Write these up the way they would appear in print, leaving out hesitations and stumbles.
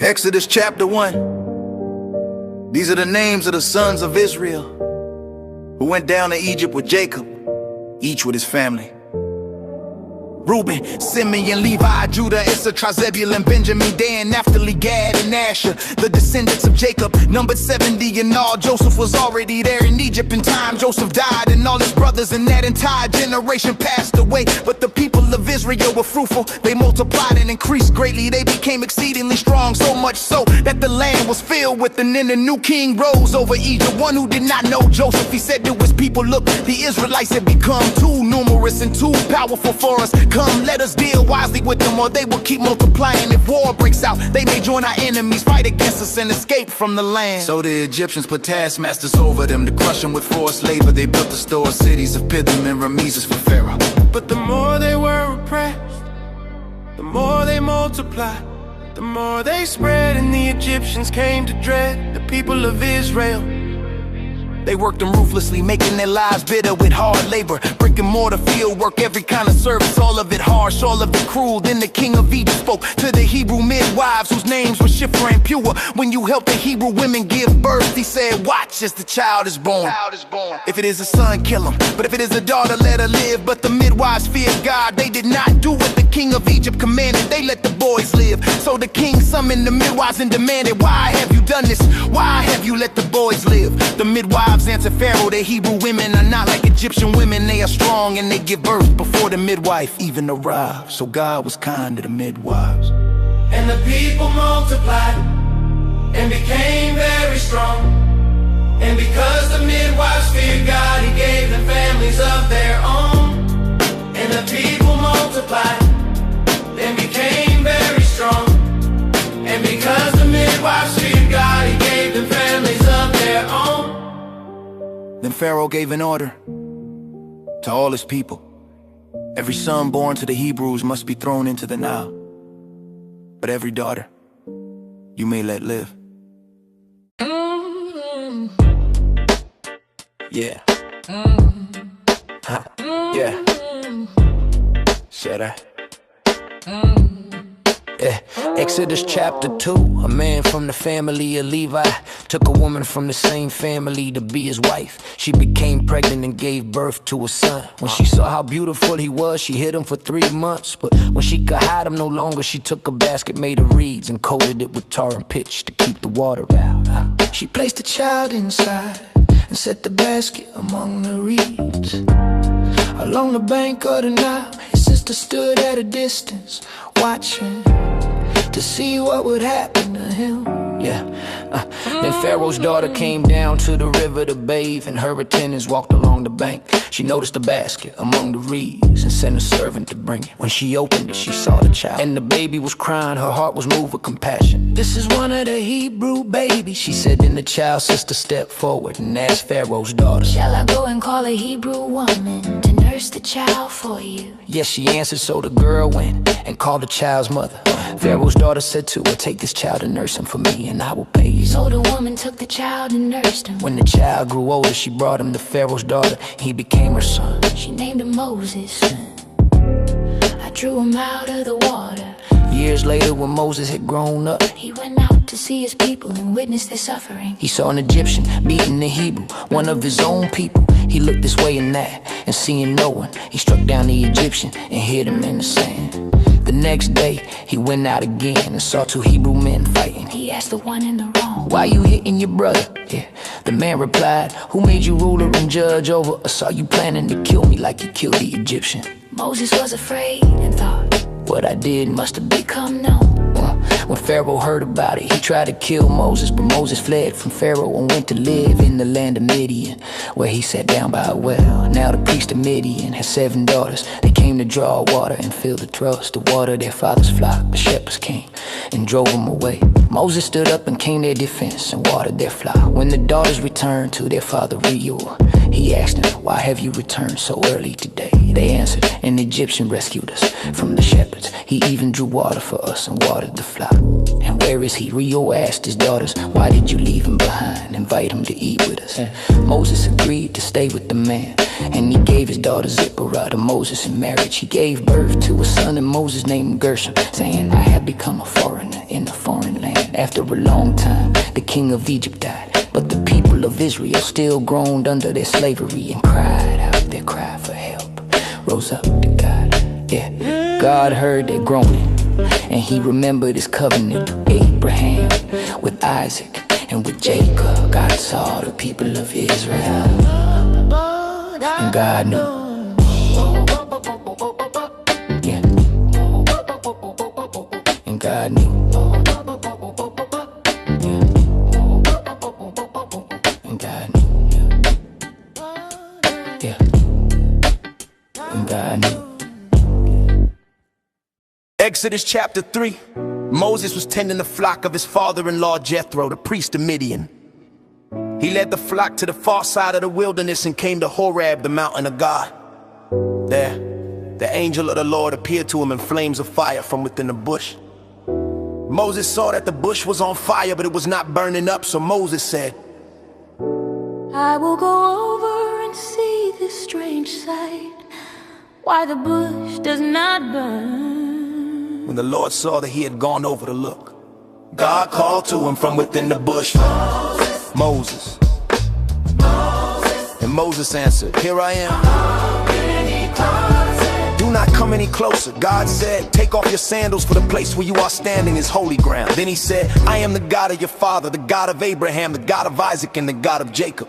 Exodus chapter 1. These are the names of the sons of Israel who went down to Egypt with Jacob, each with his family. Reuben, Simeon, Levi, Judah, Issachar, Zebulun, Benjamin, Dan, Naphtali, Gad, and Asher, the descendants of Jacob, numbered 70 in all. Joseph was already there in Egypt in time. Joseph died and all his brothers, and that entire generation passed away. But the people of Israel were fruitful. They multiplied and increased greatly. They became exceedingly strong, so much so that the land was filled with them. And then a new king rose over Egypt, one who did not know Joseph. He said to his people, look, the Israelites have become too numerous and too powerful for us. Come, let us deal wisely with them, or they will keep multiplying. If war breaks out, they may join our enemies, fight against us, and escape from the land. So the Egyptians put taskmasters over them to crush them with forced labor. They built the store cities of Pithom and Rameses for Pharaoh. But the more they were oppressed, the more they multiplied, the more they spread, and the Egyptians came to dread the people of Israel. They worked them ruthlessly, making their lives bitter with hard labor. Brick and mortar, field work, every kind of service, all of it harsh, all of it cruel. Then the king of Egypt spoke to the Hebrew midwives, whose names were Shiphrah and Pua. When you help the Hebrew women give birth, he said, watch as the child is born. If it is a son, kill him, but if it is a daughter, let her live. But the midwives feared God. They did not do what the king of Egypt commanded. They let the boys live. So the king summoned the midwives and demanded, why have you done this? Why have you let the boys live? The midwives answered Pharaoh, the Hebrew women are not like Egyptian women. They are strong and they give birth before the midwife even arrived. So God was kind to the midwives. And the people multiplied and became very strong. And because the midwives feared God, he gave them families of their own. And the people multiplied and became very strong. And because the midwives feared God, he gave them families of their own. Then Pharaoh gave an order to all his people. Every son born to the Hebrews must be thrown into the Nile, but every daughter you may let live. Yeah. Yeah. Should I? Yeah. Exodus chapter 2. A man from the family of Levi took a woman from the same family to be his wife. She became pregnant and gave birth to a son. When she saw how beautiful he was, she hid him for 3 months. But when she could hide him no longer, she took a basket made of reeds and coated it with tar and pitch to keep the water out. She placed the child inside and set the basket among the reeds. Along the bank of the Nile, his sister stood at a distance, watching to see what would happen to him. Then Pharaoh's daughter came down to the river to bathe, and her attendants walked along the bank. She noticed the basket among the reeds and sent a servant to bring it. When she opened it, she saw the child, and the baby was crying. Her heart was moved with compassion. This is one of the Hebrew babies, she said. Then the child's sister stepped forward and asked Pharaoh's daughter, shall I go and call a Hebrew woman to nurse the child for you? Yes, she answered. So the girl went and called the child's mother. Pharaoh's daughter said to her, take this child and nurse him for me, and I will pay you. So the woman took the child and nursed him. When the child grew older, she brought him to Pharaoh's daughter. He became her son. She named him Moses. I drew him out of the water. Years later, when Moses had grown up, he went out to see his people and witness their suffering. He saw an Egyptian beating a Hebrew, one of his own people. He looked this way and that, and seeing no one, he struck down the Egyptian and hid him in the sand. The next day, he went out again and saw 2 Hebrew men fighting. He asked the one in the wrong, why you hitting your brother? Yeah. The man replied, who made you ruler and judge over us? Are you planning to kill me like you killed the Egyptian? Moses was afraid and thought, what I did must have become known. When Pharaoh heard about it, he tried to kill Moses, but Moses fled from Pharaoh and went to live in the land of Midian, where he sat down by a well. Now the priest of Midian had 7 daughters. They came to draw water and fill the troughs to water their father's flock. The shepherds came and drove them away. Moses stood up and came to their defense and watered their flock. When the daughters returned to their father Reuel, he asked them, why have you returned so early today? They answered, an Egyptian rescued us from the shepherds. He even drew water for us and watered the flock. And where is he? Reuel asked his daughters, why did you leave him behind? Invite him to eat with us. Moses agreed to stay with the man, and he gave his daughter Zipporah to Moses in marriage. He gave birth to a son, and Moses named him Gershom, saying, I have become a foreigner in a foreign land. After a long time, the king of Egypt died, but the people of Israel still groaned under their slavery and cried out their cry for help. Rose up to God. Yeah, God heard their groaning, and he remembered his covenant with Abraham, with Isaac, and with Jacob. God saw the people of Israel, and God knew. Yeah, and God knew. Yeah, and God knew. Yeah, and God knew. Exodus chapter 3. Moses was tending the flock of his father-in-law Jethro, the priest of Midian. He led the flock to the far side of the wilderness and came to Horeb, the mountain of God. There, the angel of the Lord appeared to him in flames of fire from within the bush. Moses saw that the bush was on fire, but it was not burning up, so Moses said, I will go over and see this strange sight, why the bush does not burn. When the Lord saw that he had gone over to look, God called to him from within the bush, Moses. And Moses answered, Here I am. Do not come any closer. God said, take off your sandals, for the place where you are standing is holy ground. Then he said, I am the God of your father, the God of Abraham, the God of Isaac, and the God of Jacob.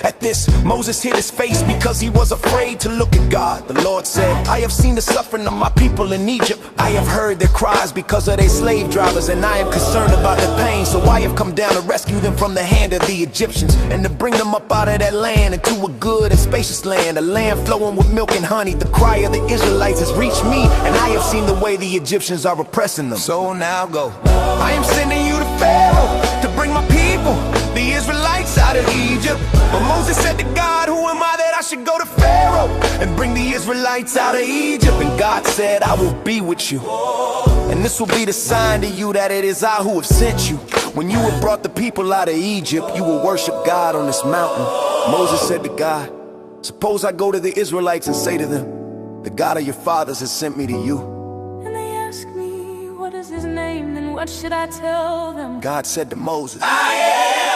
At this, Moses hid his face because he was afraid to look at God. The Lord said, I have seen the suffering of my people in Egypt. I have heard their cries because of their slave drivers, and I am concerned about their pain. So I have come down to rescue them from the hand of the Egyptians, and to bring them up out of that land into a good and spacious land, a land flowing with milk and honey. The cry of the Israelites has reached me, and I have seen the way the Egyptians are oppressing them. So now go. I am sending you to Pharaoh to bring my people, the Israelites, out of Egypt. But Moses said to God, who am I that I should go to Pharaoh and bring the Israelites out of Egypt? And God said, I will be with you, and this will be the sign to you that it is I who have sent you. When you have brought the people out of Egypt, you will worship God on this mountain. Moses said to God, suppose I go to the Israelites and say to them, the God of your fathers has sent me to you. And they ask me, what is his name, then what should I tell them? God said to Moses, I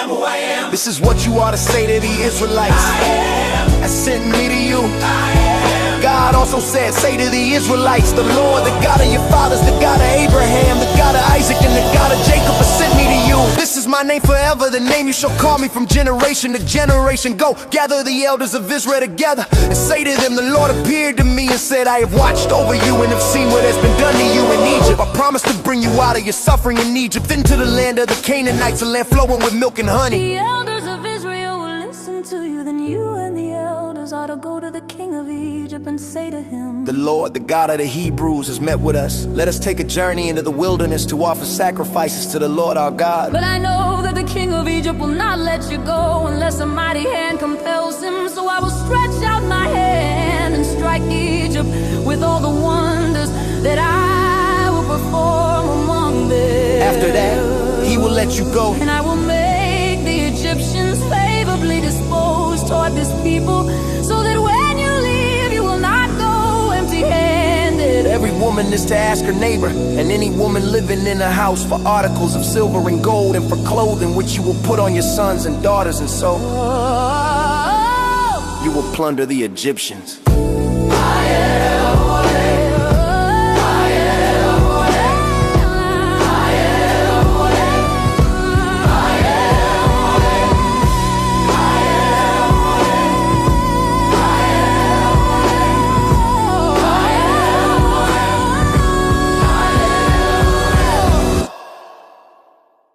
am who I am. This is what you ought to say to the Israelites. I am has sent me to you. I am. God also said, say to the Israelites, the Lord, the God of your fathers, the God of Abraham, the God of Isaac, and the God of Jacob has sent me to you. This is my name forever, the name you shall call me from generation to generation. Go, gather the elders of Israel together and say to them, the Lord appeared to me and said, I have watched over you and have seen what has been done to you in Egypt. I promised to bring you out of your suffering in Egypt into the land of the Canaanites, a land flowing with milk and honey. The elders of Israel will listen to you, then you and the elders ought to go to the king of Egypt and say to him, the Lord, the God of the Hebrews, has met with us. Let us take a journey into the wilderness to offer sacrifices to the Lord our God. But I know that the king of Egypt will not let you go unless a mighty hand compels him. So I will stretch out my hand and strike Egypt with all the wonders that I will perform among them. After that, he will let you go, and I will make the Egyptians favorably disposed toward this people, so that when you leave, you will not go empty-handed. Every woman is to ask her neighbor, and any woman living in a house, for articles of silver and gold, and for clothing which you will put on your sons and daughters, and so you will plunder the Egyptians.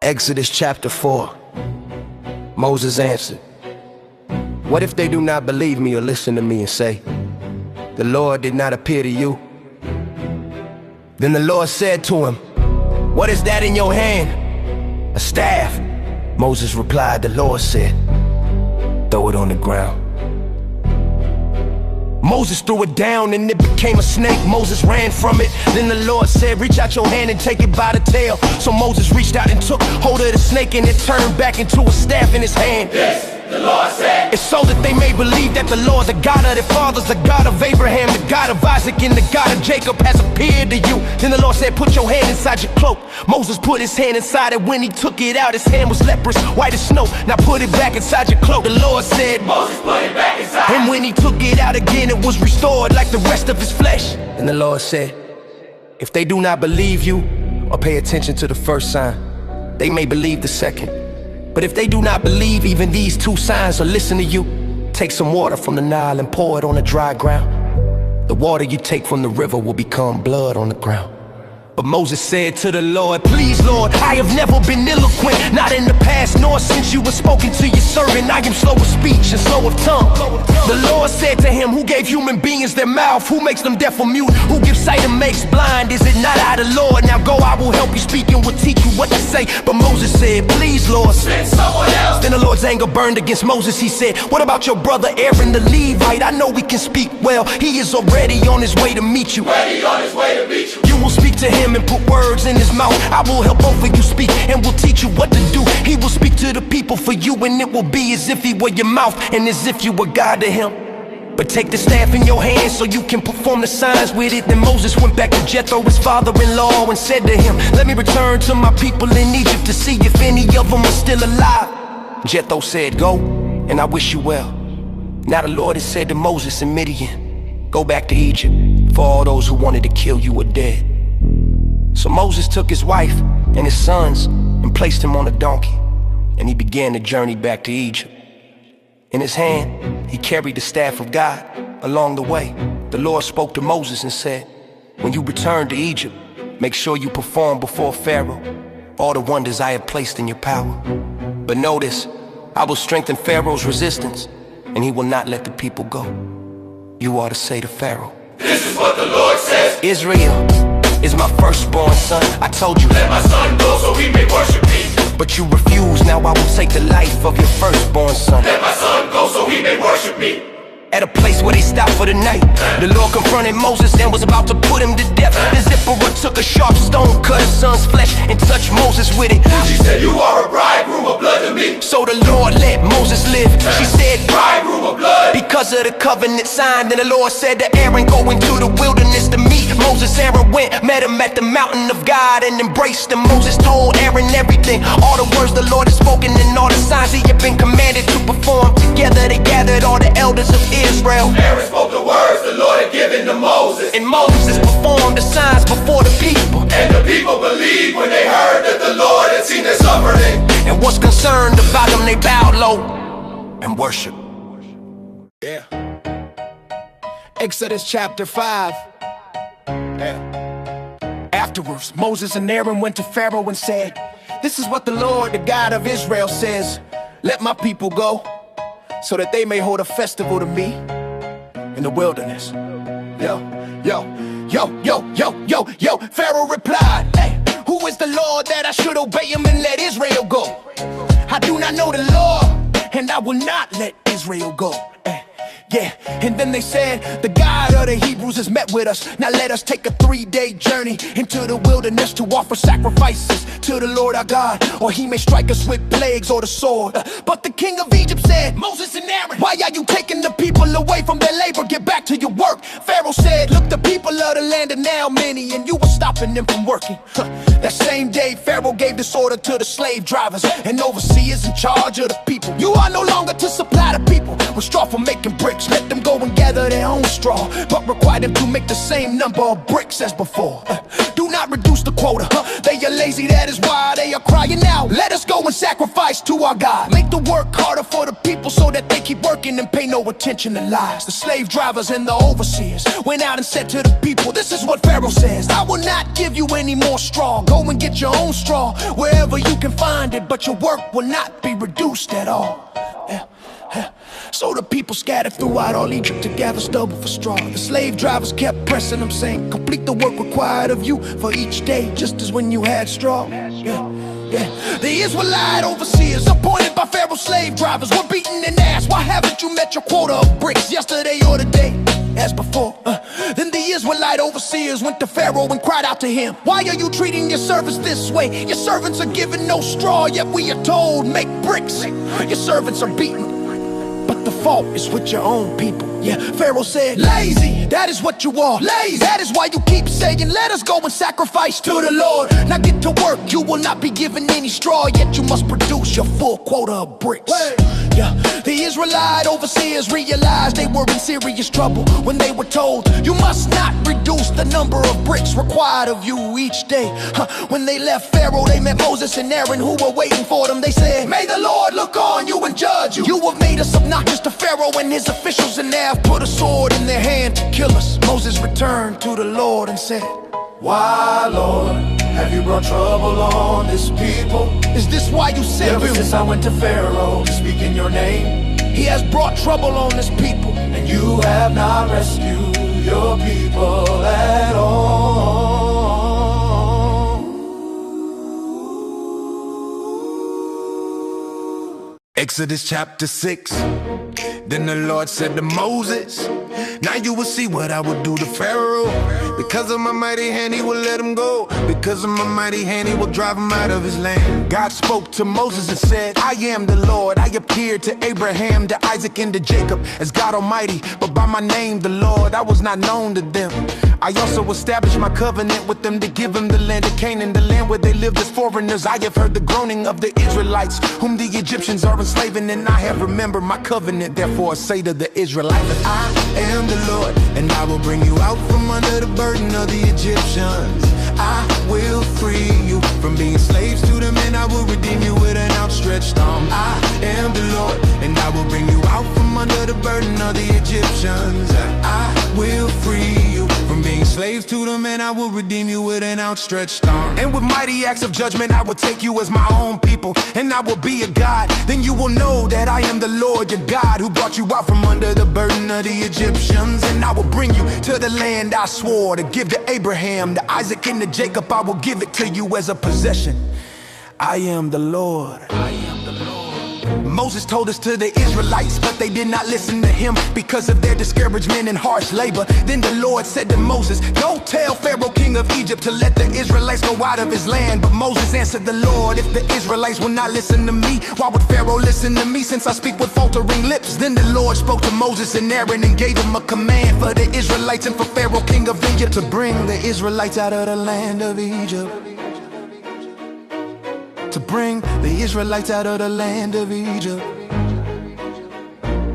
Exodus chapter 4. Moses answered, what if they do not believe me or listen to me and say, the Lord did not appear to you? Then the Lord said to him, what is that in your hand? A staff. Moses replied, the Lord said, throw it on the ground. Moses threw it down and it became a snake. Moses ran from it. Then the Lord said, reach out your hand and take it by the tail. So Moses reached out and took hold of the snake, and it turned back into a staff in his hand. the Lord said, it's so that they may believe that the Lord, the God of their fathers, the God of Abraham, the God of Isaac, and the God of Jacob has appeared to you. Then the Lord said, put your hand inside your cloak. Moses put his hand inside it. When he took it out, his hand was leprous, white as snow. Now put it back inside your cloak. The Lord said, Moses, put it back inside. and when he took it out again, it was restored like the rest of his flesh. And the Lord said, if they do not believe you or pay attention to the first sign, they may believe the second. But if they do not believe even these two signs or listen to you, take some water from the Nile and pour it on the dry ground. The water you take from the river will become blood on the ground. But Moses said to the Lord, please Lord, I have never been eloquent, not in the past nor since you were spoken to your servant. I am slow of speech and slow of tongue. The Lord said to him, who gave human beings their mouth? Who makes them deaf or mute? Who gives sight and makes blind? Is it not I the Lord? Now go, I will help you speak and will teach you what to say. But Moses said, please Lord, send someone else. Then the Lord's anger burned against Moses. He said, what about your brother Aaron the Levite? I know he can speak well. He is already on his way to meet you. Ready on his way to meet you. You will speak to him and put words in his mouth. I will help both of you speak and will teach you what to do. He will speak to the people for you, and it will be as if he were your mouth and as if you were God to him. But take the staff in your hand so you can perform the signs with it. Then Moses went back to Jethro, his father-in-law, and said to him, let me return to my people in Egypt to see if any of them are still alive. Jethro said, go, and I wish you well. Now the Lord has said to Moses in Midian, go back to Egypt, for all those who wanted to kill you are dead. So Moses took his wife and his sons and placed him on a donkey, and he began the journey back to Egypt. In his hand, he carried the staff of God. Along the way, the Lord spoke to Moses and said, when you return to Egypt, make sure you perform before Pharaoh all the wonders I have placed in your power. But notice, I will strengthen Pharaoh's resistance, and he will not let the people go. You ought to say to Pharaoh, this is what the Lord says, Israel is my firstborn son. I told you, let my son go so he may worship me. but you refuse. Now I will take the life of your firstborn son. Let my son go so he may worship me. At a place where they stopped for the night, the Lord confronted Moses and was about to put him to death. The Zipporah took a sharp stone, cut his son's flesh, and touched Moses with it. She said, you are a bridegroom of blood to me. So the Lord let Moses live. She said, bridegroom of blood. because of the covenant signed. Then the Lord said to Aaron, go into the wilderness to meet Moses. Aaron went, met him at the mountain of God, and embraced him. Moses told Aaron everything, all the words the Lord had spoken, and all the signs he had been commanded to perform. Together they gathered all the elders of Israel. Aaron spoke the words the Lord had given to Moses, and Moses performed the signs before the people. and the people believed when they heard that the Lord had seen their suffering. And what's concerned about them, they bowed low and worship. Yeah. Exodus chapter 5. Yeah. Afterwards, Moses and Aaron went to Pharaoh and said, this is what the Lord, the God of Israel, says. Let my people go, so that they may hold a festival to me in the wilderness. Yo, Pharaoh replied, hey, who is the Lord that I should obey him and let Israel go? I do not know the Lord, and I will not let Israel go. Yeah, and then they said, the God of the Hebrews has met with us. Now let us take a 3-day journey into the wilderness to offer sacrifices to the Lord our God, or he may strike us with plagues or the sword. But the king of Egypt said, Moses and Aaron, why are you taking the people away from their labor? Get back to your work. Pharaoh said, look, the people of the land are now many, and you were stopping them from working. That same day, Pharaoh gave this order to the slave drivers and overseers in charge of the people. You are no longer to supply the people with straw for making bricks. Let them go and gather their own straw, but require them to make the same number of bricks as before. Do not reduce the quota. They are lazy, that is why they are crying out. Let us go and sacrifice to our God. Make the work harder for the people so that they keep working and pay no attention to lies. The slave drivers and the overseers went out and said to the people, this is what Pharaoh says, I will not give you any more straw. Go and get your own straw wherever you can find it, but your work will not be reduced at all. So the people scattered throughout all Egypt to gather stubble for straw. The slave drivers kept pressing them, saying, complete the work required of you for each day, just as when you had straw. The Israelite overseers appointed by Pharaoh's slave drivers were beaten and asked, why haven't you met your quota of bricks yesterday or today as before? Then the Israelite overseers went to Pharaoh and cried out to him, why are you treating your servants this way? Your servants are given no straw, yet we are told, make bricks. Your servants are beaten but the fault is with your own people. Yeah, Pharaoh said, lazy, that is what you are. Lazy, that is why you keep saying, let us go and sacrifice to the Lord. Now get to work, you will not be given any straw, yet you must produce your full quota of bricks. Yeah, the Israelite overseers realized they were in serious trouble when they were told, you must not reduce the number of bricks required of you each day. When they left Pharaoh, they met Moses and Aaron who were waiting for them. They said, may the Lord look on you and judge you. You have made us obnoxious to Pharaoh and his officials, and they have put a sword in their hand to kill us. Moses returned to the Lord and said, why, Lord, have you brought trouble on this people? Is this why you sent me? Ever since I went to Pharaoh to speak in your name, he has brought trouble on this people, and you have not rescued your people at all. Exodus chapter 6. Then the Lord said to Moses, now you will see what I will do to Pharaoh. Because of my mighty hand he will let him go. Because of my mighty hand he will drive him out of his land. God spoke to Moses and said, I am the Lord. I appeared to Abraham, to Isaac, and to Jacob as God Almighty, but by my name the Lord I was not known to them. I also established my covenant with them to give them the land of Canaan, the land where they lived as foreigners. I have heard the groaning of the Israelites, whom the Egyptians are enslaving, and I have remembered my covenant. Therefore say to the Israelites, I am the Lord, and I will bring you out from under the burden of the Egyptians. I will free you from being slaves to them, and I will redeem you with an outstretched arm. I am the Lord, and I will bring you out from under the burden of the Egyptians. I will free you from being slaves to them, and I will redeem you with an outstretched arm. And with mighty acts of judgment I will take you as my own people, and I will be a God. Then you will know that I am the Lord your God, who brought you out from under the burden of the Egyptians. And I will bring you to the land I swore to give to Abraham, to Isaac, and to Jacob. I will give it to you as a possession. I am the Lord. I am the Lord. Moses told this to the Israelites, but they did not listen to him because of their discouragement and harsh labor. Then the Lord said to Moses, go tell Pharaoh, king of Egypt, to let the Israelites go out of his land. But Moses answered the Lord, if the Israelites will not listen to me, why would Pharaoh listen to me, since I speak with faltering lips? Then the Lord spoke to Moses and Aaron and gave them a command for the Israelites and for Pharaoh, king of Egypt, to bring the Israelites out of the land of Egypt. To bring the Israelites out of the land of Egypt.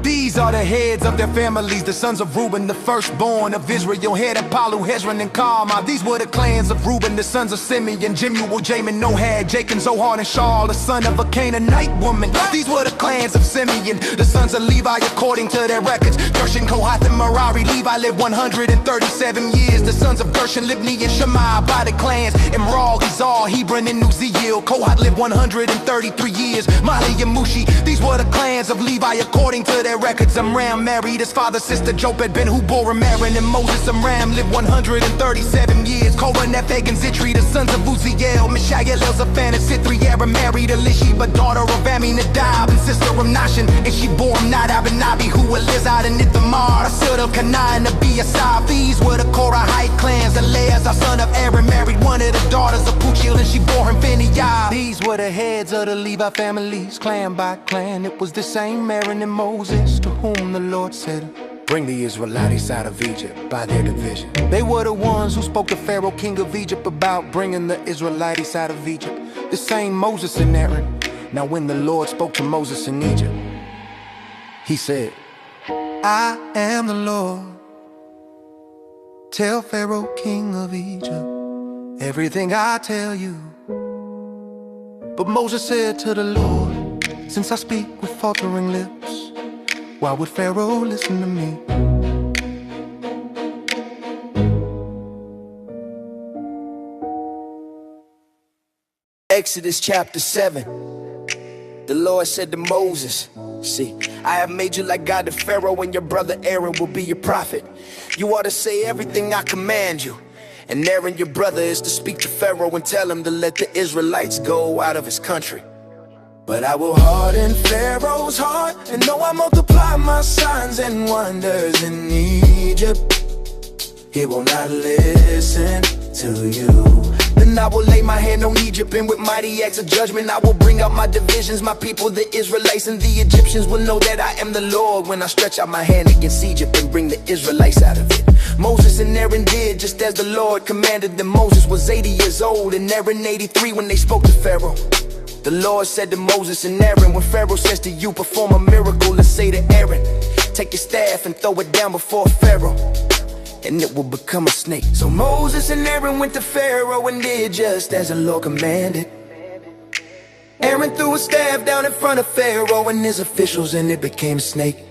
These are the heads of their families, the sons of Reuben, the firstborn of Israel, headed Palu, Hezron, and Carmel. These were the clans of Reuben, the sons of Simeon, Jemuel, Jamin, Nohad, Jachin, Zohar, and Shaul, the son of a Canaanite woman. These were the clans of Simeon, the sons of Levi according to their records. Gershon, Kohath, and Merari. Levi lived 137 years. The sons of Gershon, Libni, and Shammai by the clans. Imral, Izar, Hebron, and Uziel. Kohath lived 133 years. Mali and Mushi. These were the clans of Levi according to their records. Amram married his father's sister Jobed Ben, who bore him Aaron, and Moses. Amram lived 137 years. Korah, Nepheg, and Zitri, the sons of Uziel. Mishael, Elzaphan, and Sithri. Aaron married Elisheba, daughter of Amminadab, and sister of Nahshon, and she bore him Nadab and Nabi, who were Lizad and Ithamar, the son of Kanai and Abiasaph. These were the Korahite clans. Eleazar, son of Aaron, married one of the daughters of Puchil, and she bore him Phinehas. These were the heads of the Levi families, clan by clan. It was the same Aaron and Moses to whom the Lord said, bring the Israelites out of Egypt by their division. They were the ones who spoke to Pharaoh, king of Egypt, about bringing the Israelites out of Egypt. The same Moses and Aaron. Now when the Lord spoke to Moses in Egypt, he said, I am the Lord. Tell Pharaoh, king of Egypt, everything I tell you. But Moses said to the Lord, since I speak with faltering lips, why would Pharaoh listen to me? Exodus chapter 7. The Lord said to Moses, see, I have made you like God to Pharaoh, and your brother Aaron will be your prophet. You ought to say everything I command you. And Aaron, your brother, is to speak to Pharaoh and tell him to let the Israelites go out of his country. But I will harden Pharaoh's heart, and know I multiply my signs and wonders in Egypt. He will not listen to you. Then I will lay my hand on Egypt, and with mighty acts of judgment I will bring out my divisions. My people, the Israelites, and the Egyptians will know that I am the Lord when I stretch out my hand against Egypt and bring the Israelites out of it. Moses and Aaron did just as the Lord commanded them. Moses was 80 years old and Aaron 83 when they spoke to Pharaoh. The Lord said to Moses and Aaron, when Pharaoh says to you, perform a miracle, and say to Aaron, take your staff and throw it down before Pharaoh, and it will become a snake. So Moses and Aaron went to Pharaoh and did just as the Lord commanded. Aaron threw his staff down in front of Pharaoh and his officials, and it became a snake.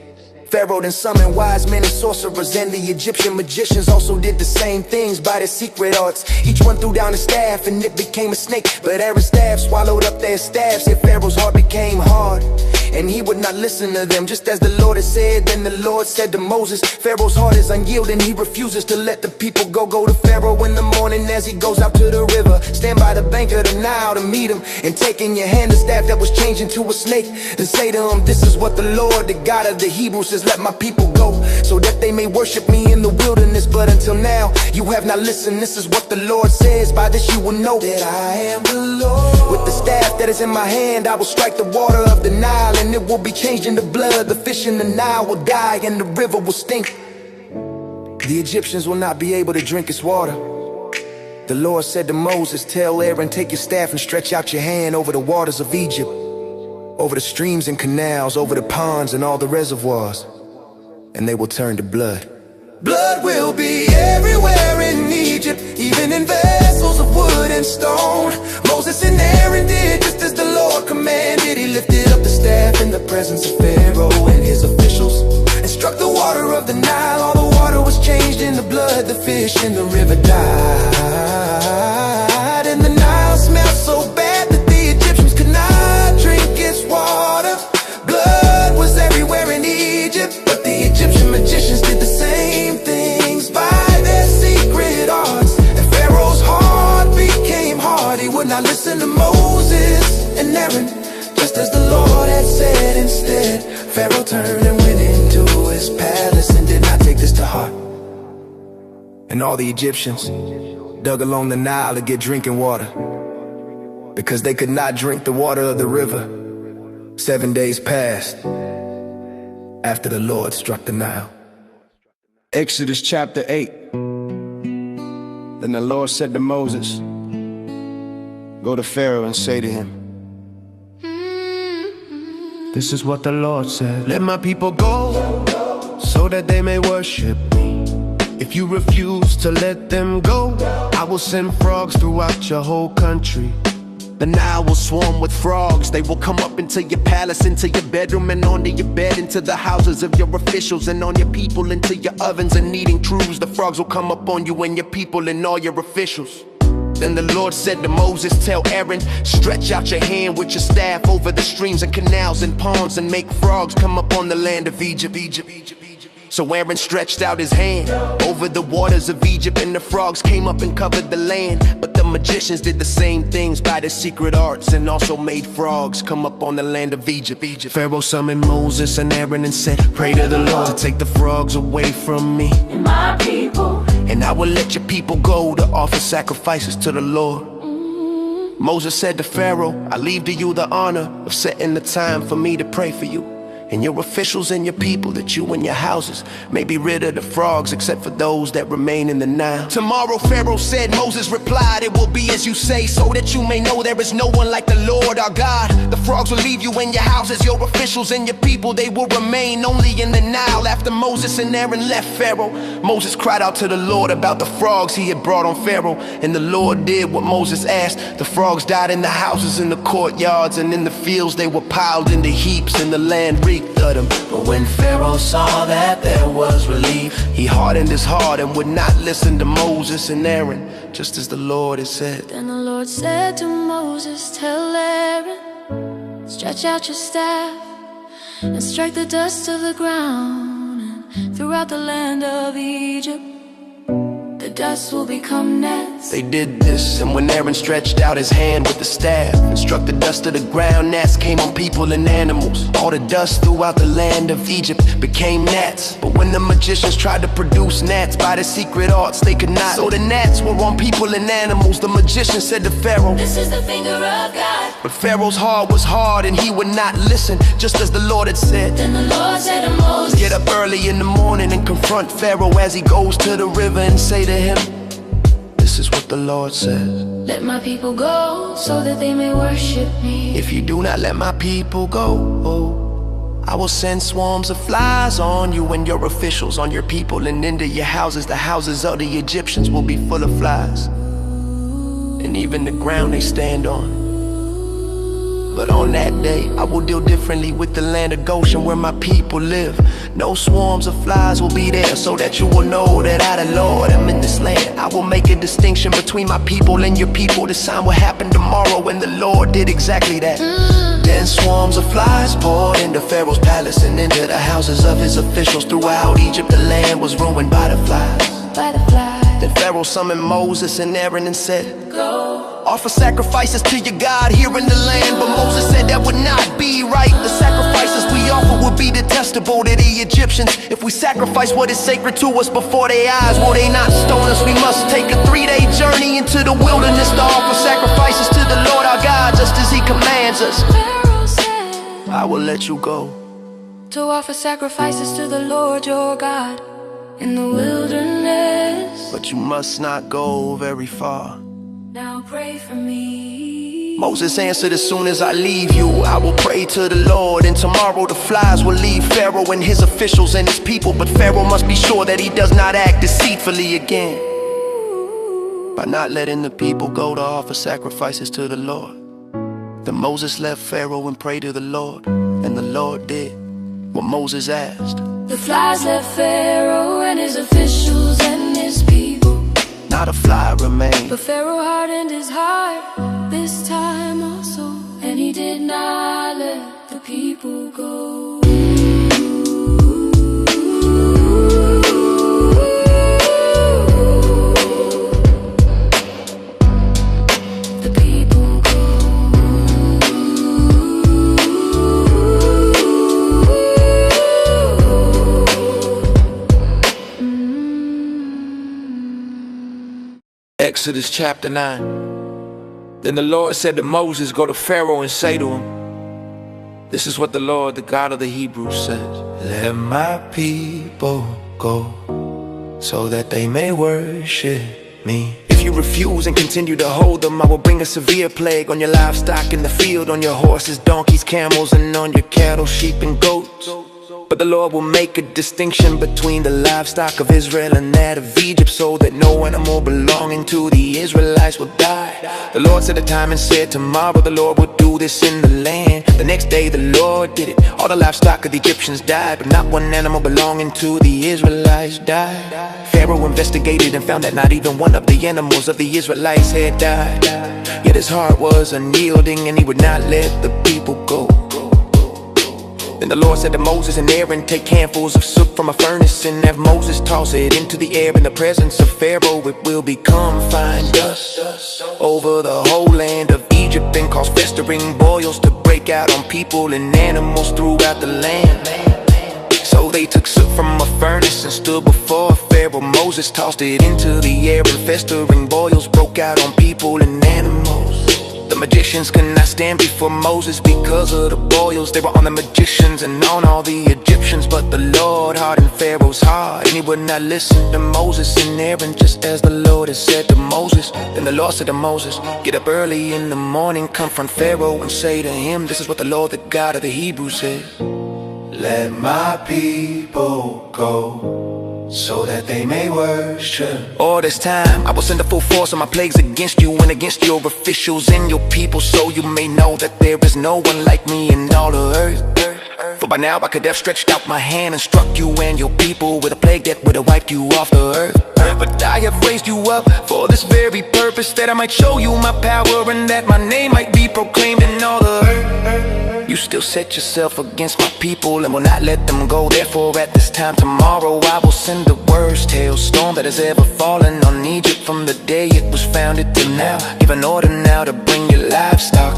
Pharaoh then summoned wise men and sorcerers, and the Egyptian magicians also did the same things by their secret arts. Each one threw down a staff and it became a snake, but Aaron's staff swallowed up their staffs. Yet Pharaoh's heart became hard, and he would not listen to them, just as the Lord had said. Then the Lord said to Moses, Pharaoh's heart is unyielding, he refuses to let the people go. Go to Pharaoh in the morning as he goes out to the river. Stand by the bank of the Nile to meet him, and take in your hand the staff that was changed into a snake. Then say to him, this is what the Lord, the God of the Hebrews, says, let my people go, so that they may worship me in the wilderness. But until now, you have not listened. This is what the Lord says, by this you will know that I am the Lord. With the staff that is in my hand, I will strike the water of the Nile, and it will be changed into blood. The fish in the Nile will die, and the river will stink. The Egyptians will not be able to drink its water. The Lord said to Moses, tell Aaron, take your staff and stretch out your hand over the waters of Egypt, over the streams and canals, over the ponds and all the reservoirs, and they will turn to blood. Blood will be everywhere in Egypt, even in vessels of wood and stone. Moses and Aaron did just as the Lord commanded. He lifted up the staff in the presence of Pharaoh and his officials, and struck the water of the Nile. All the water was changed into blood. The fish in the river died, and the Nile smelled so bad that the Egyptians could not drink its water. Blood was everywhere in Egypt, but the Egyptian magicians did the same things by their secret arts. And Pharaoh's heart became hard. He would not listen to Moses and Aaron, just as the Lord had said. Instead, Pharaoh turned and went into his palace and did not take this to heart. And all the Egyptians dug along the Nile to get drinking water, because they could not drink the water of the river. 7 days passed after the Lord struck the Nile. Exodus chapter 8. Then the Lord said to Moses, go to Pharaoh and say to him, this is what the Lord said, let my people go, so that they may worship me. If you refuse to let them go, I will send frogs throughout your whole country. The Nile will swarm with frogs. They will come up into your palace, into your bedroom, and onto your bed, into the houses of your officials, and on your people, into your ovens and kneading troughs. The frogs will come up on you and your people and all your officials. Then the Lord said to Moses, tell Aaron, stretch out your hand with your staff over the streams and canals and ponds, and make frogs come up on the land of Egypt. So Aaron stretched out his hand over the waters of Egypt, and the frogs came up and covered the land. But the magicians did the same things by their secret arts, and also made frogs come up on the land of Egypt. Pharaoh summoned Moses and Aaron and said, pray to the Lord to take the frogs away from me and my people, and I will let your people go to offer sacrifices to the Lord. Moses said to Pharaoh, I leave to you the honor of setting the time for me to pray for you and your officials and your people, that you and your houses may be rid of the frogs, except for those that remain in the Nile. Tomorrow, Pharaoh said. Moses replied, it will be as you say, so that you may know there is no one like the Lord our God. The frogs will leave you and your houses, your officials and your people, they will remain only in the Nile. After Moses and Aaron left Pharaoh, Moses cried out to the Lord about the frogs he had brought on Pharaoh, and the Lord did what Moses asked. The frogs died in the houses, in the courtyards, and in the fields. They were piled into heaps, and the land reeked of them. But when Pharaoh saw that there was relief, he hardened his heart and would not listen to Moses and Aaron, just as the Lord had said. Then the Lord said to Moses, tell Aaron, stretch out your staff and strike the dust of the ground, and throughout the land of Egypt the dust will become nets, They did this, and when Aaron stretched out his hand with the staff and struck the dust of the ground, gnats came on people and animals. All the dust throughout the land of Egypt became gnats. But when the magicians tried to produce gnats by the secret arts, they could not. So the gnats were on people and animals. The magician said to Pharaoh, "This is the finger of God." But Pharaoh's heart was hard and he would not listen, just as the Lord had said. Then the Lord said to Moses, "Get up early in the morning and confront Pharaoh as he goes to the river, and say to him, this is what the Lord says. Let my people go so that they may worship me. If you do not let my people go, I will send swarms of flies on you and your officials, on your people and into your houses. The houses of the Egyptians will be full of flies, and even the ground they stand on. But on that day, I will deal differently with the land of Goshen where my people live. No swarms of flies will be there, so that you will know that I, the Lord, am in this land. I will make a distinction between my people and your people. This sign will happen tomorrow, and the Lord did exactly that. Then swarms of flies poured into Pharaoh's palace and into the houses of his officials. Throughout Egypt, the land was ruined by the flies. Then Pharaoh summoned Moses and Aaron and said, "Go, offer sacrifices to your God here in the land." But Moses said that would not be right. The sacrifices we offer would be detestable to the Egyptians. If we sacrifice what is sacred to us before their eyes, will they not stone us? We must take a 3-day journey into the wilderness to offer sacrifices to the Lord our God, just as he commands us. Pharaoh said, "I will let you go to offer sacrifices to the Lord your God in the wilderness, but you must not go very far. Now pray for me." Moses answered, "As soon as I leave you, I will pray to the Lord, and tomorrow the flies will leave Pharaoh and his officials and his people. But Pharaoh must be sure that he does not act deceitfully again by not letting the people go to offer sacrifices to the Lord." Then Moses left Pharaoh and prayed to the Lord, and the Lord did what Moses asked. The flies left Pharaoh and his officials and his people. Not a fly remained. But Pharaoh hardened his heart this time also, and he did not let the people go. The people go. Exodus chapter 9. Then the Lord said to Moses, "Go to Pharaoh and say to him, this is what the Lord, the God of the Hebrews, says. Let my people go, so that they may worship me. If you refuse and continue to hold them, I will bring a severe plague on your livestock in the field, on your horses, donkeys, camels, and on your cattle, sheep, and goats. But the Lord will make a distinction between the livestock of Israel and that of Egypt, so that no animal belonging to the Israelites will die." The Lord set a time and said, "Tomorrow the Lord will do this in the land." The next day the Lord did it. All the livestock of the Egyptians died, but not one animal belonging to the Israelites died. Pharaoh investigated and found that not even one of the animals of the Israelites had died. Yet his heart was unyielding, and he would not let the people go. Then the Lord said to Moses and Aaron, "Take handfuls of soot from a furnace and have Moses toss it into the air in the presence of Pharaoh. It will become fine dust over the whole land of Egypt and cause festering boils to break out on people and animals throughout the land." So they took soot from a furnace and stood before Pharaoh. Moses tossed it into the air and festering boils broke out on people and animals. The magicians could not stand before Moses because of the boils. They were on the magicians and on all the Egyptians. But the Lord hardened Pharaoh's heart, and he would not listen to Moses and Aaron, just as the Lord had said to Moses. Then the Lord said to Moses, "Get up early in the morning, confront Pharaoh and say to him, this is what the Lord, the God of the Hebrews, says. Let my people go, so that they may worship. All this time I will send a full force of my plagues against you and against your officials and your people, so you may know that there is no one like me in all the earth. For by now I could have stretched out my hand and struck you and your people with a plague that would have wiped you off the earth. But I have raised you up for this very purpose, that I might show you my power and that my name might be proclaimed in all the earth. You you still set yourself against my people and will not let them go. Therefore at this time tomorrow I will send the worst hailstorm that has ever fallen on Egypt from the day it was founded till now. Give an order now to bring your livestock,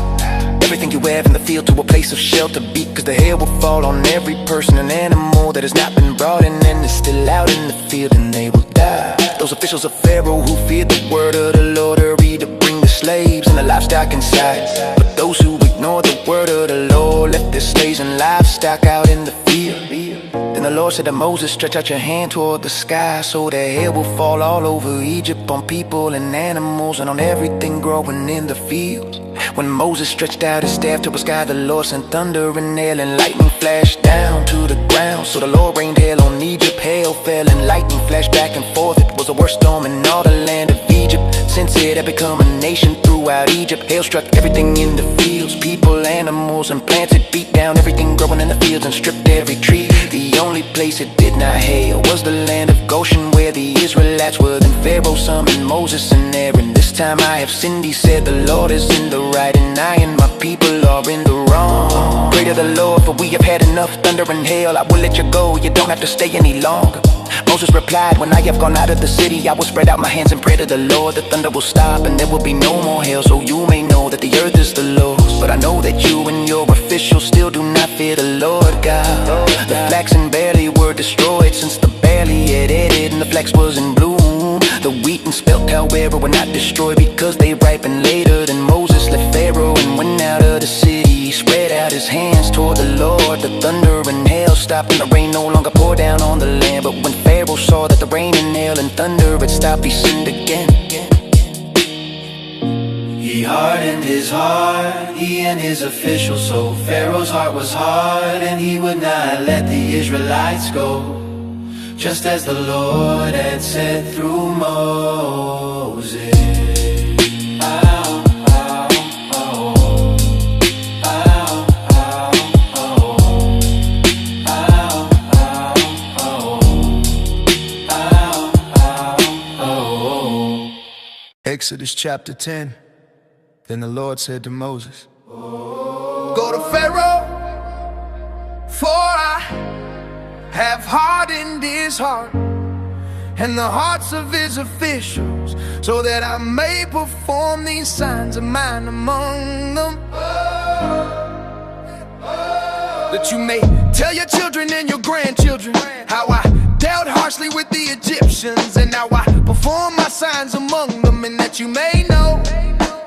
everything you have in the field, to a place of shelter. Cause the hail will fall on every person and animal that has not been brought in and is still out in the field, and they will die. Those officials of Pharaoh who feared the word of the Lord hurry to bring the slaves and the livestock inside. But those who ignore the word of the Lord left their slaves and livestock out in the field. Then the Lord said to Moses, stretch out your hand toward the sky, so that hail will fall all over Egypt, on people and animals and on everything growing in the fields. When Moses stretched out his staff to the sky, the Lord sent thunder and hail and lightning flashed down to the ground. So the Lord rained hail on Egypt, hail fell and lightning flashed back and forth. It was the worst storm in all the land of Egypt since it had become a nation throughout Egypt. Hail struck everything in the fields, people, animals and plants. It beat down everything growing in the fields and stripped every tree. The only place it did not hail was the land of Goshen, where the Israelites were. Then Pharaoh summoned Moses and Aaron. This time I have sinned, he said, the Lord is in the right and I and my people are in the wrong. Pray to the Lord, for we have had enough thunder and hail. I will let you go, you don't have to stay any longer. Moses replied, when I have gone out of the city, I will spread out my hands and pray to the Lord. The thunder will stop and there will be no more hail, so you may know that the earth is the Lord's. But I know that you and your officials still do not fear the Lord God. The flax and barley were destroyed since the barley had ended and the flax was in bloom. The wheat and spelt, however, were not destroyed because they ripened later. Then Moses left Pharaoh and went out of the city. He spread out his hands toward the Lord. The thunder and hail stopped and the rain no longer poured down on the land. But when Pharaoh saw that the rain and hail and thunder had stopped, he sinned again. He hardened his heart, he and his officials. So Pharaoh's heart was hard and he would not let the Israelites go, just as the Lord had said through Moses. Exodus chapter 10. Then the Lord said to Moses, go to Pharaoh, for I have hardened his heart and the hearts of his officials, so that I may perform these signs of mine among them, that you may tell your children and your grandchildren how I dealt harshly with the Egyptians and how I perform my signs among them, and that you may know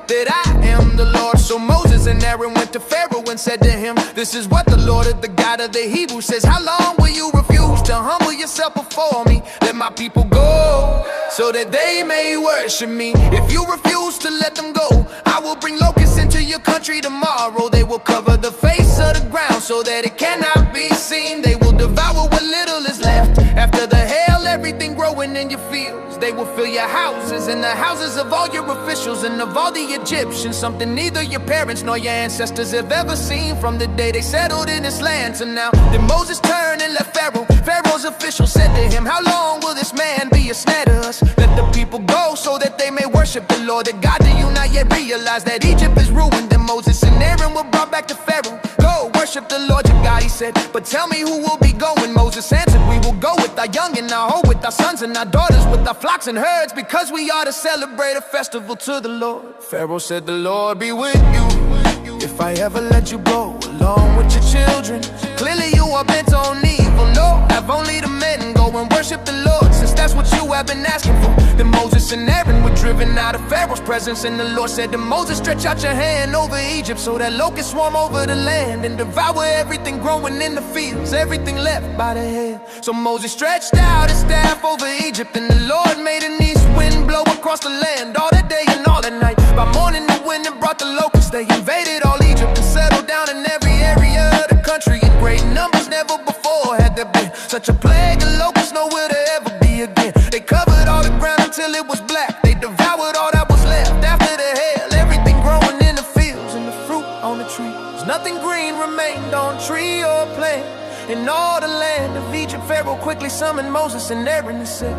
that I am the Lord. So Moses and Aaron went to Pharaoh and said to him, this is what the Lord, the God of the Hebrews, says. How long will you refuse to humble yourself before me? Let my people go, so that they may worship me. If you refuse to let them go, I will bring locusts into your country tomorrow. They will cover the face of the ground so that it cannot be seen. They will devour what little is left after the hail, everything growing in your fields. They will fill your houses and the houses of all your officials and of all the Egyptians, something neither your parents nor your ancestors have ever seen from the day they settled in this land to now. Then Moses turned and left Pharaoh. Pharaoh's officials said to him, how long will this man be a snare to us? Let the people go so that they may worship the Lord their God. Do you not yet realize that Egypt is ruined? Then Moses and Aaron were brought back to Pharaoh. Go worship the Lord your God, he said, but tell me who will be going. Moses answered, we will go with our young and our old, with our sons and our daughters, with our flocks and herds, because we are to celebrate a festival to the Lord. Pharaoh said, the Lord be with you if I ever let you go along with your children. Clearly you are bent on evil. No, have only the men go and worship the Lord, since that's what you have been asking for. Then Moses and Aaron were driven out of Pharaoh's presence, and the Lord said to Moses, stretch out your hand over Egypt so that locusts swarm over the land and devour everything growing in the fields, everything left by the hail. So Moses stretched out his staff over Egypt, and the Lord made an east wind blow across the land all that day and all that night. By morning the wind and brought the locusts. They invaded all Egypt and settled down in every area of the country in great numbers. Never before had there been such a plague of locusts, nowhere to ever be again. They covered all the ground until it was black. They devoured all that was left after the hail, everything growing in the fields and the fruit on the trees. Nothing green remained on tree or plant in all the land of Egypt. Pharaoh quickly summoned Moses and Aaron and said,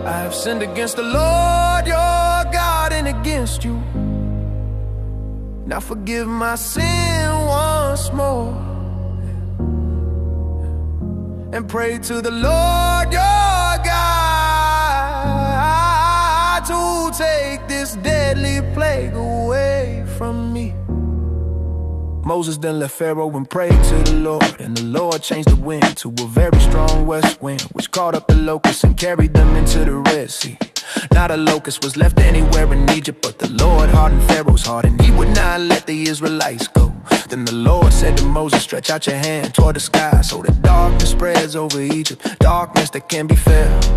I have sinned against the Lord your God and against you. Now forgive my sin once more and pray to the Lord your God to take this deadly plague away from me. Moses then left Pharaoh and prayed to the Lord, and the Lord changed the wind to a very strong west wind, which caught up the locusts and carried them into the Red Sea. Not a locust was left anywhere in Egypt, but the Lord hardened Pharaoh's heart, and he would not let the Israelites go. Then the Lord said to Moses, stretch out your hand toward the sky, so that darkness spreads over Egypt, darkness that can be felt.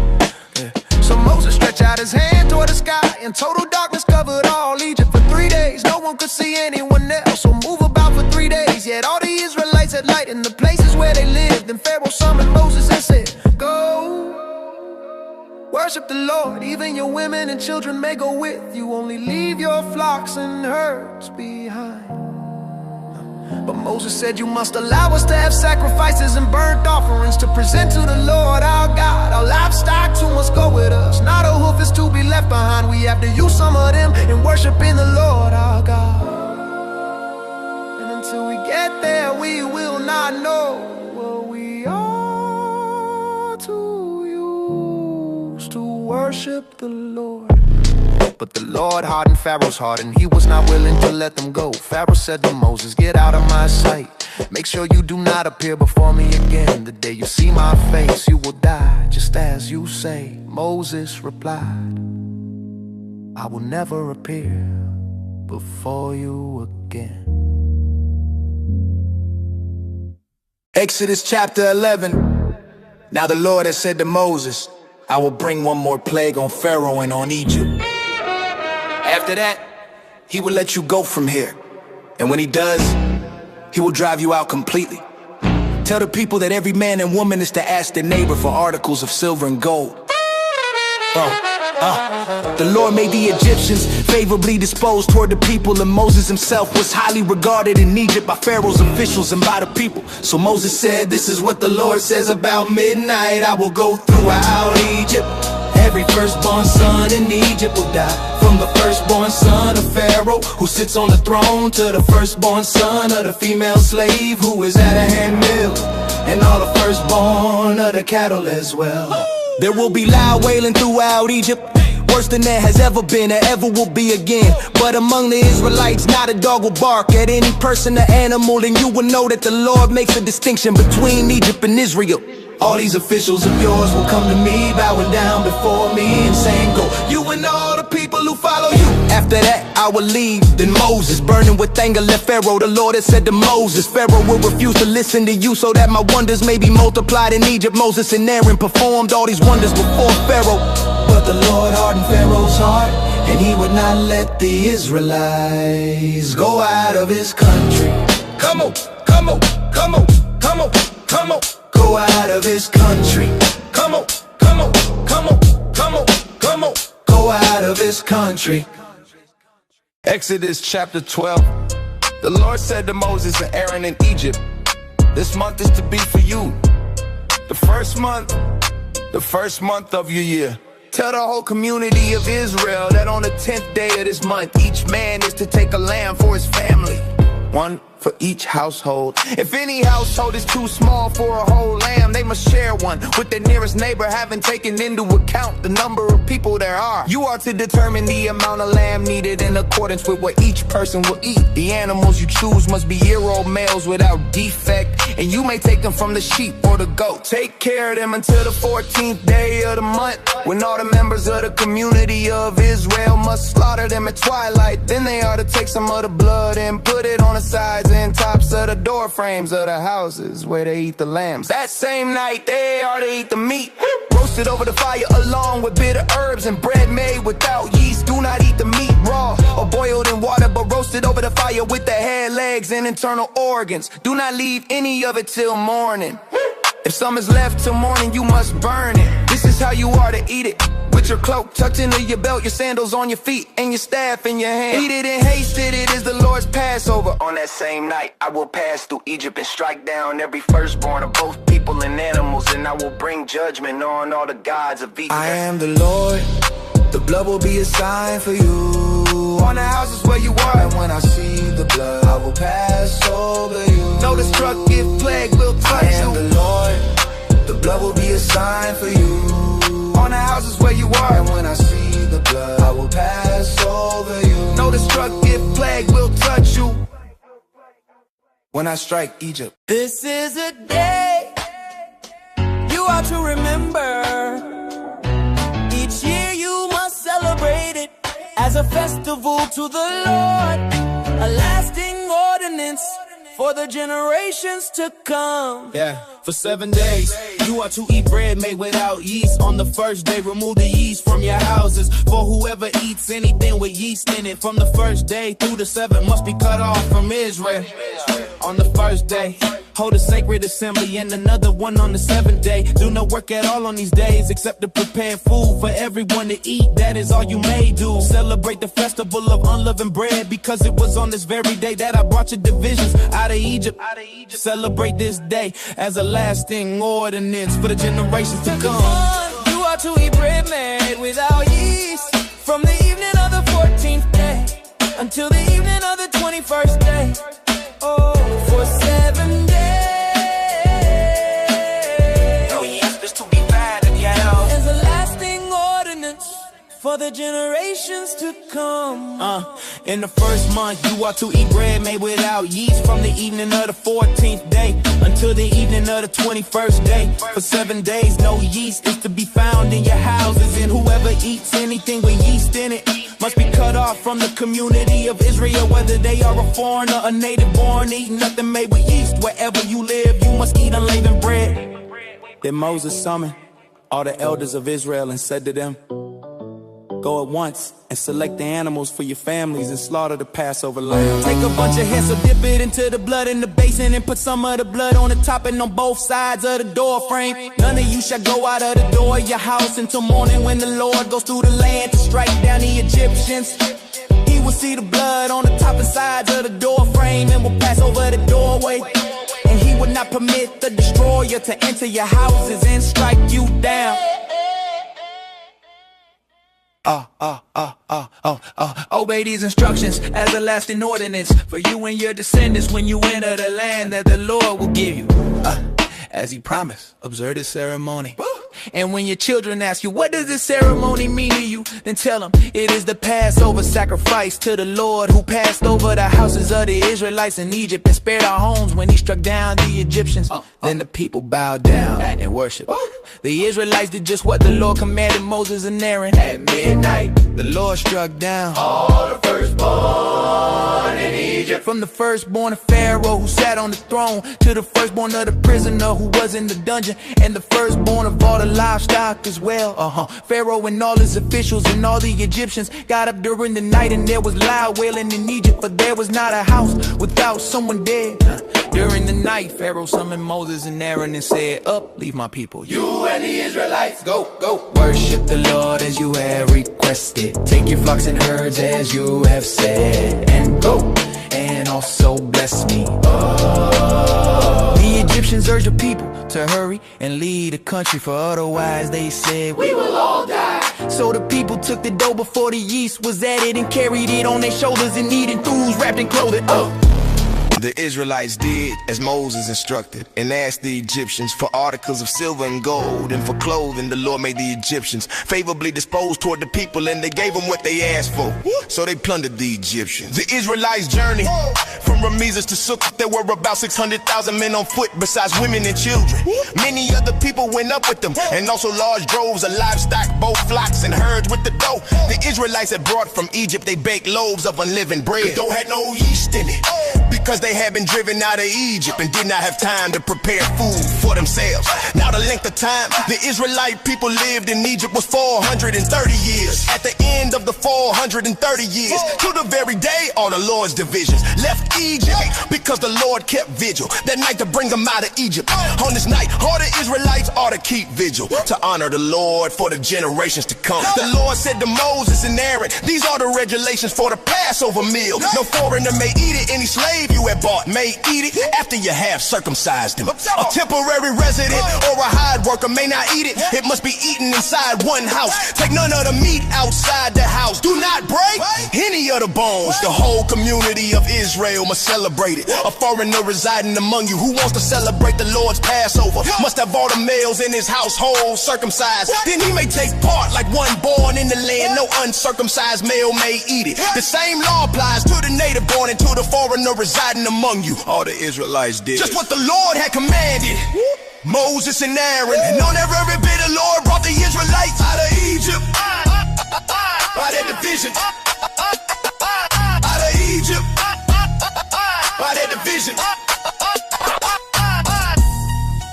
Yeah. So Moses stretched out his hand toward the sky, and total darkness covered all Egypt for 3 days. No one could see anyone else, so move about for 3 days. Yet all the Israelites had light in the places where they lived. Then Pharaoh summoned Moses and said, go, worship the Lord. Even your women and children may go with you. Only leave your flocks and herds behind. But Moses said, you must allow us to have sacrifices and burnt offerings to present to the Lord our God. Our livestock too must go with us, not a hoof is to be left behind. We have to use some of them in worshiping the Lord our God. And until we get there, we will not know what we ought to use to worship the Lord. But the Lord hardened Pharaoh's heart, and he was not willing to let them go. Pharaoh said to Moses, get out of my sight. Make sure you do not appear before me again. The day you see my face, you will die, just as you say. Moses replied, I will never appear before you again. Exodus chapter 11. Now the Lord has said to Moses, I will bring one more plague on Pharaoh and on Egypt. After that, he will let you go from here. And when he does, he will drive you out completely. Tell the people that every man and woman is to ask their neighbor for articles of silver and gold. The Lord made the Egyptians favorably disposed toward the people, and Moses himself was highly regarded in Egypt by Pharaoh's officials and by the people. So Moses said, this is what the Lord says about midnight. I will go throughout Egypt. Every firstborn son in Egypt will die. From the firstborn son of Pharaoh, who sits on the throne, to the firstborn son of the female slave who is at a handmill, and all the firstborn of the cattle as well. There will be loud wailing throughout Egypt, worse than there has ever been or ever will be again. But among the Israelites, not a dog will bark at any person or animal, and you will know that the Lord makes a distinction between Egypt and Israel. All these officials of yours will come to me, bowing down before me and saying, go, you and all the people who follow you. After that, I will leave. Then Moses, burning with anger, left Pharaoh. The Lord had said to Moses, Pharaoh will refuse to listen to you, so that my wonders may be multiplied in Egypt. Moses and Aaron performed all these wonders before Pharaoh. But the Lord hardened Pharaoh's heart, and he would not let the Israelites go out of his country. Come on, come on, come on, come on, come on. Go out of his country. Come on, come on, come on, come on, come on. Go out of his country. Exodus chapter 12. The Lord said to Moses and Aaron in Egypt, this month is to be for you, the first month of your year. Tell the whole community of Israel that on the 10th day of this month, each man is to take a lamb for his family, one for each household. If any household is too small for a whole lamb, they must share one with their nearest neighbor, having taken into account the number of people there are. You are to determine the amount of lamb needed in accordance with what each person will eat. The animals you choose must be year-old males without defect, and you may take them from the sheep or the goat. Take care of them until the 14th day of the month, when all the members of the community of Israel must slaughter them at twilight. Then they are to take some of the blood and put it on the sides and tops of the door frames of the houses where they eat the lambs. That same night they are to eat the meat, roasted over the fire along with bitter herbs and bread made without yeast. Do not eat the meat raw or boiled in water, but roasted over the fire with the head, legs, and internal organs. Do not leave any of it till morning. If some is left till morning, you must burn it. This is how you are to eat it: with your cloak tucked into your belt, your sandals on your feet, and your staff in your hand. Eat it and haste it, it is the Lord's Passover. On that same night, I will pass through Egypt and strike down every firstborn of both people and animals, and I will bring judgment on all the gods of Egypt. I am the Lord, the blood will be a sign for you on the houses where you are. And when I see the blood, I will pass over you. sign for you on the houses where you are. And when I see the blood, I will pass over you. No destructive plague will touch you when I strike Egypt. This is a day you are to remember. Each year you must celebrate it as a festival to the Lord, a lasting ordinance for the generations to come. Yeah, for 7 days you are to eat bread made without yeast. On the first day, remove the yeast from your houses. For whoever eats anything with yeast in it, from the first day through the seventh, must be cut off from Israel. On the first day, hold a sacred assembly, and another one on the seventh day. Do no work at all on these days except to prepare food for everyone to eat. That is all you may do. Celebrate the festival of unleavened bread, because it was on this very day that I brought your divisions out of Egypt. Celebrate this day as a lasting ordinance for the generations to come. You are to eat bread made without yeast from the evening of the 14th day until the evening of the 21st day. Oh, for 7 days. Oh yes, this to be bad again. As a lasting ordinance for the generations to come. In the first month, you are to eat bread made without yeast from the evening of the 14th day until the evening of the 21st day. For 7 days, no yeast is to be found in your houses, and whoever eats anything with yeast in it must be cut off from the community of Israel, whether they are a foreigner, a native born. Eat nothing made with yeast. Wherever you live, you must eat unleavened bread. Then Moses summoned all the elders of Israel and said to them, go at once and select the animals for your families and slaughter the Passover lamb. Take a bunch of hens, so dip it into the blood in the basin and put some of the blood on the top and on both sides of the door frame. None of you shall go out of the door of your house until morning, when the Lord goes through the land to strike down the Egyptians. He will see the blood on the top and sides of the door frame and will pass over the doorway. And he will not permit the destroyer to enter your houses and strike you down. Obey these instructions as a lasting ordinance for you and your descendants when you enter the land that the Lord will give you. As he promised, observe this ceremony. And when your children ask you, what does this ceremony mean to you? Then tell them it is the Passover sacrifice to the Lord, who passed over the houses of the Israelites in Egypt and spared our homes when he struck down the Egyptians. Then the people bowed down and worshiped. The Israelites did just what the Lord commanded Moses and Aaron. At midnight, the Lord struck down all the firstborn in Egypt. From the firstborn of Pharaoh who sat on the throne, to the firstborn of the prisoner who was in the dungeon, and the firstborn of all the livestock as well. Pharaoh and all his officials and all the Egyptians got up during the night, and there was loud wailing in Egypt, for there was not a house without someone dead. During the night, Pharaoh summoned Moses and Aaron and said, up, leave my people. You and the Israelites, go. Worship the Lord as you have requested. Take your flocks and herds as you have said, and go, and also bless me. The Egyptians urged the people to hurry and leave the country, for otherwise they said, we will all die. So the people took the dough before the yeast was added and carried it on their shoulders and eating foods wrapped in clothing. The Israelites did as Moses instructed, and asked the Egyptians for articles of silver and gold, and for clothing. The Lord made the Egyptians favorably disposed toward the people, and they gave them what they asked for. So they plundered the Egyptians. The Israelites journeyed from Ramesses to Sukkot. There were about 600,000 men on foot, besides women and children. Many other people went up with them, and also large droves of livestock, both flocks and herds with the dough the Israelites had brought from Egypt. They baked loaves of unleavened bread. The dough had no yeast in it, because they had been driven out of Egypt and did not have time to prepare food for themselves. Now the length of time the Israelite people lived in Egypt was 430 years. At the end of the 430 years, to the very day all the Lord's divisions left Egypt, because the Lord kept vigil that night to bring them out of Egypt. On this night, all the Israelites ought to keep vigil to honor the Lord for the generations to come. The Lord said to Moses and Aaron, these are the regulations for the Passover meal. No foreigner may eat it, any slave you had bought may eat it after you have circumcised him. A temporary resident or a hired worker may not eat it. It must be eaten inside one house. Take none of the meat outside the house. Do not break any of the bones. The whole community of Israel must celebrate it. A foreigner residing among you who wants to celebrate the Lord's Passover must have all the males in his household circumcised. Then he may take part like one born in the land. No uncircumcised male may eat it. The same law applies to the native born and to the foreigner residing among you. All the Israelites did just what the Lord had commanded Moses and Aaron. And on that very bit the Lord brought the Israelites out of Egypt by their division. Out of Egypt by their division.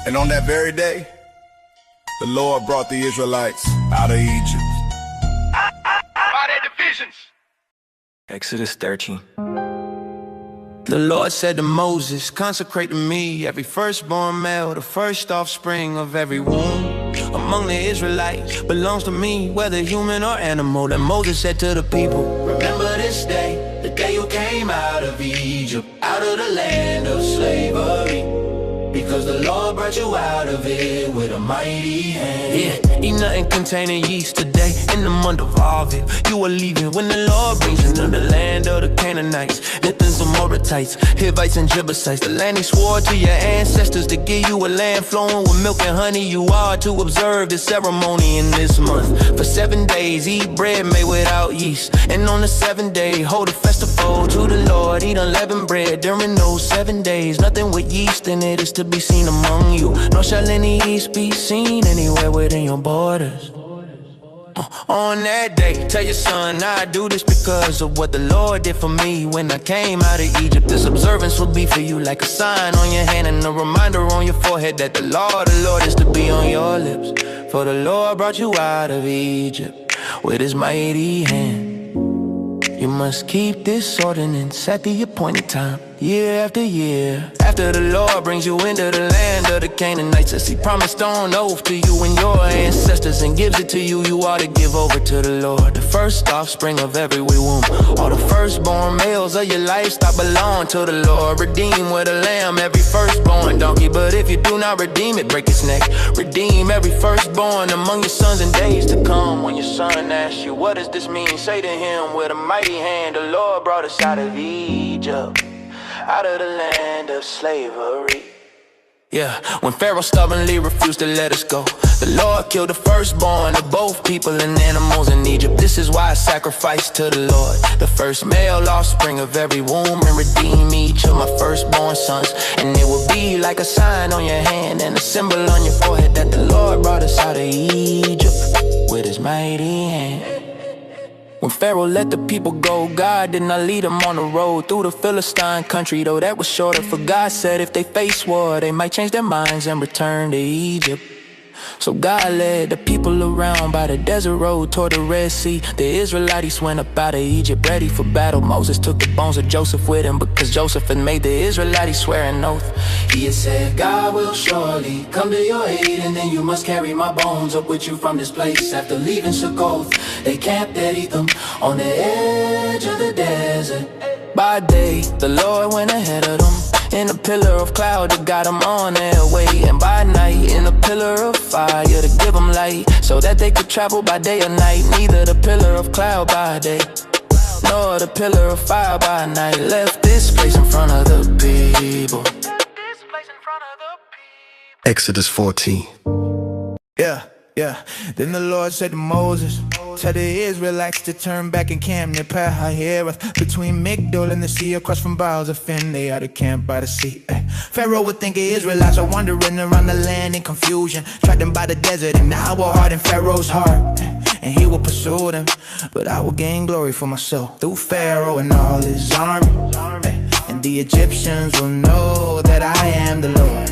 And on that very day, the Lord brought the Israelites out of Egypt by their divisions. Exodus 13. The Lord said to Moses, consecrate to me every firstborn male, the first offspring of every womb among the Israelites belongs to me, whether human or animal. And Moses said to the people, remember this day, the day you came out of Egypt, out of the land of slavery, because the Lord brought you out of it with a mighty hand. Yeah, eat nothing containing yeast today in the month of Aviv. You are leaving when the Lord brings you to the land of the Canaanites, Nithans and Moratites, Hivites and Jebusites, the land he swore to your ancestors to give you, a land flowing with milk and honey. You are to observe this ceremony in this month. For 7 days eat bread made without yeast, and on the 7th day hold a festival to the Lord. Eat unleavened bread during those 7 days. Nothing with yeast in it is to be seen among you, nor shall any yeast be seen anywhere within your borders. On that day, tell your son I do this because of what the Lord did for me when I came out of Egypt. This observance will be for you like a sign on your hand and a reminder on your forehead that the Lord is to be on your lips. For the Lord brought you out of Egypt with his mighty hand. You must keep this ordinance at the appointed time, year after year, after the Lord brings you into the land of the Canaanites, as he promised on oath to you and your ancestors, and gives it to you. You ought to give over to the Lord the first offspring of every womb. All the firstborn males of your livestock belong to the Lord. Redeem with a lamb every firstborn donkey, but if you do not redeem it, break its neck. Redeem every firstborn among your sons in days to come. When your son asks you, what does this mean? Say to him, with a mighty hand the Lord brought us out of Egypt, out of the land of slavery. Yeah, when Pharaoh stubbornly refused to let us go, the Lord killed the firstborn of both people and animals in Egypt. This is why I sacrifice to the Lord the first male offspring of every womb, and redeem each of my firstborn sons. And it will be like a sign on your hand and a symbol on your forehead that the Lord brought us out of Egypt with his mighty hand. When Pharaoh let the people go, God did not lead them on the road through the Philistine country, though that was shorter. For God said if they face war, they might change their minds and return to Egypt. So God led the people around by the desert road toward the Red Sea. The Israelites went up out of Egypt ready for battle. Moses took the bones of Joseph with him, because Joseph had made the Israelites swear an oath. He had said, God will surely come to your aid, and then you must carry my bones up with you from this place. After leaving Succoth, they camped at Etham on the edge of the desert. By day, the Lord went ahead of them in a pillar of cloud that got them on their way, and by night in a pillar of fire to give them light, so that they could travel by day or night. Neither the pillar of cloud by day nor the pillar of fire by night left this place in front of the people. Exodus 14. Yeah. Then the Lord said to Moses, tell the Israelites to turn back and camp near Pi-Hahiroth, between Migdol and the sea, across from Baal-Zephon. They are to camp by the sea. Pharaoh would think the Israelites are wandering around the land in confusion, track them by the desert, and I will harden Pharaoh's heart, and he will pursue them. But I will gain glory for myself through Pharaoh and all his army, and the Egyptians will know that I am the Lord.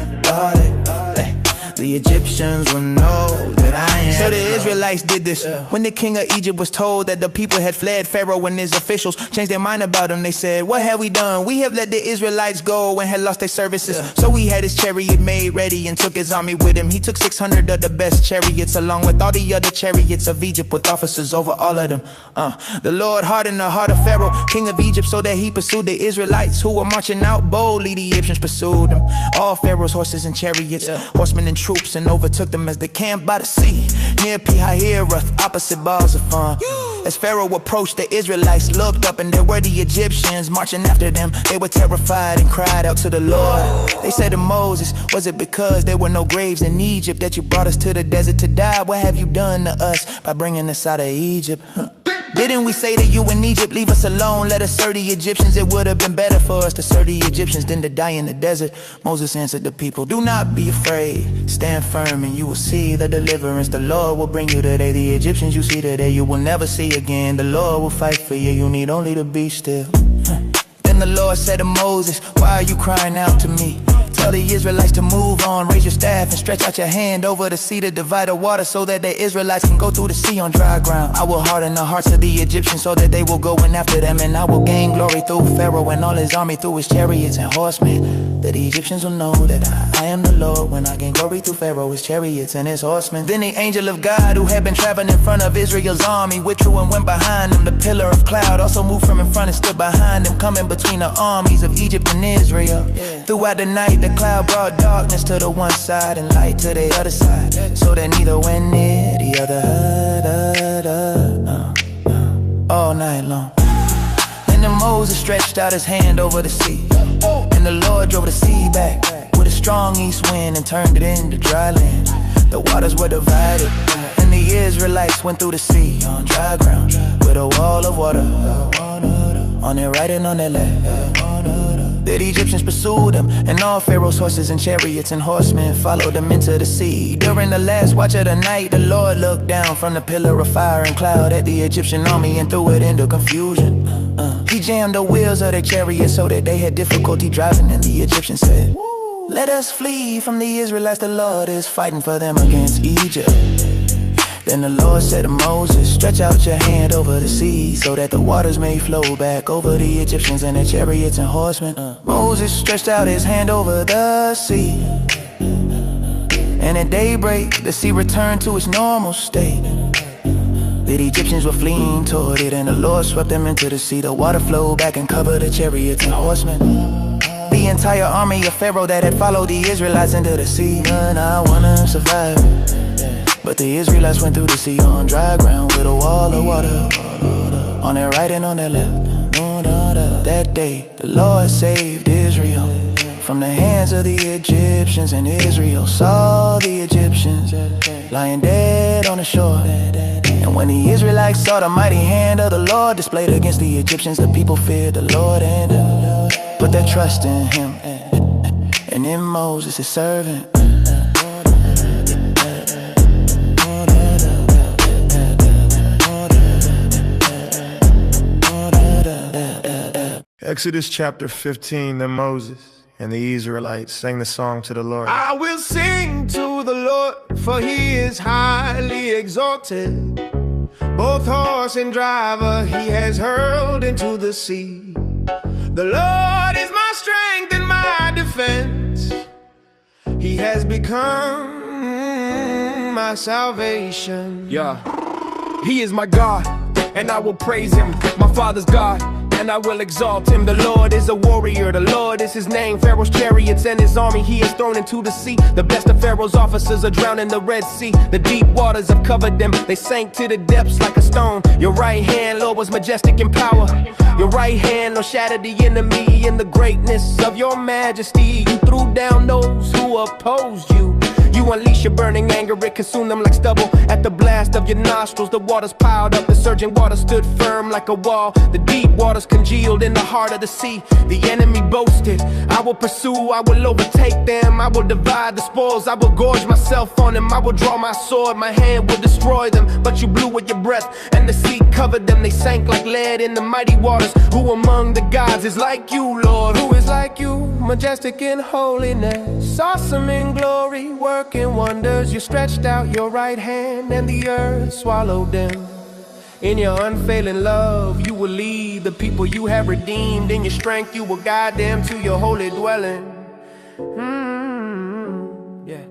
The Egyptians will know that that I am. So the Israelites did this when the king of Egypt was told that the people had fled. Pharaoh and his officials changed their mind about him. They said, what have we done? We have let the Israelites go and had lost their services. So he had his chariot made ready and took his army with him. He took 600 of the best chariots along with all the other chariots of Egypt with officers over all of them. The Lord hardened the heart of Pharaoh, king of Egypt, so that he pursued the Israelites who were marching out boldly. The Egyptians pursued them, all Pharaoh's horses and chariots, horsemen and troops, and overtook them as they camped by the sea near Pi-hahiroth, opposite Baal-zephon. As Pharaoh approached, the Israelites looked up, and there were the Egyptians marching after them. They were terrified and cried out to the Lord. They said to Moses, was it because there were no graves in Egypt that you brought us to the desert to die? What have you done to us by bringing us out of Egypt? Didn't we say to you in Egypt, leave us alone, let us serve the Egyptians? It would have been better for us to serve the Egyptians than to die in the desert. Moses answered the people, do not be afraid, stand firm and you will see the deliverance the Lord will bring you today. The Egyptians you see today you will never see again. The Lord will fight for you, you need only to be still. Then the Lord said to Moses, why are you crying out to me? Tell the Israelites to move on, raise your staff and stretch out your hand over the sea to divide the water so that the Israelites can go through the sea on dry ground. I will harden the hearts of the Egyptians so that they will go in after them, and I will gain glory through Pharaoh and all his army, through his chariots and horsemen. That the Egyptians will know that I am the Lord when I gain glory through Pharaoh, his chariots and his horsemen. Then the angel of God who had been traveling in front of Israel's army withdrew and went behind them. The pillar of cloud also moved from in front and stood behind them, coming between the armies of Egypt and Israel. Throughout the night the cloud brought darkness to the one side and light to the other side, so that neither went near the other all night long. And then Moses stretched out his hand over the sea, and the Lord drove the sea back with a strong east wind and turned it into dry land. The waters were divided, and the Israelites went through the sea on dry ground with a wall of water on their right and on their left. The Egyptians pursued them, and all Pharaoh's horses and chariots and horsemen followed them into the sea. During the last watch of the night, the Lord looked down from the pillar of fire and cloud at the Egyptian army and threw it into confusion. He jammed the wheels of their chariots so that they had difficulty driving, and the Egyptians said, let us flee from the Israelites, the Lord is fighting for them against Egypt. Then the Lord said to Moses, stretch out your hand over the sea so that the waters may flow back over the Egyptians and their chariots and horsemen. Moses stretched out his hand over the sea, and at daybreak the sea returned to its normal state. The Egyptians were fleeing toward it, and the Lord swept them into the sea. The water flowed back and covered the chariots and horsemen. The entire army of Pharaoh that had followed the Israelites into the sea, and I wanna survive. But the Israelites went through the sea on dry ground with a wall of water on their right and on their left. That day the Lord saved Israel from the hands of the Egyptians, and Israel saw the Egyptians lying dead on the shore. And when the Israelites saw the mighty hand of the Lord displayed against the Egyptians, the people feared the Lord and put their trust in him and in Moses his servant. Exodus chapter 15, then Moses and the Israelites sang the song to the Lord. I will sing to the Lord, for he is highly exalted. Both horse and driver he has hurled into the sea. The Lord is my strength and my defense. He has become my salvation. Yeah, he is my God, and I will praise him. My father's God, and I will exalt him. The Lord is a warrior, the Lord is his name. Pharaoh's chariots and his army he has thrown into the sea. The best of Pharaoh's officers are drowned in the Red Sea. The deep waters have covered them, they sank to the depths like a stone. Your right hand, Lord, was majestic in power. Your right hand, Lord, shattered the enemy. In the greatness of your majesty, you threw down those who opposed you. You unleash your burning anger, it consumed them like stubble. At the blast of your nostrils, the waters piled up. The surging water stood firm like a wall. The deep waters congealed in the heart of the sea. The enemy boasted, I will pursue, I will overtake them. I will divide the spoils, I will gorge myself on them. I will draw my sword, my hand will destroy them. But you blew with your breath, and the sea covered them. They sank like lead in the mighty waters. Who among the gods is like you, Lord? Who is like you? Majestic in holiness, awesome in glory, work working wonders. You stretched out your right hand and the earth swallowed them. In your unfailing love, you will lead the people you have redeemed. In your strength, you will guide them to your holy dwelling. Yeah.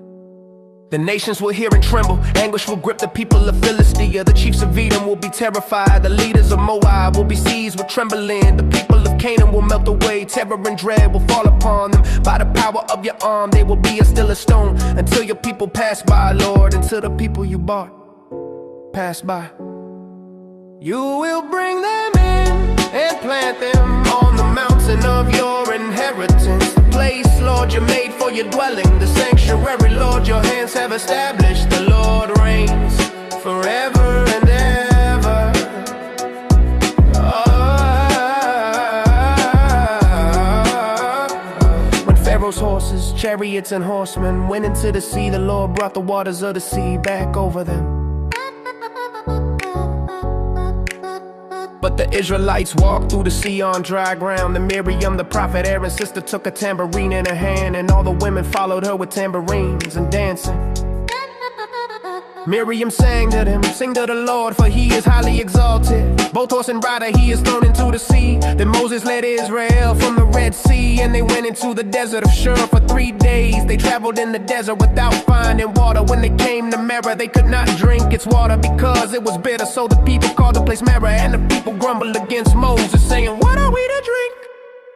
The nations will hear and tremble. Anguish will grip the people of Philistia. The chiefs of Edom will be terrified. The leaders of Moab will be seized with trembling. The people of Canaan will melt away. Terror and dread will fall upon them. By the power of your arm, they will be as still as stone. Until your people pass by, Lord. Until the people you bought pass by. You will bring them in and plant them on the mountain of your inheritance. The place, Lord, you made for your dwelling. The sanctuary, Lord, your hands have established. The Lord reigns forever and ever. When Pharaoh's horses, chariots, and horsemen went into the sea, the Lord brought the waters of the sea back over them. But the Israelites walked through the sea on dry ground. And Miriam, the prophet Aaron's sister, took a tambourine in her hand, and all the women followed her with tambourines and dancing. Miriam sang to them, sing to the Lord, for he is highly exalted. Both horse and rider he is thrown into the sea. Then Moses led Israel from the Red Sea, and they went into the desert of Shur for 3 days. They traveled in the desert without finding water. When they came to Merah, they could not drink its water because it was bitter. So the people called the place Merah, and the people grumbled against Moses, saying, "What are we to drink?"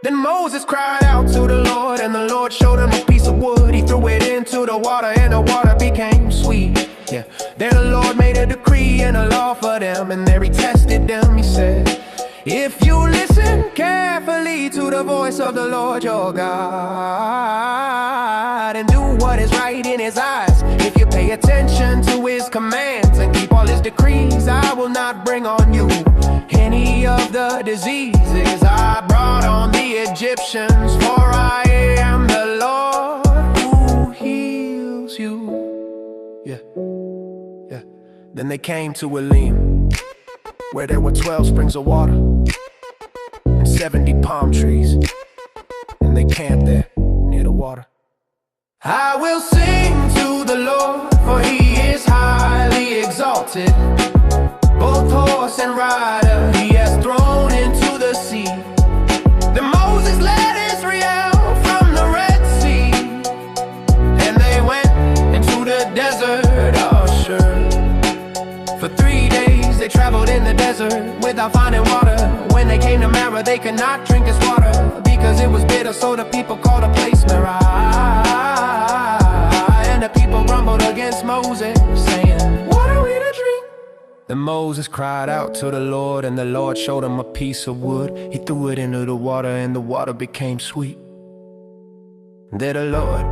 Then Moses cried out to the Lord, and the Lord showed him a piece of wood. He threw it into the water, and the water became sweet. Yeah. Then the Lord made a decree and a law for them, and there he tested them. He said, if you listen carefully to the voice of the Lord your God, and do what is right in his eyes, if you pay attention to his commands and keep all his decrees, I will not bring on you any of the diseases I brought on the Egyptians, for I am the Lord who heals you. Yeah. Then they came to Elim, where there were 12 springs of water and 70 palm trees, and they camped there near the water. I will sing to the Lord, for he is highly exalted. Both horse and rider he has thrown into the sea. Then Moses led Israel from the Red Sea, and they went into the desert of Shur. For 3 days they traveled in the desert without finding water. When they came to Merah, they could not drink this water because it was bitter. So the people called the place Merah, and the people grumbled against Moses, saying, what are we to drink? Then Moses cried out to the Lord, and the Lord showed him a piece of wood. He threw it into the water, and the water became sweet. Then the Lord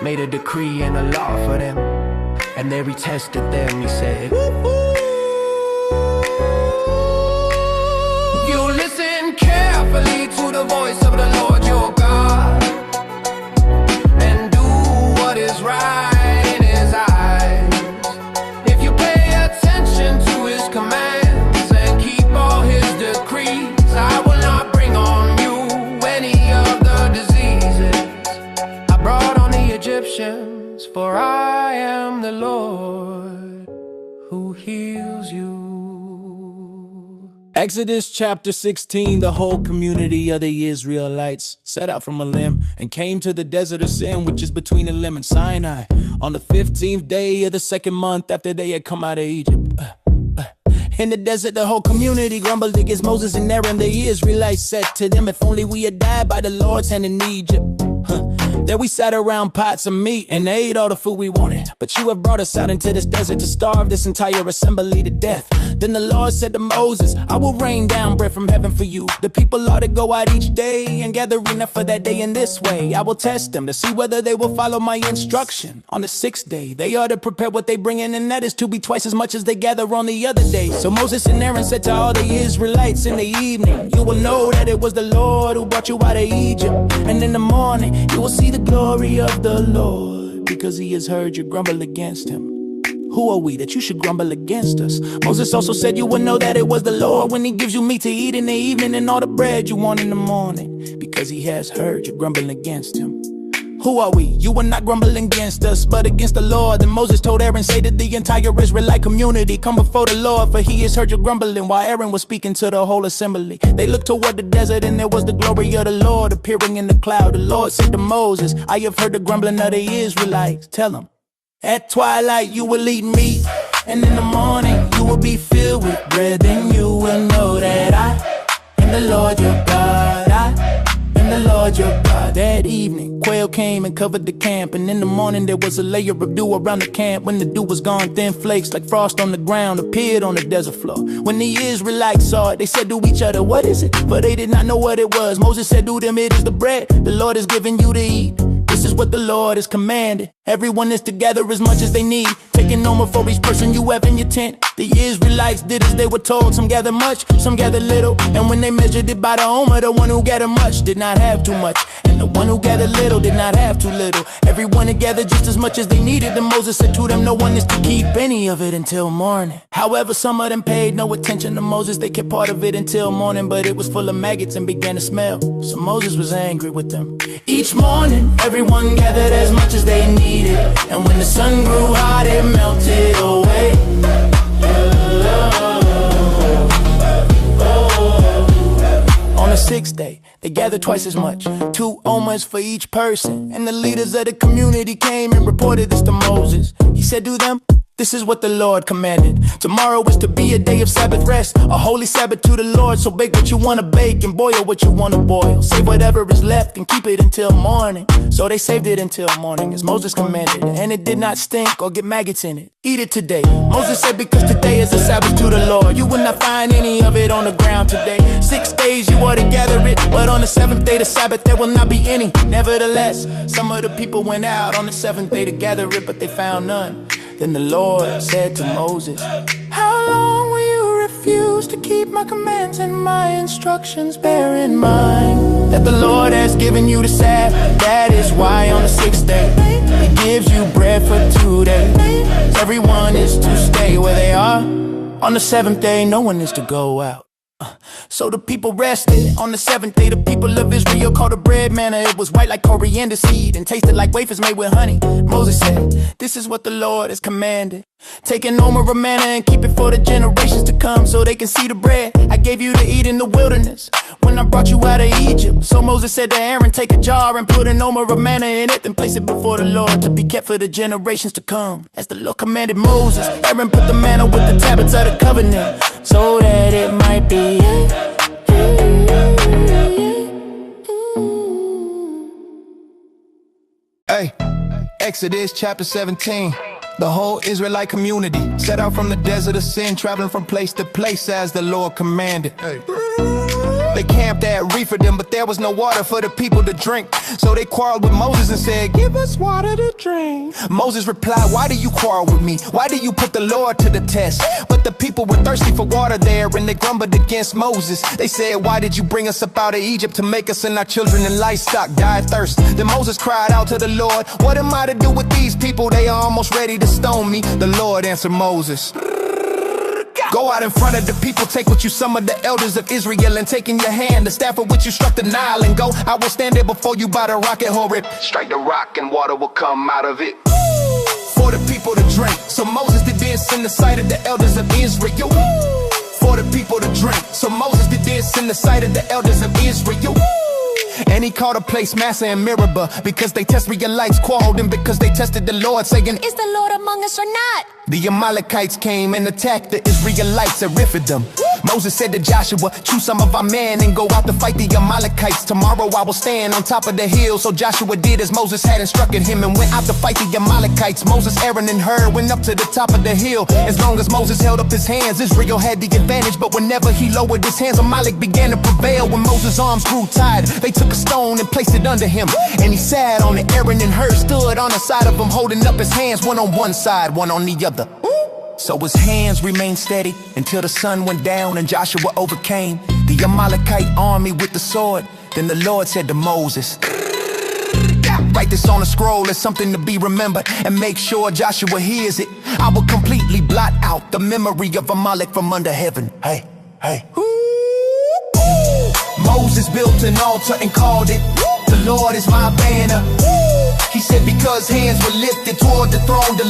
made a decree and a law for them, and there he tested them. He said, you listen carefully to the voice of the Lord your God, and do what is right in his eyes. If you pay attention to his commands and keep all his decrees, I will not bring on you any of the diseases I brought on the Egyptians, for I am the Lord who heals you. Exodus chapter 16, the whole community of the Israelites set out from Elim and came to the desert of Sin, which is between Elim and Sinai, on the 15th day of the 2nd month after they had come out of Egypt. In the desert, the whole community grumbled against Moses and Aaron. The Israelites said to them, if only we had died by the Lord's hand in Egypt. There we sat around pots of meat and ate all the food we wanted. But you have brought us out into this desert to starve this entire assembly to death. Then the Lord said to Moses, I will rain down bread from heaven for you. The people ought to go out each day and gather enough for that day. In this way I will test them to see whether they will follow my instruction. On the 6th day they ought to prepare what they bring in, and that is to be twice as much as they gather on the other days. So Moses and Aaron said to all the Israelites, in the evening you will know that it was the Lord who brought you out of Egypt. And in the morning you will see the glory of the Lord, because he has heard you grumble against him. Who are we that you should grumble against us? Moses also said you will know that it was the Lord when he gives you meat to eat in the evening and all the bread you want in the morning, because he has heard you grumbling against him. Who are we? You are not grumbling against us, but against the Lord. Then Moses told Aaron, say to the entire Israelite community, come before the Lord, for he has heard your grumbling. While Aaron was speaking to the whole assembly, they looked toward the desert, and there was the glory of the Lord appearing in the cloud. The Lord said to Moses, I have heard the grumbling of the Israelites. Tell them, at twilight you will eat meat, and in the morning you will be filled with bread. Then you will know that I am the Lord your God. I am the Lord your God. That evening, quail came and covered the camp, and in the morning there was a layer of dew around the camp. When the dew was gone, thin flakes like frost on the ground appeared on the desert floor. When the Israelites saw it, they said to each other, what is it? For they did not know what it was. Moses said to them, it is the bread the Lord is giving you to eat. This is what the Lord has commanded. Everyone is to gather as much as they need, taking over for each person you have in your tent. The Israelites did as they were told. Some gathered much, some gathered little. And when they measured it by the omer, the one who gathered much did not have too much, and the one who gathered little did not have too little. Everyone had gathered just as much as they needed. And Moses said to them, no one is to keep any of it until morning. However, some of them paid no attention to Moses. They kept part of it until morning, but it was full of maggots and began to smell. So Moses was angry with them. Each morning, everyone gathered as much as they needed, and when the sun grew hot, it melted away. On the sixth day, they gathered twice as much, 2 omers for each person. And the leaders of the community came and reported this to Moses. He said to them, this is what the Lord commanded. Tomorrow is to be a day of Sabbath rest, a holy Sabbath to the Lord. So bake what you want to bake and boil what you want to boil. Save whatever is left and keep it until morning. So they saved it until morning as Moses commanded, and it did not stink or get maggots in it. Eat it today. Moses said, because today is a Sabbath to the Lord. You will not find any of it on the ground today. 6 days you are to gather it, but on the 7th day, the Sabbath, there will not be any. Nevertheless, some of the people went out on the 7th day to gather it, but they found none. Then the Lord said to Moses, how long will you refuse to keep my commands and my instructions? Bear in mind that the Lord has given you the Sabbath. That is why on the 6th day He gives you bread for 2 days. Everyone is to stay where they are. On the 7th day, no one is to go out. So the people rested. On the 7th day, the people of Israel called the bread manna. It was white like coriander seed and tasted like wafers made with honey. Moses said, this is what the Lord has commanded. Take an omer of manna and keep it for the generations to come, so they can see the bread I gave you to eat in the wilderness when I brought you out of Egypt. So Moses said to Aaron, take a jar and put an omer of manna in it, then place it before the Lord to be kept for the generations to come. As the Lord commanded Moses, Aaron put the manna with the tablets of the covenant, so that it might be Hey, Exodus chapter 17. The whole Israelite community set out from the desert of sin, traveling from place to place as the Lord commanded. They camped at Rephidim, but there was no water for the people to drink. So they quarreled with Moses and said, give us water to drink. Moses replied, why do you quarrel with me? Why do you put the Lord to the test? But the people were thirsty for water there, and they grumbled against Moses. They said, why did you bring us up out of Egypt to make us and our children and livestock die of thirst? Then Moses cried out to the Lord, what am I to do with these people? They are almost ready to stone me. The Lord answered Moses, go out in front of the people, take with you some of the elders of Israel, and take in your hand the staff with which you struck the Nile, and go. I will stand there before you by the rock at Horeb. Strike the rock and water will come out of it for the people to drink. So Moses did this in the sight of the elders of Israel. For the people to drink. So Moses did this in the sight of the elders of Israel. And he called a place Massa and Meribah, because they Israelites quarreled, and because they tested the Lord, saying, is the Lord among us or not? The Amalekites came and attacked the Israelites at Rephidim. Moses said to Joshua, choose some of our men and go out to fight the Amalekites. Tomorrow I will stand on top of the hill. So Joshua did as Moses had instructed him and went out to fight the Amalekites. Moses, Aaron, and Hur went up to the top of the hill. As long as Moses held up his hands, Israel had the advantage. But whenever he lowered his hands, Amalek began to prevail. When Moses' arms grew tired, they took a stone and placed it under him, and he sat on it. Aaron and Hur stood on the side of him, holding up his hands, one on one side, one on the other. So his hands remained steady until the sun went down and Joshua overcame the Amalekite army with the sword. Then the Lord said to Moses, write this on a scroll as something to be remembered, and make sure Joshua hears it. I will completely blot out the memory of Amalek from under heaven. Hey, hey. Moses built an altar and called it, the Lord is my banner. Jethro's hands were lifted toward the throne. The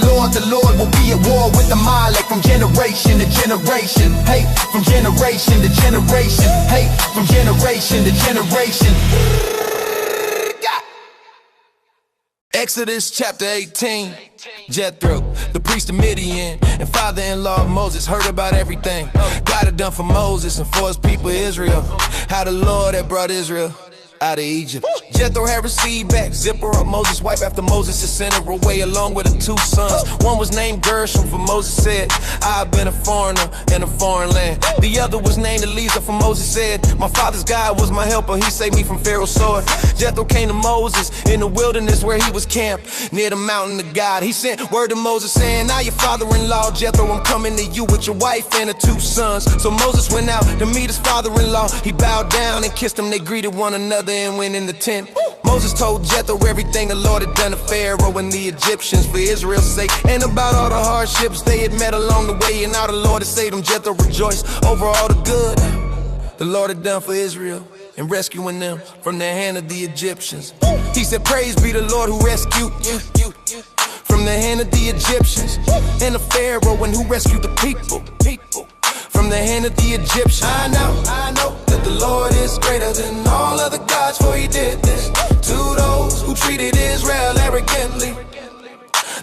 Lord will be at war with Amalek from generation to generation. Hey, from generation to generation. Hey, from generation to generation. Exodus chapter 18. Jethro, the priest of Midian, and father-in-law of Moses, heard about everything God had done for Moses and for his people Israel. How the Lord had brought Israel out of Egypt. Jethro had received back Zipporah, Moses' wife, after Moses had sent her away along with her 2 sons. One was named Gershom, for Moses said, I've been a foreigner in a foreign land. The other was named Eliezer, for Moses said, my father's God was my helper, he saved me from Pharaoh's sword. Jethro came to Moses in the wilderness where he was camped near the mountain of God. He sent word to Moses saying, now your father-in-law Jethro, I'm coming to you with your wife and her 2 sons. So Moses went out to meet his father-in-law. He bowed down and kissed him. They greeted one another and went in the tent. Moses told Jethro everything the Lord had done to Pharaoh and the Egyptians for Israel's sake, and about all the hardships they had met along the way, and how the Lord had saved them. Jethro rejoiced over all the good the Lord had done for Israel in rescuing them from the hand of the Egyptians. He said, praise be the Lord who rescued you from the hand of the Egyptians, and the Pharaoh, and who rescued the people from the hand of the Egyptians. I know that the Lord is greater than all other gods, for he did this to those who treated Israel arrogantly.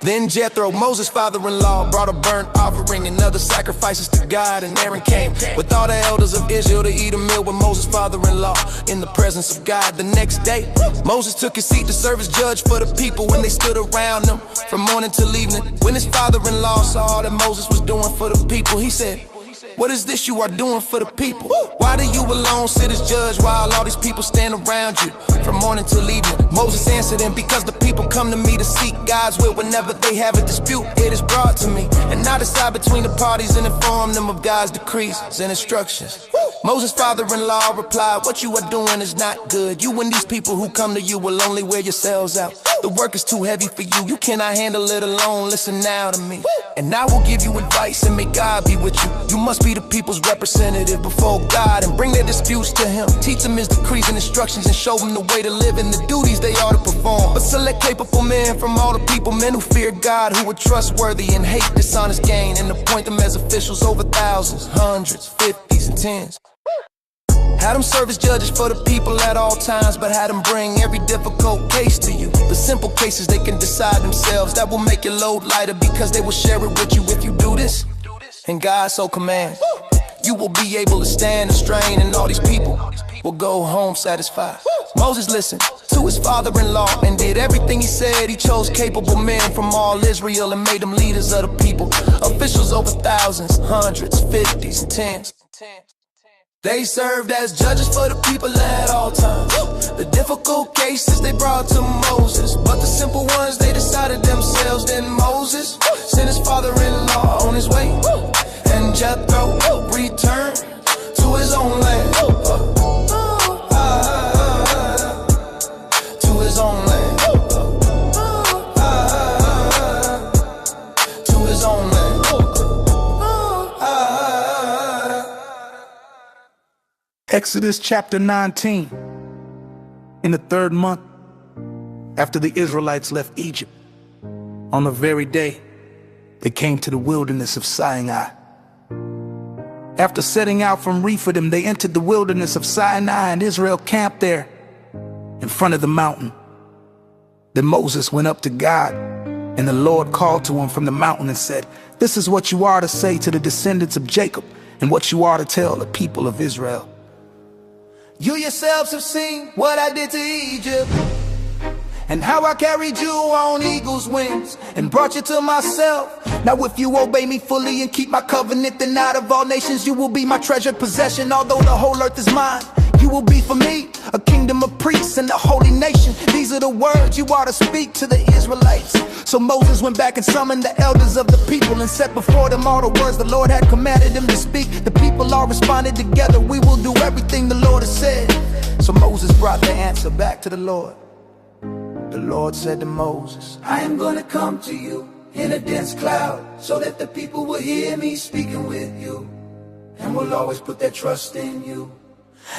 Then Jethro, Moses' father-in-law, brought a burnt offering and other sacrifices to God, and Aaron came with all the elders of Israel to eat a meal with Moses' father-in-law in the presence of God. The next day, Moses took his seat to serve as judge for the people when they stood around him from morning till evening. When his father-in-law saw all that Moses was doing for the people, he said, what is this you are doing for the people? Why do you alone sit as judge while all these people stand around you from morning till evening? Moses answered him, because the people come to me to seek God's will whenever they have a dispute. It is brought to me, and I decide between the parties and inform them of God's decrees and instructions. Moses' father-in-law replied, what you are doing is not good. You and these people who come to you will only wear yourselves out. The work is too heavy for you. You cannot handle it alone. Listen now to me, and I will give you advice, and may God be with you. You must be the people's representative before God and bring their disputes to him. Teach them his decrees and instructions and show them the way to live and the duties they ought to perform. But select capable men from all the people, men who fear God, who are trustworthy and hate dishonest gain, and appoint them as officials over thousands, hundreds, 50s, and 10s. Had them serve as judges for the people at all times, but had them bring every difficult case to you. The simple cases they can decide themselves, that will make your load lighter, because they will share it with you if you do this. And God so commands, you will be able to stand the strain, and all these people will go home satisfied. Moses listened to his father-in-law and did everything he said. He chose capable men from all Israel and made them leaders of the people, officials over thousands, hundreds, 50s, and 10s. They served as judges for the people at all times. The difficult cases they brought to Moses, but the simple ones they decided themselves. Then Moses sent his father-in-law on his way, and Jethro returned to his own land. To his own land. To his own land. Exodus chapter 19. In the 3rd month, after the Israelites left Egypt, on the very day they came to the wilderness of Sinai. After setting out from Rephidim, they entered the wilderness of Sinai, and Israel camped there in front of the mountain. Then Moses went up to God, and the Lord called to him from the mountain and said, this is what you are to say to the descendants of Jacob, and what you are to tell the people of Israel. You yourselves have seen what I did to Egypt, and how I carried you on eagle's wings and brought you to myself. Now if you obey me fully and keep my covenant, then out of all nations you will be my treasured possession. Although the whole earth is mine, you will be for me a kingdom of priests and a holy nation. These are the words you ought to speak to the Israelites. So Moses went back and summoned the elders of the people and set before them all the words the Lord had commanded them to speak. The people all responded together, we will do everything the Lord has said. So Moses brought the answer back to the Lord. The Lord said to Moses, I am going to come to you in a dense cloud, so that the people will hear me speaking with you, and will always put their trust in you.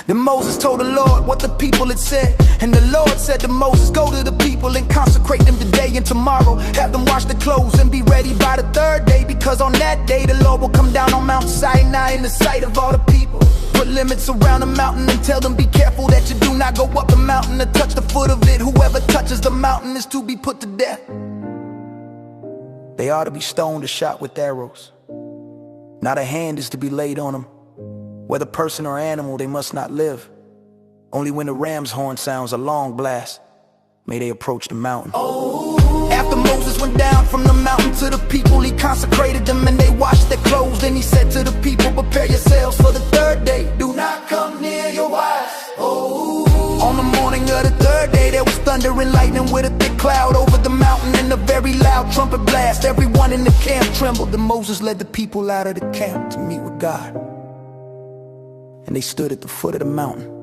Then Moses told the Lord what the people had said, and the Lord said to Moses, go to the people and consecrate them today and tomorrow. Have them wash their clothes and be ready by the third day, because on that day the Lord will come down on Mount Sinai in the sight of all the people. Put limits around the mountain and tell them, be careful that you do not go up the mountain to touch the foot of it. Whoever touches the mountain is to be put to death. They are to be stoned or shot with arrows. Not a hand is to be laid on them. Whether person or animal, they must not live. Only when the ram's horn sounds a long blast may they approach the mountain. After Moses went down from the mountain to the people, he consecrated them and they washed their clothes. Then he said to the people, prepare yourselves for the third day. Do not come near your wives. On the morning of the third day, there was thunder and lightning with a thick cloud over the mountain and a very loud trumpet blast. Everyone in the camp trembled, and Moses led the people out of the camp to meet with God. And they stood at the foot of the mountain.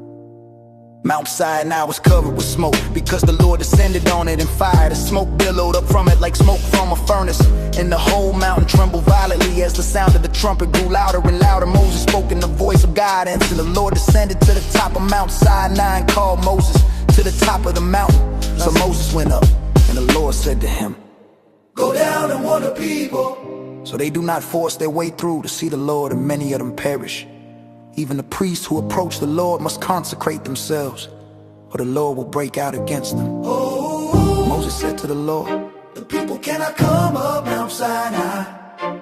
Mount Sinai was covered with smoke because the Lord descended on it in fire. The smoke billowed up from it like smoke from a furnace, and the whole mountain trembled violently as the sound of the trumpet grew louder and louder. Moses spoke in the voice of guidance, and the Lord descended to the top of Mount Sinai and called Moses to the top of the mountain. So Moses went up, and the Lord said to him, go down and warn the people, so they do not force their way through to see the Lord, and many of them perish. Even the priests who approach the Lord must consecrate themselves, or the Lord will break out against them. Moses said to the Lord, the people cannot come up Mount Sinai,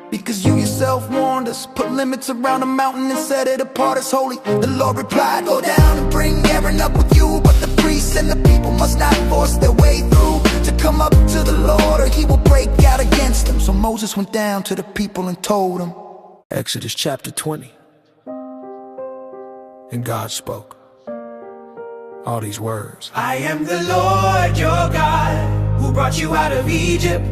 because you yourself warned us. Put limits around the mountain and set it apart as holy. The Lord replied, go down and bring Aaron up with you, but the priests and the people must not force their way through to come up to the Lord, or he will break out against them. So Moses went down to the people and told them. Exodus chapter 20. And God spoke all these words. I am the Lord your God, who brought you out of Egypt,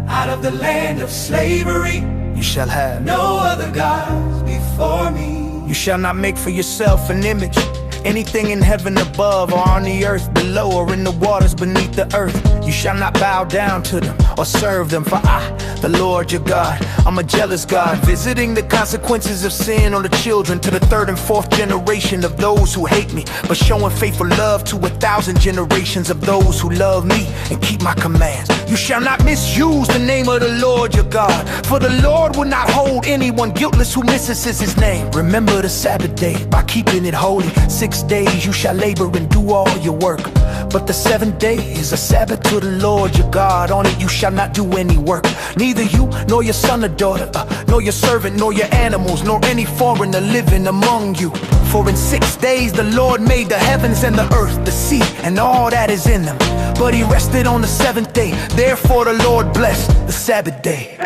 out of the land of slavery. You shall have no other gods before me. You shall not make for yourself an image, anything in heaven above, or on the earth below, or in the waters beneath the earth. You shall not bow down to them or serve them, for I, the Lord your God, I'm a jealous God, visiting the consequences of sin on the children to the third and fourth generation of those who hate me, but showing faithful love to 1,000 generations of those who love me and keep my commands. You shall not misuse the name of the Lord your God, for the Lord will not hold anyone guiltless who misses his name. Remember the Sabbath day by keeping it holy. 6 days you shall labor and do all your work, but the seventh day is a Sabbath to the Lord your God. On it you shall not do any work, neither you nor your son or daughter, nor your servant, nor your animals, nor any foreigner living among you. For in 6 days the Lord made the heavens and the earth, the sea, and all that is in them, but he rested on the seventh day. Therefore the Lord blessed the Sabbath day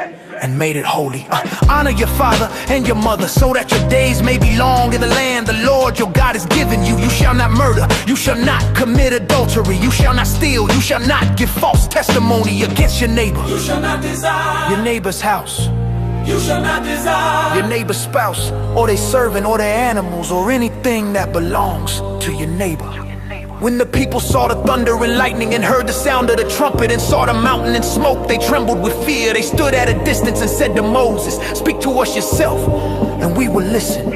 and made it holy. Honor your father and your mother, so that your days may be long in the land the Lord your God has given you. You shall not murder, you shall not commit adultery, you shall not steal, you shall not give false testimony against your neighbor. You shall not desire your neighbor's house. You shall not desire your neighbor's spouse, or their servant, or their animals, or anything that belongs to your neighbor. When the people saw the thunder and lightning and heard the sound of the trumpet and saw the mountain in smoke, they trembled with fear. They stood at a distance and said to Moses, speak to us yourself and we will listen,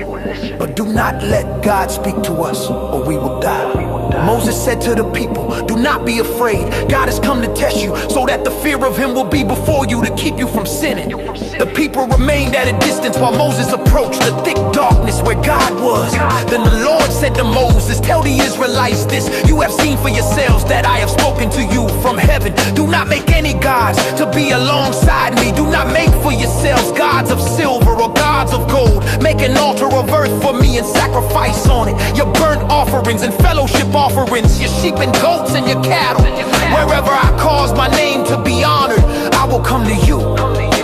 but do not let God speak to us or we will die. Moses said to the people, do not be afraid. God has come to test you, so that the fear of him will be before you to keep you from sinning. The people remained at a distance while Moses approached the thick darkness where God was. Then the Lord said to Moses, tell the Israelites this, you have seen for yourselves that I have spoken to you from heaven. Do not make any gods to be alongside me. Do not make for yourselves gods of silver or gods of gold. Make an altar of earth for me and sacrifice on it your burnt offerings and fellowship offerings, your sheep and goats and your cattle. Wherever I cause my name to be honored, I will come to you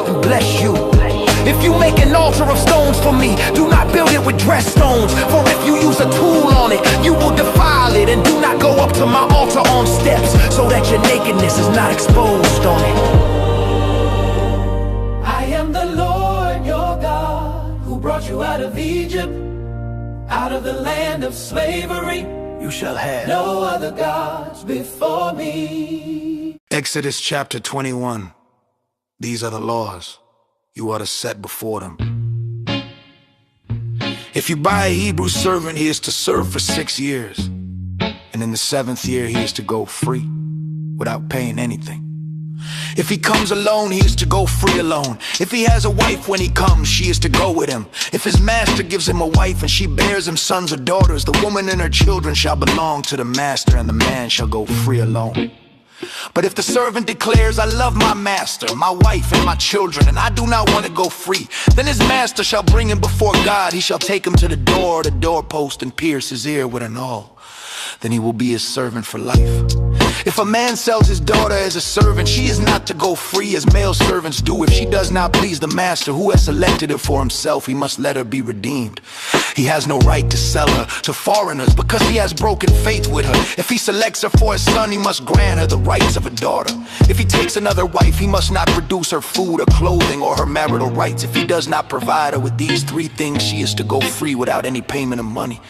and bless you. If you make an altar of stones for me, do not build it with dressed stones, for if you use a tool on it, you will defile it. And do not go up to my altar on steps, so that your nakedness is not exposed on it. I am the Lord your God, who brought you out of Egypt, out of the land of slavery. You shall have no other gods before me. Exodus chapter 21. These are the laws you are to set before them. If you buy a Hebrew servant, he is to serve for 6 years, and in the 7th year he is to go free without paying anything. If he comes alone, he is to go free alone. If he has a wife when he comes, she is to go with him. If his master gives him a wife and she bears him sons or daughters, the woman and her children shall belong to the master, and the man shall go free alone. But if the servant declares, I love my master, my wife and my children, and I do not want to go free, then his master shall bring him before God. He shall take him to the doorpost, and pierce his ear with an awl. Then he will be his servant for life. If a man sells his daughter as a servant, she is not to go free as male servants do. If she does not please the master who has selected her for himself, he must let her be redeemed. He has no right to sell her to foreigners because he has broken faith with her. If he selects her for his son, he must grant her the rights of a daughter. If he takes another wife, he must not produce her food or clothing or her marital rights. If he does not provide her with these three things, she is to go free without any payment of money.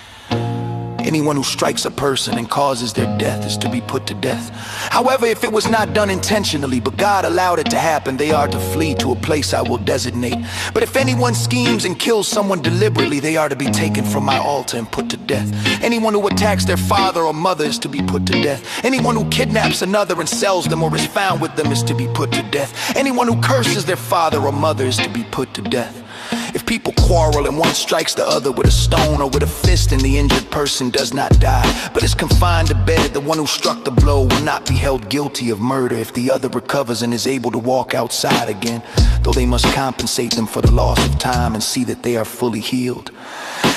Anyone who strikes a person and causes their death is to be put to death. However, if it was not done intentionally, but God allowed it to happen, they are to flee to a place I will designate. But if anyone schemes and kills someone deliberately, they are to be taken from my altar and put to death. Anyone who attacks their father or mother is to be put to death. Anyone who kidnaps another and sells them or is found with them is to be put to death. Anyone who curses their father or mother is to be put to death. If people quarrel and one strikes the other with a stone or with a fist and the injured person does not die, but is confined to bed, the one who struck the blow will not be held guilty of murder if the other recovers and is able to walk outside again, though they must compensate them for the loss of time and see that they are fully healed.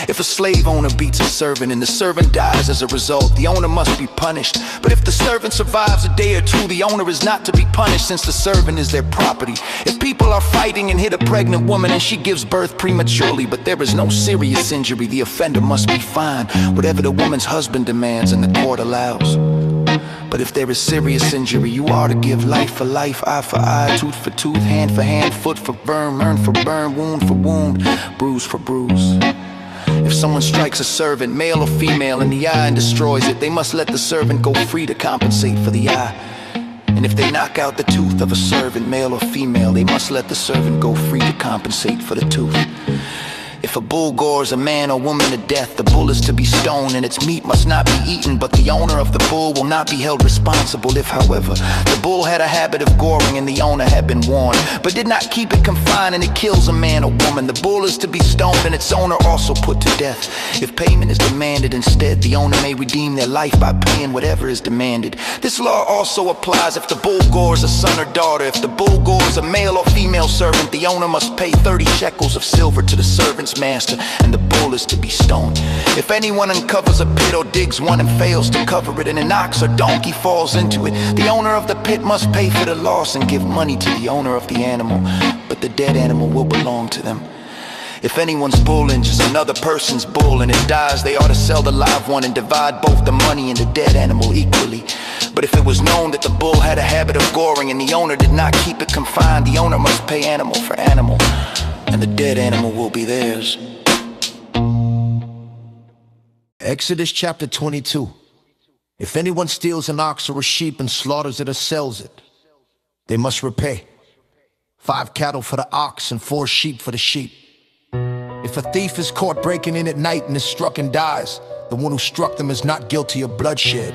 If a slave owner beats a servant and the servant dies as a result, the owner must be punished. But if the servant survives a day or two, the owner is not to be punished since the servant is their property. If people are fighting and hit a pregnant woman and she gives birth prematurely, but there is no serious injury, the offender must be fined, whatever the woman's husband demands and the court allows. But if there is serious injury, you are to give life for life, eye for eye, tooth for tooth, hand for hand, foot for burn for burn, wound for wound, bruise for bruise. If someone strikes a servant, male or female, in the eye and destroys it, they must let the servant go free to compensate for the eye. And if they knock out the tooth of a servant, male or female, they must let the servant go free to compensate for the tooth. If a bull gores a man or woman to death, the bull is to be stoned and its meat must not be eaten, but the owner of the bull will not be held responsible if, however, the bull had a habit of goring and the owner had been warned, but did not keep it confined and it kills a man or woman. The bull is to be stoned and its owner also put to death. If payment is demanded instead, the owner may redeem their life by paying whatever is demanded. This law also applies if the bull gores a son or daughter. If the bull gores a male or female servant, the owner must pay 30 shekels of silver to the servant's master, and the bull is to be stoned. If anyone uncovers a pit or digs one and fails to cover it, and an ox or donkey falls into it, the owner of the pit must pay for the loss and give money to the owner of the animal, but the dead animal will belong to them. If anyone's bull injures another person's bull and it dies, they ought to sell the live one and divide both the money and the dead animal equally. But if it was known that the bull had a habit of goring and the owner did not keep it confined, the owner must pay animal for animal, and the dead animal will be theirs. Exodus chapter 22. If anyone steals an ox or a sheep and slaughters it or sells it, they must repay 5 cattle for the ox and 4 sheep for the sheep. If a thief is caught breaking in at night and is struck and dies, the one who struck them is not guilty of bloodshed.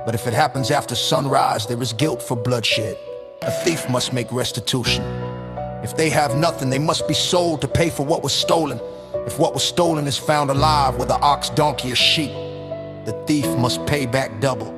But if it happens after sunrise, there is guilt for bloodshed. A thief must make restitution. If they have nothing, they must be sold to pay for what was stolen. If what was stolen is found alive with an ox, donkey, or sheep, the thief must pay back double.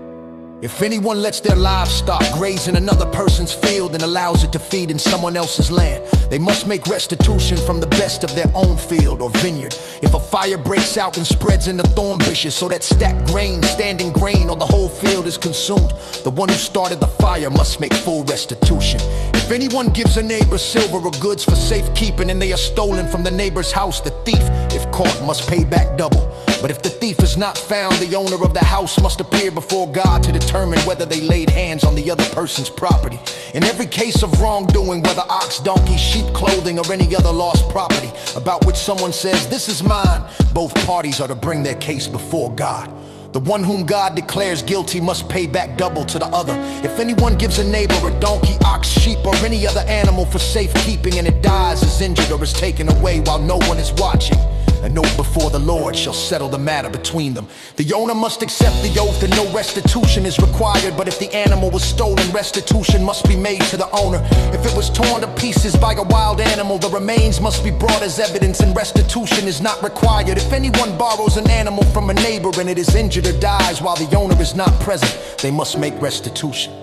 If anyone lets their livestock graze in another person's field and allows it to feed in someone else's land, they must make restitution from the best of their own field or vineyard. If a fire breaks out and spreads into thorn bushes so that stacked grain, standing grain, or the whole field is consumed, the one who started the fire must make full restitution. If anyone gives a neighbor silver or goods for safekeeping and they are stolen from the neighbor's house, the thief, if caught, must pay back double. But if the thief is not found, the owner of the house must appear before God to determine whether they laid hands on the other person's property. In every case of wrongdoing, whether ox, donkey, sheep, clothing, or any other lost property about which someone says, "This is mine," both parties are to bring their case before God. The one whom God declares guilty must pay back double to the other. If anyone gives a neighbor a donkey, ox, sheep, or any other animal for safekeeping and it dies, is injured, or is taken away while no one is watching, An oath before the Lord shall settle the matter between them. The owner must accept the oath and no restitution is required. But if the animal was stolen, restitution must be made to the owner. If it was torn to pieces by a wild animal, the remains must be brought as evidence and restitution is not required. If anyone borrows an animal from a neighbor and it is injured or dies while the owner is not present, they must make restitution.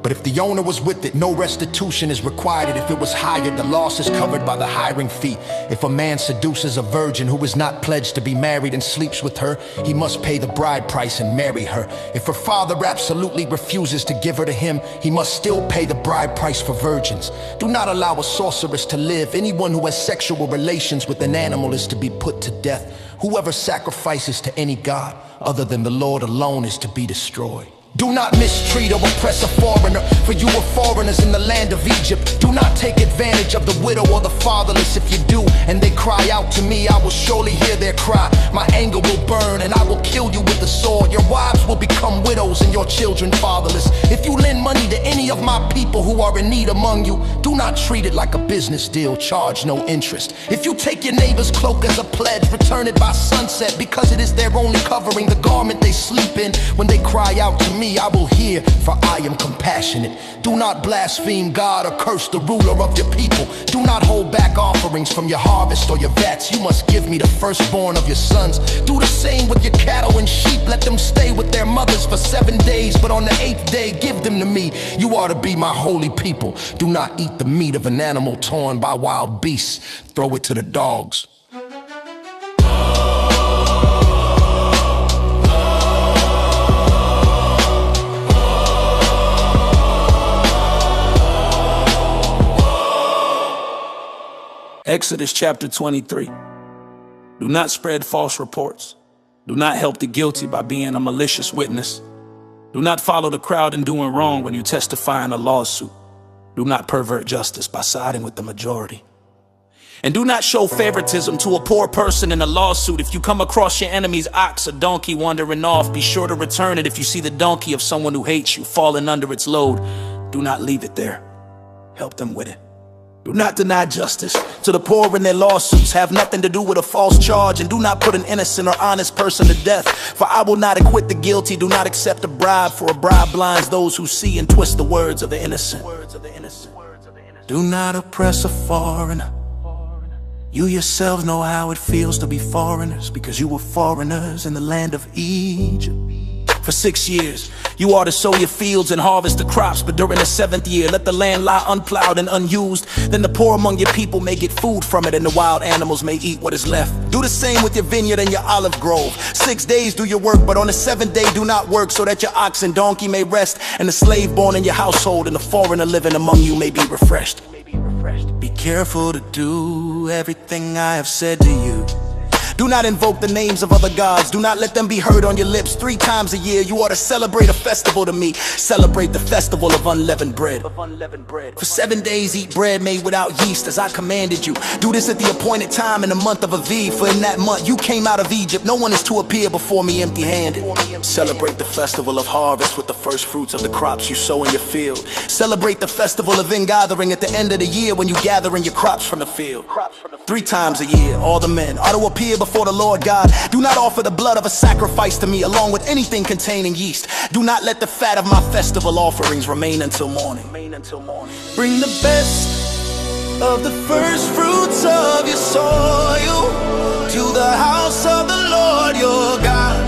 But if the owner was with it, no restitution is required. And if it was hired, the loss is covered by the hiring fee. If a man seduces a virgin who is not pledged to be married and sleeps with her, he must pay the bride price and marry her. If her father absolutely refuses to give her to him, he must still pay the bride price for virgins. Do not allow a sorceress to live. Anyone who has sexual relations with an animal is to be put to death. Whoever sacrifices to any god other than the Lord alone is to be destroyed. Do not mistreat or oppress a foreigner, for you were foreigners in the land of Egypt. Do not take advantage of the widow or the fatherless. If you do, and they cry out to me, I will surely hear their cry. My anger will burn, and I will kill you with the sword. Your wives will become widows, and your children fatherless. If you lend money to any of my people who are in need among you, do not treat it like a business deal. Charge no interest. If you take your neighbor's cloak as a pledge, return it by sunset, because it is their only covering, the garment they sleep in. When they cry out to me, I will hear, for I am compassionate. Do not blaspheme God or curse the ruler of your people. Do not hold back offerings from your harvest or your vats. You must give me the firstborn of your sons. Do the same with your cattle and sheep. Let them stay with their mothers for 7 days, but on the 8th day give them to me. You are to be my holy people. Do not eat the meat of an animal torn by wild beasts. Throw it to the dogs. Exodus chapter 23. Do not spread false reports. Do not help the guilty by being a malicious witness. Do not follow the crowd in doing wrong when you testify in a lawsuit. Do not pervert justice by siding with the majority. And do not show favoritism to a poor person in a lawsuit. If you come across your enemy's ox or donkey wandering off, be sure to return it. If you see the donkey of someone who hates you falling under its load, do not leave it there. Help them with it. Do not deny justice to the poor in their lawsuits. Have nothing to do with a false charge, and do not put an innocent or honest person to death. For I will not acquit the guilty. Do not accept a bribe, for a bribe blinds those who see and twist the words of the innocent. Do not oppress a foreigner. You yourselves know how it feels to be foreigners, because you were foreigners in the land of Egypt. For 6 years, you are to sow your fields and harvest the crops, but during the 7th year, let the land lie unplowed and unused. Then the poor among your people may get food from it, and the wild animals may eat what is left. Do the same with your vineyard and your olive grove. 6 days do your work, but on the 7th day do not work, so that your ox and donkey may rest, and the slave born in your household and the foreigner living among you may be refreshed. Be careful to do everything I have said to you. Do not invoke the names of other gods. Do not let them be heard on your lips. 3 times a year you ought to celebrate a festival to me. Celebrate the festival of unleavened bread. For 7 days eat bread made without yeast, as I commanded you. Do this at the appointed time in the month of Aviv, for in that month you came out of Egypt. No one is to appear before me empty-handed. Celebrate the festival of harvest with the first fruits of the crops you sow in your field. Celebrate the festival of ingathering at the end of the year, when you gather in your crops from the field. 3 times a year all the men are to appear before the Lord God. Do not offer the blood of a sacrifice to me along with anything containing yeast. Do not let the fat of my festival offerings remain until morning. Bring the best of the first fruits of your soil to the house of the Lord your God.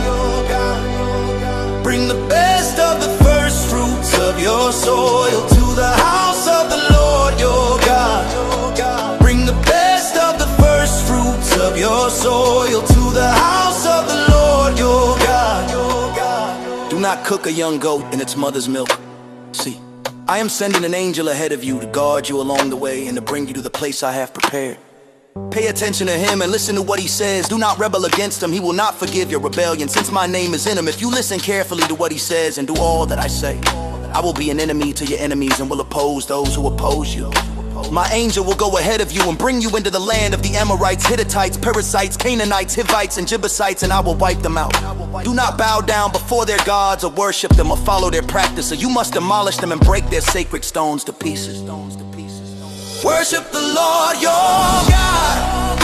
Bring the best of the first fruits of your soil to the house of the Lord your God. Bring the best of the first fruits of your soil to the house of the Lord your God. Do not cook a young goat in its mother's milk. See, I am sending an angel ahead of you to guard you along the way and to bring you to the place I have prepared. Pay attention to him and listen to what he says. Do not rebel against him. He will not forgive your rebellion, since my name is in him. If you listen carefully to what he says and do all that I say, I will be an enemy to your enemies and will oppose those who oppose you. My angel will go ahead of you and bring you into the land of the Amorites, Hittites, Perizzites, Canaanites, Hivites, and Jebusites, and I will wipe them out. Do not bow down before their gods or worship them or follow their practice, or you must demolish them and break their sacred stones to pieces. Worship the Lord your God,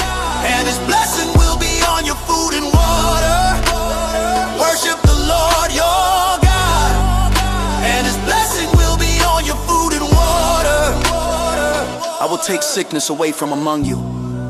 and his blessing will be will take sickness away from among you,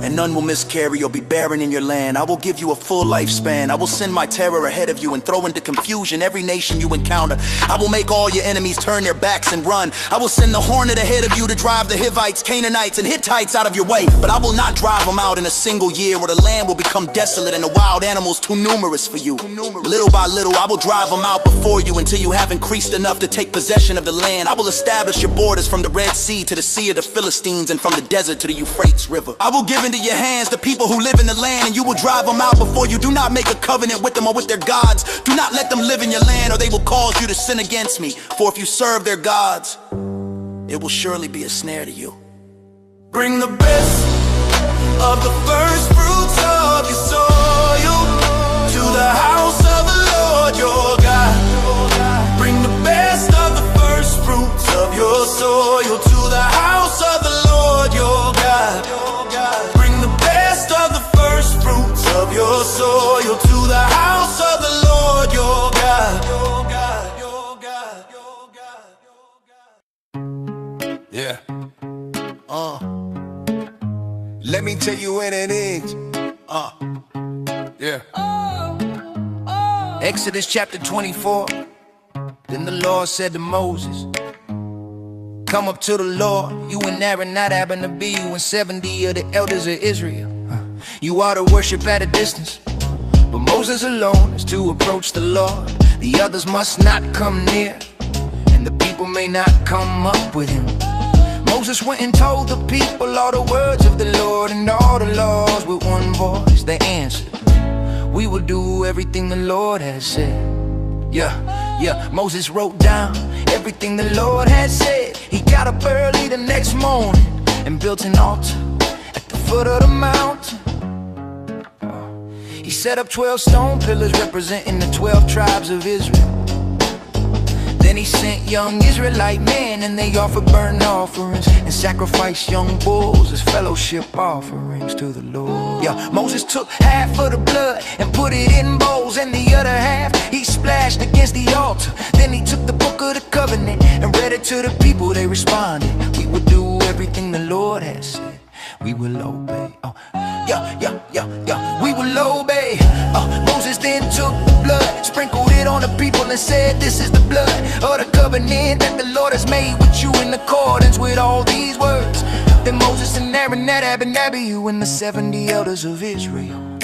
and none will miscarry or be barren in your land. I will give you a full lifespan. I will send my terror ahead of you and throw into confusion every nation you encounter. I will make all your enemies turn their backs and run. I will send the hornet ahead of you to drive the Hivites, Canaanites, and Hittites out of your way. But I will not drive them out in a single year, or the land will become desolate and the wild animals too numerous for you. Little by little, I will drive them out before you until you have increased enough to take possession of the land. I will establish your borders from the Red Sea to the Sea of the Philistines, and from the desert to the Euphrates River. I will give into your hands the people who live in the land, and you will drive them out before you. Do not make a covenant with them or with their gods. Do not let them live in your land, or they will cause you to sin against me. For if you serve their gods, it will surely be a snare to you. Bring the best of the first fruits of your soil to the house of the Lord your God. Bring the best of the first fruits of your soil to the house of the Lord your God. Bring the best of the first fruits of your soil to the house of the Lord your God. Yeah. Let me tell you when it is. Yeah. Exodus chapter 24. Then the Lord said to Moses, come up to the Lord, you and Aaron, Nadab and Abihu, and 70 of the elders of Israel. You ought to worship at a distance, but Moses alone is to approach the Lord. The others must not come near, and the people may not come up with him. Moses went and told the people all the words of the Lord and all the laws with one voice. They answered, we will do everything the Lord has said. Yeah, Moses wrote down everything the Lord had said. He got up early the next morning and built an altar at the foot of the mountain. He set up 12 stone pillars representing the 12 tribes of Israel. Then he sent young Israelite men, and they offered burnt offerings and sacrificed young bulls as fellowship offerings to the Lord. Yeah, Moses took half of the blood and put it in bowls, and the other half he splashed against the altar. Then he took the book of the covenant and read it to the people. They responded, we will do everything the Lord has said. We will obey. We will obey. Moses then took the blood, sprinkled it on the people, and said, this is the blood of the covenant that the Lord has made with you in accordance with all these words. Then Moses and Aaron, Nadab and Abihu, and the 70 elders of Israel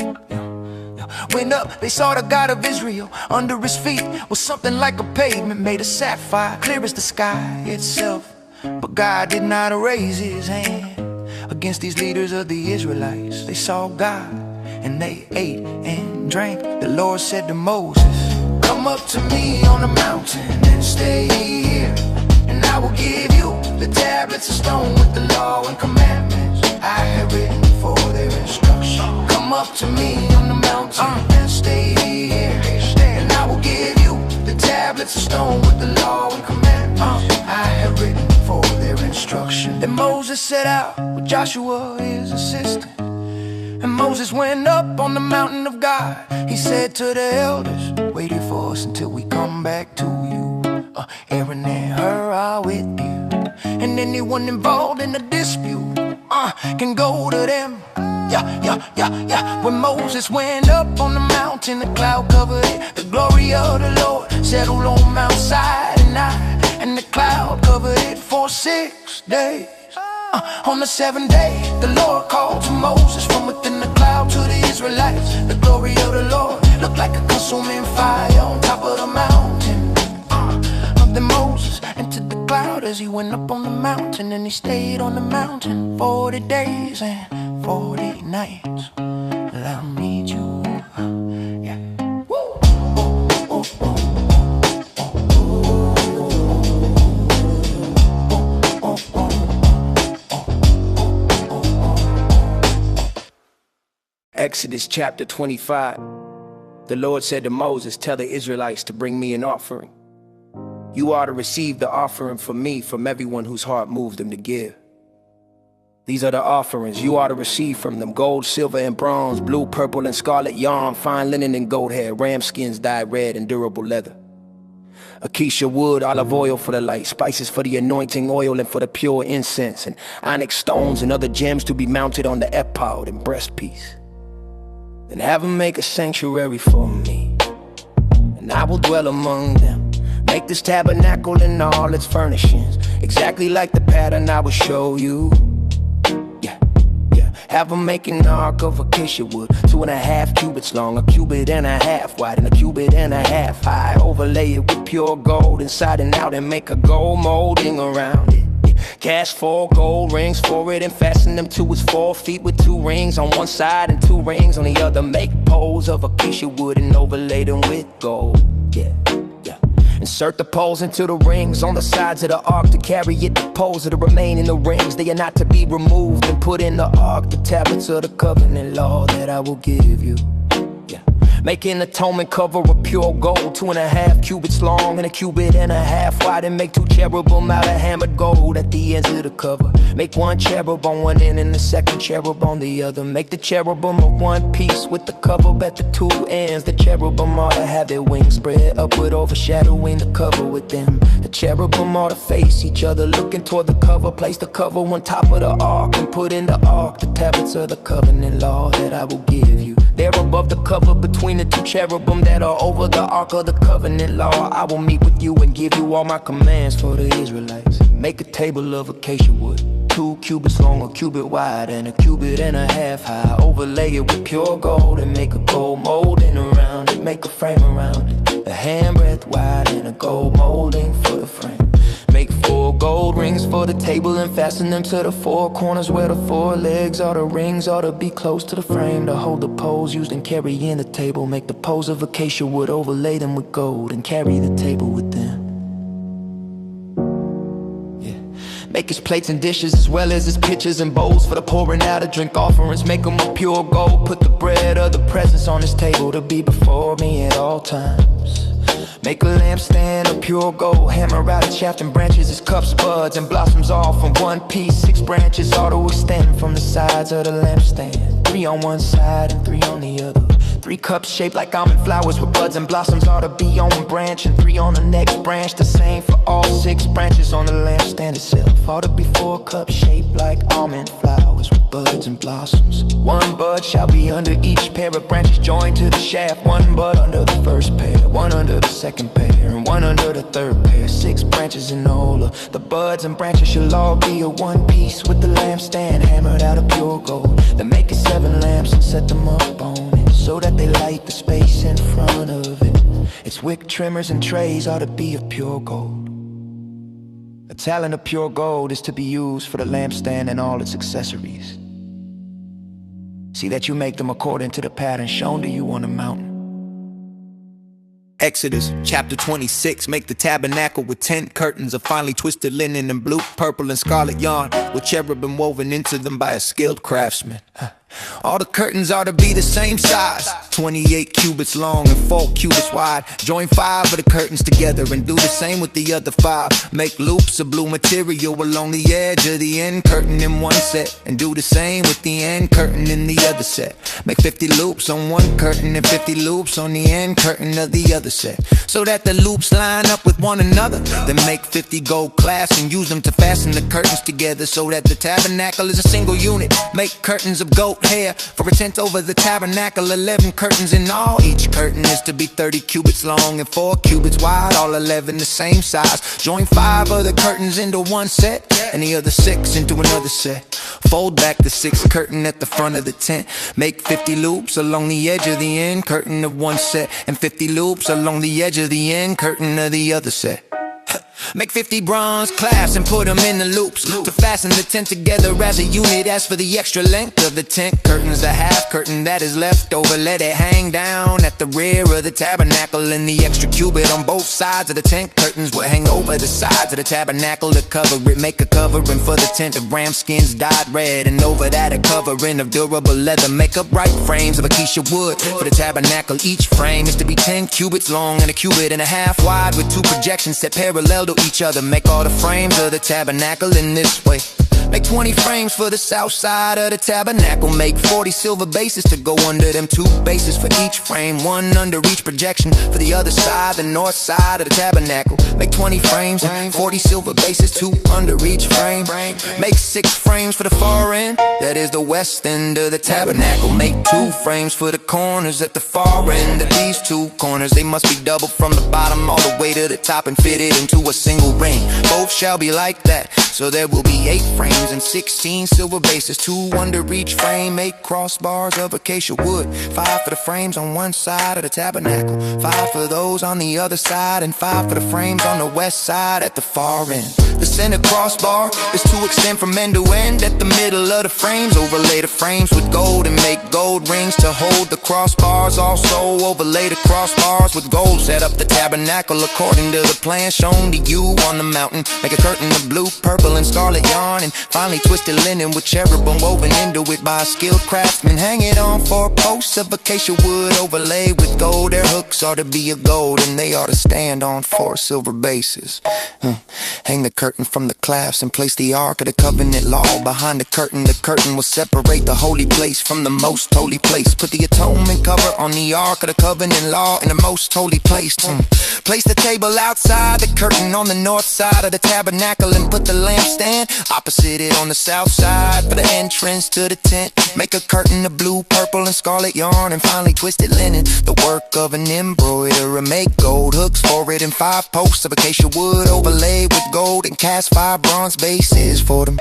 went up. They saw the God of Israel. Under his feet was something like a pavement made of sapphire, clear as the sky itself. But God did not raise his hand against these leaders of the Israelites. They saw God and they ate and drank. The Lord said to Moses, come up to me on the mountain and stay here, and I will give you the tablets of stone with the law and commandments I have written for their instruction. Come up to me on the mountain and stay here, and I will give you the tablets of stone with the law and commandments I have written for their instruction. Then Moses set out with Joshua his assistant, and Moses went up on the mountain of God. He said to the elders, wait here for us until we come back to you. Aaron and Hur are with you, and anyone involved in a dispute can go to them. When Moses went up on the mountain, the cloud covered it. The glory of the Lord settled on Mount Sinai, and the cloud covered it for 6 days. On the 7th day, the Lord called to Moses from within the cloud to the Israelites. The glory of the Lord looked like a consuming fire on top of the mountain. Then Moses entered the cloud as he went up on the mountain, and he stayed on the mountain 40 days and 40 nights. I'll meet you. Yeah. Woo. Exodus chapter 25. The Lord said to Moses, tell the Israelites to bring me an offering. You are to receive the offering from me from everyone whose heart moved them to give. These are the offerings you are to receive from them: gold, silver, and bronze, blue, purple, and scarlet yarn, fine linen and goat hair, ram skins dyed red, and durable leather. Acacia wood, olive oil for the light, spices for the anointing oil and for the pure incense, and onyx stones and other gems to be mounted on the ephod and breastpiece. Then have them make a sanctuary for me, and I will dwell among them. Make this tabernacle and all its furnishings exactly like the pattern I will show you. Have them make an ark of acacia wood, 2.5 cubits long, 1.5 cubits wide, and 1.5 cubits high. Overlay it with pure gold inside and out, and make a gold molding around it. Cast 4 gold rings for it and fasten them to its 4 feet with 2 rings on one side and 2 rings on the other. Make poles of acacia wood and overlay them with gold. Insert the poles into the rings on the sides of the ark to carry it. The poles are to remain in the rings, they are not to be removed and put in the ark. The tablets of the covenant law that I will give you. Make an atonement cover of pure gold, 2.5 cubits long and 1.5 cubits wide, and make 2 cherubim out of hammered gold at the ends of the cover. Make 1 cherub on one end and the 2nd cherub on the other. Make the cherubim of one piece with the cover at the 2 ends. The cherubim ought to have their wings spread upward, overshadowing the cover with them. The cherubim ought to face each other, looking toward the cover. Place the cover on top of the ark and put in the ark the tablets of the covenant law that I will give you. They're above the cover between the 2 cherubim that are over the ark of the covenant law. I will meet with you and give you all my commands for the Israelites. Make a table of acacia wood, 2 cubits long, 1 cubit wide, and 1.5 cubits high. Overlay it with pure gold and make a gold molding around it. Make a frame around it, a handbreadth wide, and a gold molding for the frame. Make 4 gold rings for the table and fasten them to the 4 corners where the 4 legs are. The rings ought to be close to the frame to hold the poles used in carrying the table. Make the poles of acacia wood, overlay them with gold, and carry the table with them. Make his plates and dishes as well as his pitchers and bowls for the pouring out of drink offerings. Make them of pure gold. Put the bread of the presence on his table to be before me at all times. Make a lampstand of pure gold, hammer out its shaft and branches, its cups, buds, and blossoms all from one piece. 6 branches ought to extend from the sides of the lampstand, 3 on one side and 3 on the other. 3 cups shaped like almond flowers with buds and blossoms ought to be on one branch, and 3 on the next branch. The same for all 6 branches on the lampstand itself. Ought to be 4 cups shaped like almond flowers with buds and blossoms. 1 bud shall be under each pair of branches joined to the shaft. 1 bud under the first pair, 1 under the second pair, and 1 under the third pair. 6 branches in all. The buds and branches shall all be of one piece with the lampstand hammered out of pure gold. Then make it 7 lamps and set them up on it, so that they light the space in front of it. Its wick trimmers and trays ought to be of pure gold. A talent of pure gold is to be used for the lampstand and all its accessories. See that you make them according to the pattern shown to you on the mountain. Exodus chapter 26. Make the tabernacle with 10 curtains of finely twisted linen and blue, purple, and scarlet yarn, with cherubim woven into them by a skilled craftsman. All the curtains are to be the same size, 28 cubits long and 4 cubits wide. Join 5 of the curtains together and do the same with the other 5. Make loops of blue material along the edge of the end curtain in one set, and do the same with the end curtain in the other set. Make 50 loops on one curtain and 50 loops on the end curtain of the other set, so that the loops line up with one another. Then make 50 gold clasps and use them to fasten the curtains together, so that the tabernacle is a single unit. Make curtains of goat hair for a tent over the tabernacle, 11 curtains in all. Each curtain is to be 30 cubits long and 4 cubits wide, all 11 the same size. Join 5 of the curtains into one set and the other 6 into another set. Fold back the 6th curtain at the front of the tent. Make 50 loops along the edge of the end curtain of one set, and 50 loops along the edge of the end curtain of the other set. Make 50 bronze clasps and put them in the loops to fasten the tent together as a unit. As for the extra length of the tent curtains, a half curtain that is left over, let it hang down at the rear of the tabernacle. And the extra cubit on both sides of the tent curtains will hang over the sides of the tabernacle to cover it. Make a covering for the tent of ram skins dyed red, and over that a covering of durable leather. Make upright frames of acacia wood for the tabernacle. Each frame is to be 10 cubits long and 1.5 cubits wide, with 2 projections set parallel to each other. Make all the frames of the tabernacle in this way. Make 20 frames for the south side of the tabernacle. Make 40 silver bases to go under them, 2 bases for each frame, 1 under each projection. For the other side, the north side of the tabernacle. Make 20 frames, 40 silver bases, 2 under each frame. Make 6 frames for the far end, that is the west end of the tabernacle. Make 2 frames for the corners at the far end of these 2 corners. They must be doubled from the bottom all the way to the top and fitted into a single ring. Both shall be like that, so there will be 8 frames and 16 silver bases, 2 under each frame. 8 crossbars of acacia wood, 5 for the frames on one side of the tabernacle, 5 for those on the other side, and 5 for the frames on the west side at the far end. The center crossbar is to extend from end to end at the middle of the frames. Overlay the frames with gold and make gold rings to hold the crossbars. Also overlay the crossbars with gold. Set up the tabernacle according to the plan shown to you on the mountain. Make a curtain of blue, purple, and scarlet yarn, and finally twisted linen with cherubim woven into it by a skilled craftsman. Hang it on 4 posts of acacia wood overlaid with gold. Their hooks are to be of gold, and they are to stand on 4 silver bases. Hang the curtain from the clasps and place the Ark of the Covenant law behind the curtain. The curtain will separate the holy place from the most holy place. Put the atonement cover on the Ark of the Covenant law in the most holy place. Place the table outside the curtain on the north side of the tabernacle, and put the lampstand opposite it on the south side for the entrance to the tent. Make a curtain of blue, purple, and scarlet yarn, and finally twisted linen, the work of an embroiderer. Make gold hooks for it and 5 posts of acacia wood overlaid with gold, and cast 5 bronze bases for them.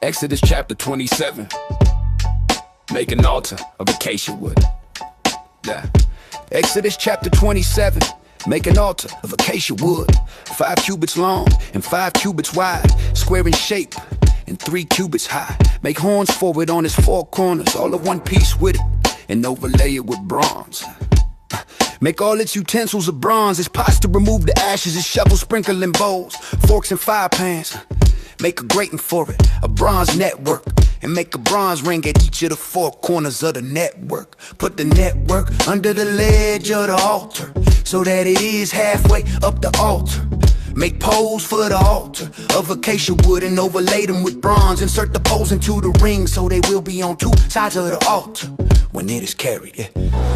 Exodus chapter 27. Make an altar of acacia wood. Exodus chapter 27. Make an altar of acacia wood, 5 cubits long and 5 cubits wide, square in shape and 3 cubits high. Make horns for it on its 4 corners, all of one piece with it, and overlay it with bronze. Make all its utensils of bronze, its pots to remove the ashes, its shovels, sprinkling bowls, forks, and fire pans. Make a grating for it, a bronze network, and make a bronze ring at each of the 4 corners of the network. Put the network under the ledge of the altar, so that it is halfway up the altar. Make poles for the altar of acacia wood and overlay them with bronze. Insert the poles into the ring so they will be on 2 sides of the altar when it is carried.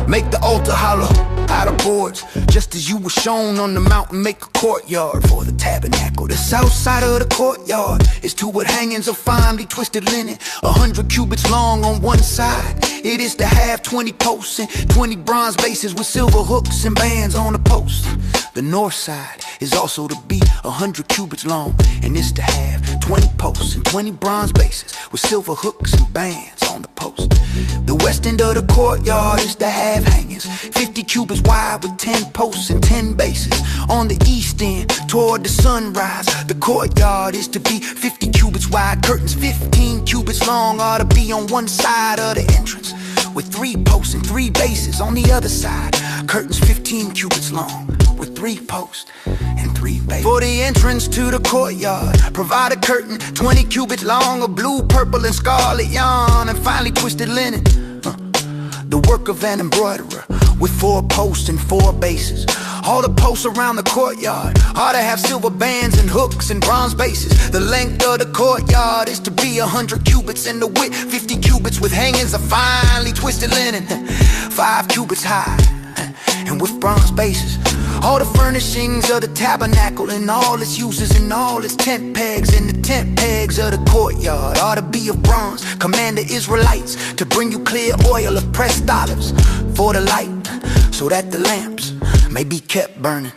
Make the altar hollow out of boards, just as you were shown on the mountain. Make a courtyard for the tabernacle. The south side of the courtyard is to with hangings of finely twisted linen, 100 cubits long on one side. It is to have 20 posts and 20 bronze bases with silver hooks and bands on the posts. The north side is also to be 100 cubits long, and is to have 20 posts and 20 bronze bases with silver hooks and bands on the post. The west end of the courtyard is to have hangings 50 cubits wide with 10 posts and 10 bases. On the east end toward the sunrise, the courtyard is to be 50 cubits wide. Curtains 15 cubits long are to be on one side of the entrance, with 3 posts and 3 bases on the other side. Curtains 15 cubits long with 3 posts and 3 bases. For the entrance to the courtyard, provide a curtain 20 cubits long of blue, purple, and scarlet yarn, and finely twisted linen, the work of an embroiderer, with 4 posts and 4 bases. All the posts around the courtyard are to have silver bands and hooks and bronze bases. The length of the courtyard is to be 100 cubits, and the width 50 cubits, with hangings of finely twisted linen, 5 cubits high, and with bronze bases. All the furnishings of the tabernacle and all its uses and all its tent pegs and the tent pegs of the courtyard are to be of bronze. Command the Israelites to bring you clear oil of pressed olives for the light, so that the lamps may be kept burning.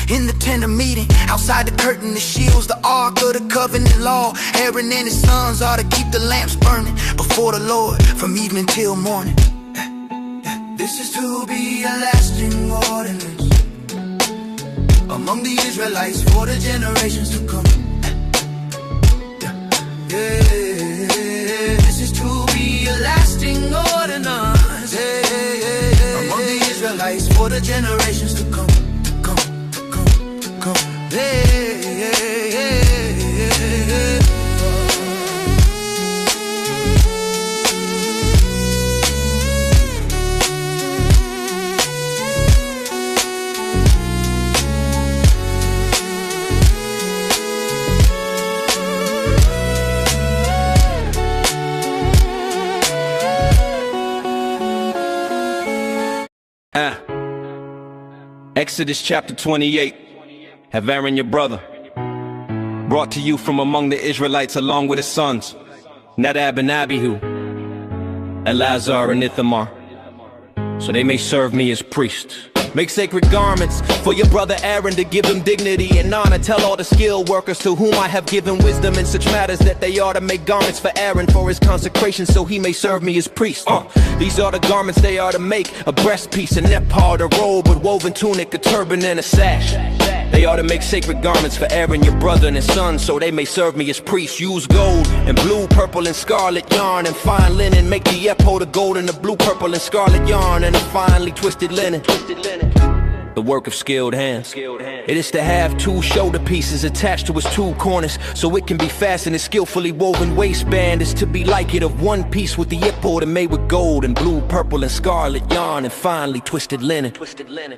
In the tent of meeting, outside the curtain, the shields, the ark of the covenant law. Aaron and his sons are to keep the lamps burning before the Lord from evening till morning. This is to be a lasting ordinance among the Israelites for the generations to come. This is to be a lasting ordinance among the Israelites for the generations to come. Exodus chapter 28. Have Aaron your brother brought to you from among the Israelites along with his sons, Nadab and Abihu, Eleazar and Ithamar, so they may serve me as priests. Make sacred garments for your brother Aaron to give him dignity and honor. Tell all the skilled workers to whom I have given wisdom in such matters that they ought to make garments for Aaron for his consecration, so he may serve me as priest. These are the garments they are to make: a breastpiece, an ephod, a robe with woven tunic, a turban, and a sash. They ought to make sacred garments for Aaron your brother and his sons, so they may serve me as priests. Use gold and blue, purple, and scarlet yarn and fine linen. Make the ephod of gold and the blue, purple, and scarlet yarn and a finely twisted linen, the work of skilled hands. It is to have 2 shoulder pieces attached to its 2 corners, so it can be fastened. A skillfully woven waistband is to be like it, of one piece with the ephod and made with gold and blue, purple, and scarlet yarn and finely twisted linen.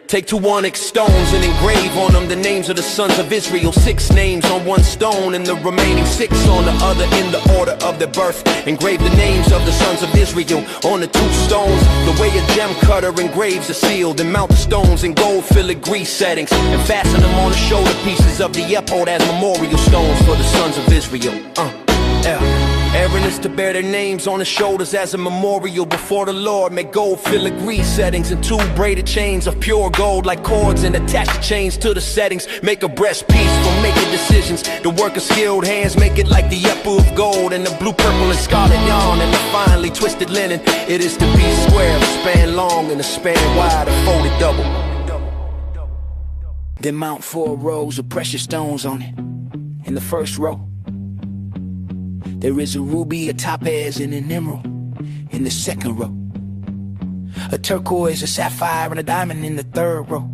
Take 2 onyx stones and engrave on them the names of the sons of Israel, 6 names on one stone and the remaining 6 on the other in the order of their birth. Engrave the names of the sons of Israel on the 2 stones, the way a gem cutter engraves a seal. Then mount the stones in gold filigree settings and fasten them on the shoulder pieces of the ephod as memorial stones for the sons of Israel. Aaron is to bear their names on his shoulders as a memorial before the Lord. Make gold filigree settings and 2 braided chains of pure gold like cords, and attach the chains to the settings. Make a breastpiece for making decisions, the work of skilled hands. Make it like the ephod of gold and the blue, purple, and scarlet yarn and the finely twisted linen. It is to be square, a span long and a span wide, a folded double. Then mount 4 rows of precious stones on it. In the first row, there is a ruby, a topaz, and an emerald. In the second row, a turquoise, a sapphire, and a diamond. In the third row,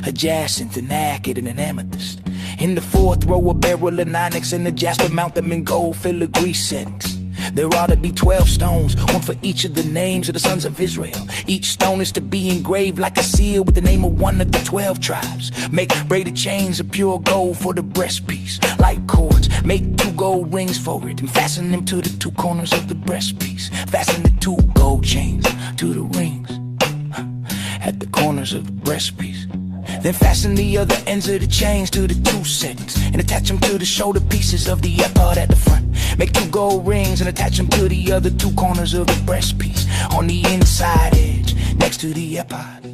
a jacinth, an agate, and an amethyst. In the fourth row, a beryl, an onyx, and a jasper. Mount them in gold filigree settings. There ought to be 12 stones, 1 for each of the names of the sons of Israel. Each stone is to be engraved like a seal with the name of one of the 12 tribes. Make braided chains of pure gold for the breastpiece, like cords. Make 2 gold rings for it and fasten them to the 2 corners of the breastpiece. Fasten the 2 gold chains to the rings at the corners of the breastpiece. Then fasten the other ends of the chains to the 2 settings and attach them to the shoulder pieces of the ephod at the front. Make 2 gold rings and attach them to the other 2 corners of the breastpiece on the inside edge next to the ephod.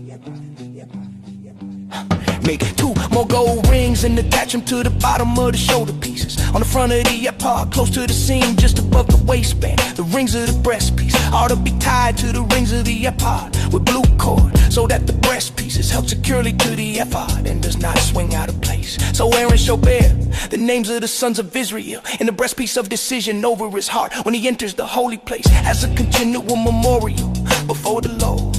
Make 2 more gold rings and attach them to the bottom of the shoulder pieces on the front of the ephod, close to the seam just above the waistband. The rings of the breastpiece ought to be tied to the rings of the ephod with blue cord, so that the breastpiece is held securely to the ephod and does not swing out of place. So Aaron shall bear the names of the sons of Israel in the breastpiece of decision over his heart when he enters the holy place as a continual memorial before the Lord.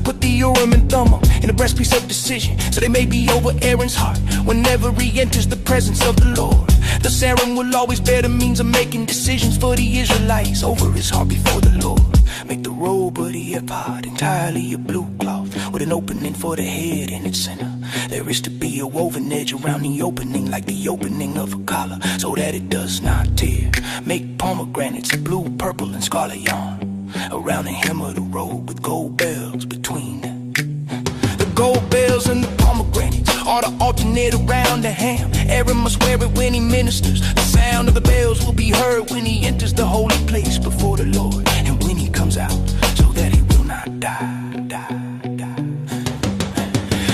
Put the Urim and Thummim in the breastpiece of decision, so they may be over Aaron's heart whenever he enters the presence of the Lord. Thus Aaron will always bear the means of making decisions for the Israelites over his heart before the Lord. Make the robe of the ephod entirely of blue cloth with an opening for the head in its center. There is to be a woven edge around the opening like the opening of a collar, so that it does not tear. Make pomegranates of blue, purple, and scarlet yarn around the hem of the robe with gold bells between them. The gold bells and the pomegranates are to alternate around the ham. Aaron must wear it when he ministers. The sound of the bells will be heard when he enters the holy place before the Lord, and when he comes out, so that he will not die.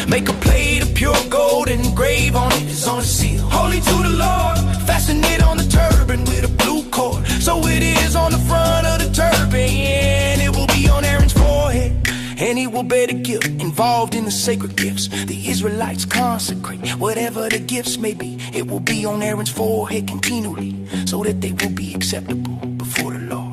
Make a plate of pure gold and engrave on it is on a seal. Holy to the Lord, fasten it on the turban with a blue cord, so it is on the front of the turban, and it will be on Aaron's forehead. And he will bear the guilt involved in the sacred gifts the Israelites consecrate. Whatever the gifts may be, it will be on Aaron's forehead continually, so that they will be acceptable before the Lord.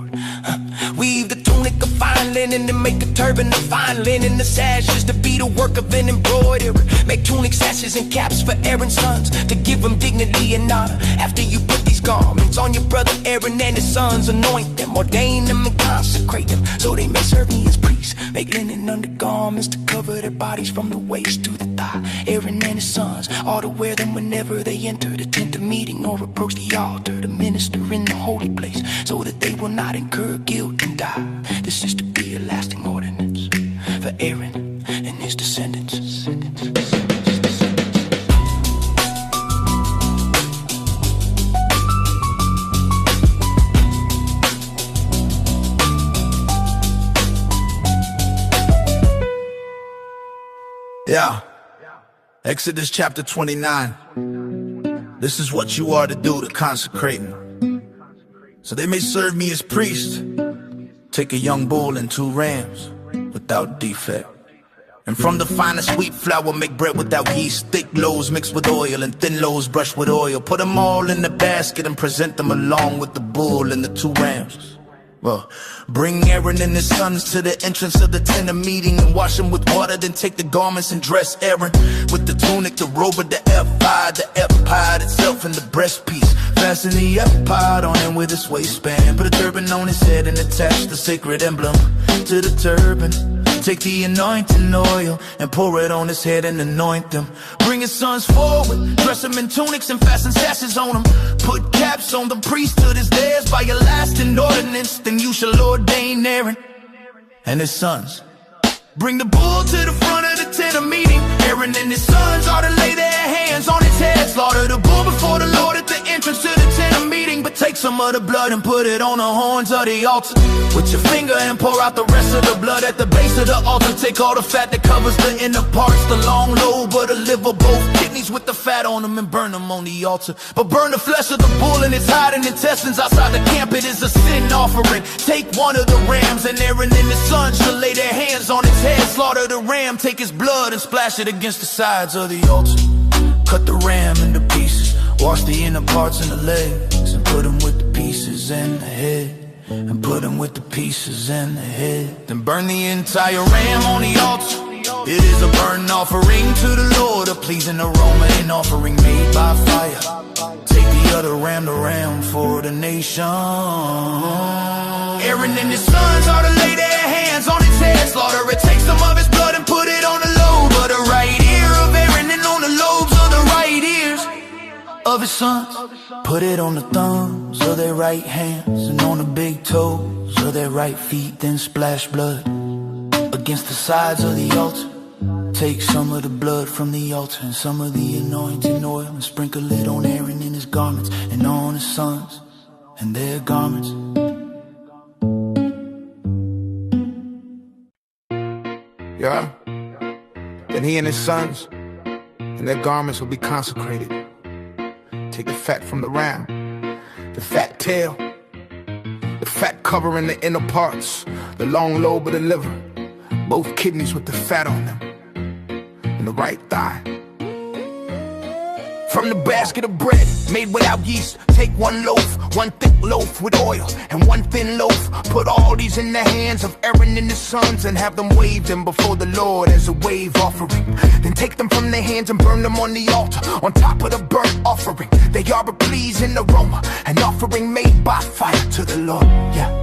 Weave the tunic of fine linen and make a turban of fine linen. The sash is to be the work of an embroiderer. Make tunic sashes and caps for Aaron's sons to give them dignity and honor. After you put these garments on your brother Aaron and his sons, anoint them, ordain them, and consecrate them, so they may serve me as priests. Make linen undergarments to cover their bodies from the waist to the thigh. Aaron and his sons are to wear them whenever they enter the tent of meeting or approach the altar to minister in the holy place, so that they will not incur guilt and die. This is to be a lasting ordinance for Aaron and his descendants. Yeah. Exodus chapter 29. This is what you are to do to consecrate me, so they may serve me as priest. Take a young bull and 2 rams without defect. And from the finest wheat flour make bread without yeast. Thick loaves mixed with oil and thin loaves brushed with oil. Put them all in the basket and present them along with the bull and the 2 rams. Well, bring Aaron and his sons to the entrance of the tent of meeting and wash them with water. Then take the garments and dress Aaron with the tunic, the robe, of the ephod, itself, and the breastpiece. Fasten the ephod on him with his waistband. Put a turban on his head and attach the sacred emblem to the turban. Take the anointing oil and pour it on his head and anoint them. Bring his sons forward, dress them in tunics and fasten sashes on them. Put caps on the priesthood is theirs by a lasting ordinance. Then you shall ordain Aaron and his sons. Bring the bull to the front of the tent of meeting. Aaron and his sons are to lay their hands on his head. Slaughter the bull before the Lord at the entrance to the tent of meeting. But take some of the blood and put it on the horns of the altar with your finger, and pour out the rest of the blood at the base of the altar. Take all the fat that covers the inner parts, the long lobe or the liver, both kidneys with the fat on them, and burn them on the altar. But burn the flesh of the bull and its hide and intestines outside the camp. It is a sin offering. Take one of the rams, and Aaron and his sons shall lay their hands on its head. Slaughter the ram, take his blood and splash it against the sides of the altar. Cut the ram into pieces, wash the inner parts and the legs, and put them with the pieces and the head. And put them with the pieces and the head. Then burn the entire ram on the altar. It is a burnt offering to the Lord, a pleasing aroma, an offering made by fire. Take the other ram, the ram for the nation. Aaron and his sons are to lay their hands on his head. Slaughter it, take some of his blood and put it on the lobe of the right ear of Aaron, and on the lobes of the right ears of his sons. Put it on the thumbs of their right hands and on the big toes of their right feet. Then splash blood against the sides of the altar. Take some of the blood from the altar and some of the anointing oil, and sprinkle it on Aaron and his garments, and on his sons and their garments. Yeah. Then he and his sons and their garments will be consecrated. Take the fat from the ram, the fat tail, the fat covering the inner parts, the long lobe of the liver, both kidneys with the fat on them, and the right thigh. From the basket of bread made without yeast, take 1 loaf, 1 thick loaf with oil, and 1 thin loaf. Put all these in the hands of Aaron and his sons, and have them wave them before the Lord as a wave offering. Then take them from their hands and burn them on the altar, on top of the burnt offering. They are a pleasing aroma, an offering made by fire to the Lord. Yeah.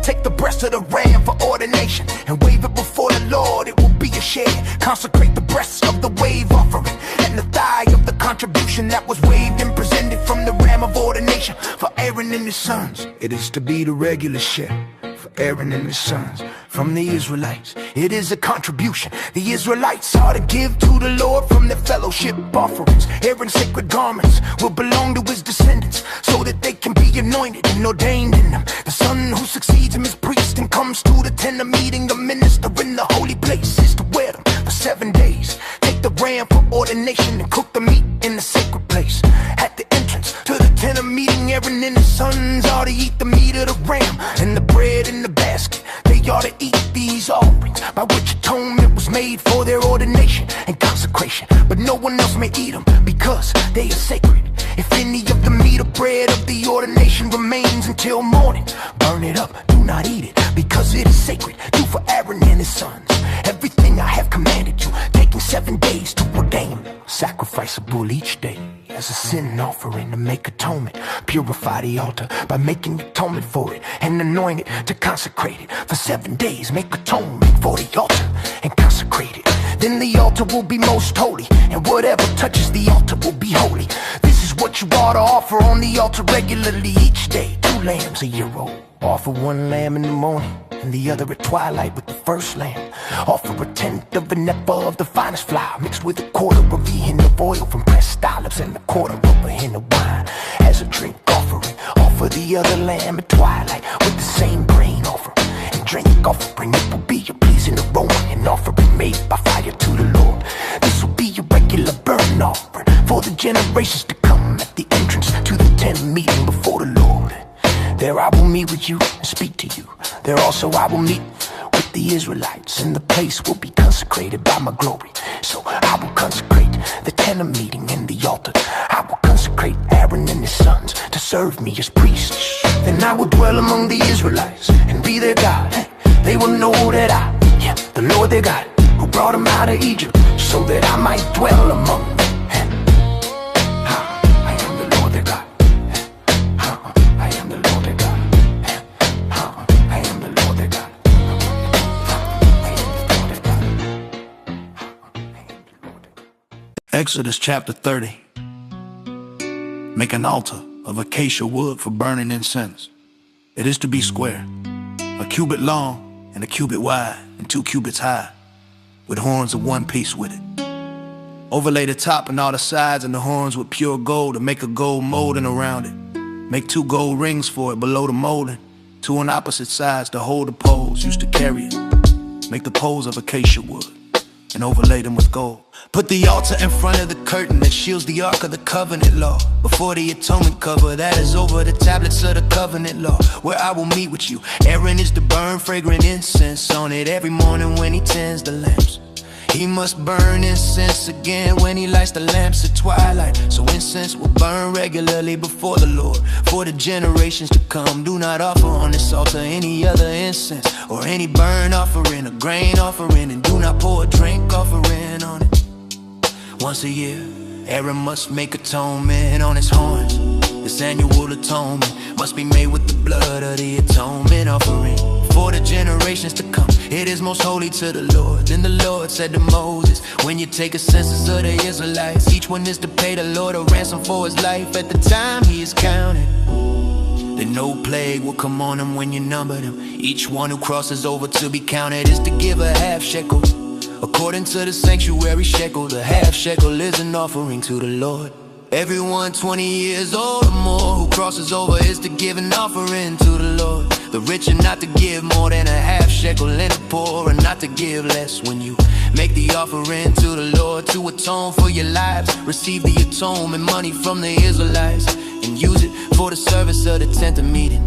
Take the breast of the ram for ordination and wave it before the Lord. It will be a shed. Consecrate the breasts of the wave offering and the thigh of the contribution that was waved and presented from the ram of ordination for Aaron and his sons. It is to be the regular shed for Aaron and his sons from the Israelites. It is a contribution the Israelites are to give to the Lord from their fellowship offerings. Aaron's sacred garments will belong to his descendants, so that they can be anointed and ordained in them. The son who succeeds him as priest and comes to the tent of meeting, a minister in the holy place, is to wear them for 7 days. Take the ram for ordination and cook the meat in the sacred place. At the entrance to the tent of meeting, Aaron and his sons are to eat the meat of the ram and the bread in the basket. They are to eat these offerings by which atonement was made for their ordination and consecration. But no one else may eat them because they are sacred. If any of the meat or bread of the ordination remains until morning, burn it up, do not eat it, because it is sacred. Do for Aaron and his sons everything I have commanded you, taking 7 days to ordain. Sacrifice a bull each day as a sin offering to make atonement. Purify the altar by making atonement for it, and anoint it to consecrate it. For 7 days make atonement for the altar and consecrate it. Then the altar will be most holy, and whatever touches the altar will be holy. This is what you ought to offer on the altar regularly each day. 2 lambs a year old. Offer 1 lamb in the morning and the other at twilight with the first lamb. Offer 1/10 of an ephah of the finest flour mixed with 1/4 of a hin of oil from pressed olives and 1/4 of a hin of wine as a drink offering. Offer the other lamb at twilight with the same grain offering, and drink offering. It will be a pleasing aroma, an offering made by fire to the Lord. This will be your regular burnt offering for the generations to come at the entrance to the tent meeting before the Lord. There I will meet with you and speak to you. There also I will meet with the Israelites, and the place will be consecrated by my glory. So I will consecrate the tent of meeting and the altar. I will consecrate Aaron and his sons to serve me as priests. Then I will dwell among the Israelites and be their God. They will know that the Lord their God, who brought them out of Egypt, so that I might dwell among them. I am the Lord their God. I am the Lord their God. I am the Lord their God. Exodus chapter 30. Make an altar of acacia wood for burning incense. It is to be square, a cubit long and a cubit wide and 2 cubits high, with horns of 1 piece with it. Overlay the top and all the sides and the horns with pure gold, to make a gold molding around it. Make 2 gold rings for it below the molding, 2 on opposite sides to hold the poles used to carry it. Make the poles of acacia wood and overlay them with gold. Put the altar in front of the curtain that shields the ark of the covenant law, before the atonement cover that is over the tablets of the covenant law, where I will meet with you. Aaron is to burn fragrant incense on it every morning when he tends the lamps. He must burn incense again when he lights the lamps at twilight. So incense will burn regularly before the Lord for the generations to come. Do not offer on this altar any other incense or any burnt offering or grain offering, and do not pour a drink offering on it. Once a year, Aaron must make atonement on his horns. This annual atonement must be made with the blood of the atonement offering for the generations to come. It is most holy to the Lord. Then the Lord said to Moses, when you take a census of the Israelites, each one is to pay the Lord a ransom for his life at the time he is counted. Then no plague will come on him when you number them. Each one who crosses over to be counted is to give a half shekel, according to the sanctuary shekel. The half shekel is an offering to the Lord. Everyone 20 years old or more who crosses over is to give an offering to the Lord. The rich are not to give more than a half shekel, and the poor are not to give less. When you make the offering to the Lord to atone for your lives, receive the atonement money from the Israelites and use it for the service of the tent of meeting.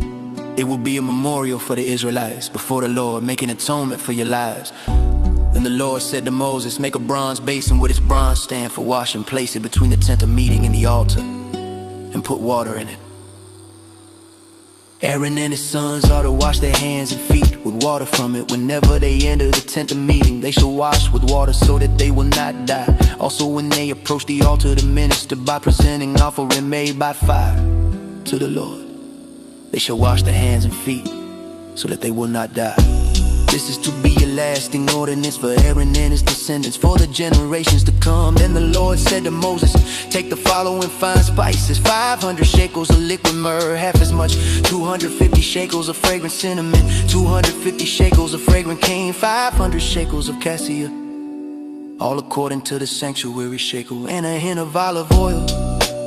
It will be a memorial for the Israelites before the Lord, making atonement for your lives. Then the Lord said to Moses, make a bronze basin with its bronze stand for washing. Place it between the tent of meeting and the altar, and put water in it. Aaron and his sons are to wash their hands and feet with water from it. Whenever they enter the tent of meeting, they shall wash with water so that they will not die. Also when they approach the altar to minister by presenting offering made by fire to the Lord, they shall wash their hands and feet so that they will not die. This is to be a lasting ordinance for Aaron and his descendants for the generations to come. Then the Lord said to Moses, take the following fine spices: 500 shekels of liquid myrrh, half as much, 250 shekels of fragrant cinnamon, 250 shekels of fragrant cane, 500 shekels of cassia, all according to the sanctuary shekel, and a hint of olive oil.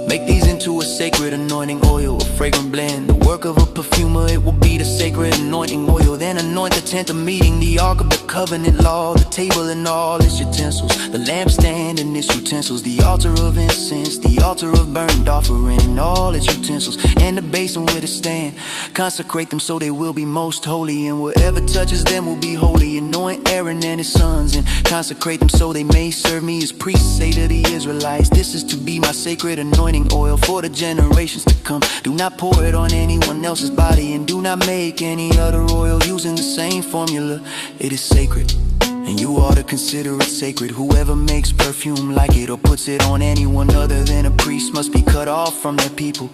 Make these into a sacred anointing oil, a fragrant blend, the work of a perfumer. It will be the sacred anointing oil. Then anoint the tent of meeting, the ark of the covenant law, the table and all its utensils, the lampstand and its utensils, the altar of incense, the altar of burnt offering and all its utensils, and the basin with a stand. Consecrate them so they will be most holy, and whatever touches them will be holy. Anoint Aaron and his sons and consecrate them so they may serve me as priests. Say to the Israelites, this is to be my sacred anointing oil for the generations to come. Do not pour it on anyone else's body, and do not make any other oil using the same formula. It is sacred, and you ought to consider it sacred. Whoever makes perfume like it or puts it on anyone other than a priest must be cut off from their people.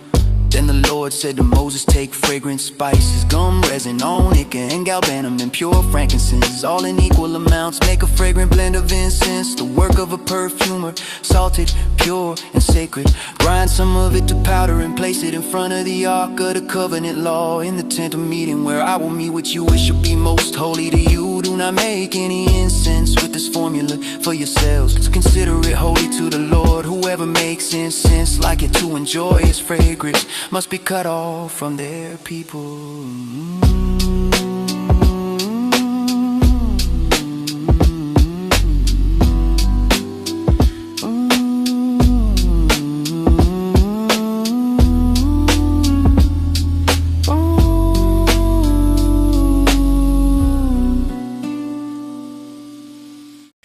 Then the Lord said to Moses, take fragrant spices, gum, resin, onyx, and galbanum, and pure frankincense, all in equal amounts. Make a fragrant blend of incense, the work of a perfumer, salted, pure, and sacred. Grind some of it to powder and place it in front of the ark of the covenant law in the tent of meeting, where I will meet with you. It shall be most holy to you. Do not make any incense with this formula for yourselves. Consider it holy to the Lord. Whoever makes incense like it to enjoy its fragrance must be cut off from their people.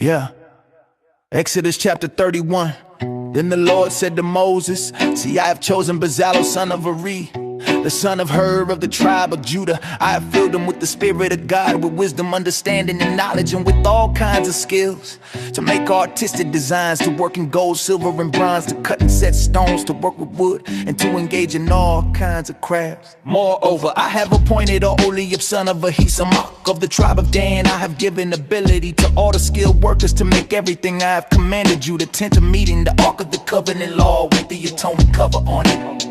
Yeah. Exodus chapter 31. Then the Lord said to Moses, see, I have chosen Bezalel, son of Uri, the son of Hur of the tribe of Judah. I have filled him with the Spirit of God, with wisdom, understanding, and knowledge, and with all kinds of skills, to make artistic designs, to work in gold, silver, and bronze, to cut and set stones, to work with wood, and to engage in all kinds of crafts. Moreover, I have appointed Oholiab, son of Ahisamach, of the tribe of Dan. I have given ability to all the skilled workers to make everything I have commanded you: the tent of meeting, the ark of the covenant law with the atonement cover on it,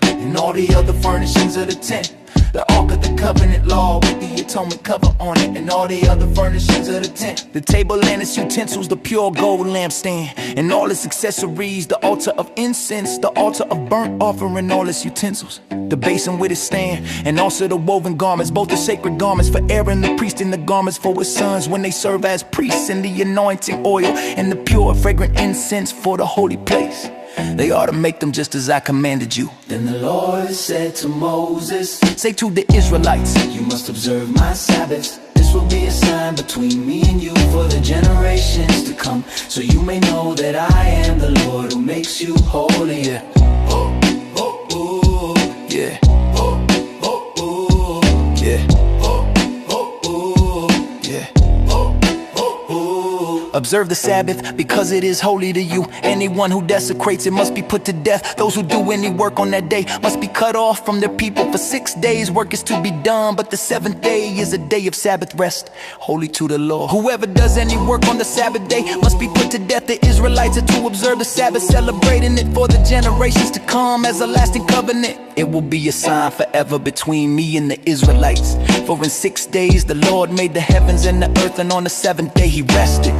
and all the other furnishings of the tent, the ark of the covenant law with the atonement cover on it, and all the other furnishings of the tent, the table and its utensils, the pure gold lampstand and all its accessories, the altar of incense, the altar of burnt offering, all its utensils, the basin with its stand, and also the woven garments, both the sacred garments for Aaron the priest and the garments for his sons when they serve as priests, and the anointing oil and the pure fragrant incense for the holy place. They ought to make them just as I commanded you. Then the Lord said to Moses, say to the Israelites, you must observe my Sabbaths. This will be a sign between me and you for the generations to come, so you may know that I am the Lord who makes you holy. Yeah. Oh, oh, oh. Yeah. Oh, oh, oh. Yeah. Oh, oh, oh. Yeah. Oh, oh, oh. Observe the Sabbath because it is holy to you. Anyone who desecrates it must be put to death. Those who do any work on that day must be cut off from their people. For 6 days work is to be done, but the seventh day is a day of Sabbath rest, holy to the Lord. Whoever does any work on the Sabbath day must be put to death. The Israelites are to observe the Sabbath, celebrating it for the generations to come as a lasting covenant. It will be a sign forever between me and the Israelites. For in 6 days the Lord made the heavens and the earth, and on the seventh day he rested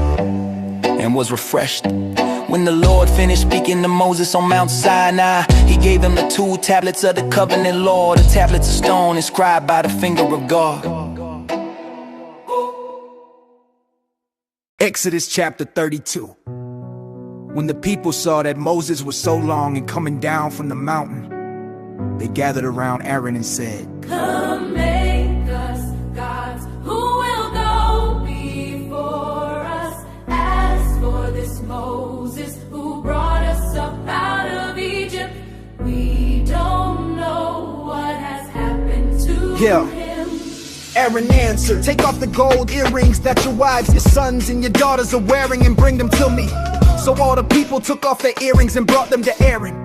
and was refreshed. When the Lord finished speaking to Moses on Mount Sinai, he gave him the 2 tablets of the covenant law, the tablets of stone inscribed by the finger of God. Exodus chapter 32. When the people saw that Moses was so long in coming down from the mountain, they gathered around Aaron and said, Come make us gods who will go before us. As for this Moses who brought us up out of Egypt, we don't know what has happened to him. Aaron answered, take off the gold earrings that your wives, your sons, and your daughters are wearing and bring them to me. So all the people took off their earrings and brought them to Aaron.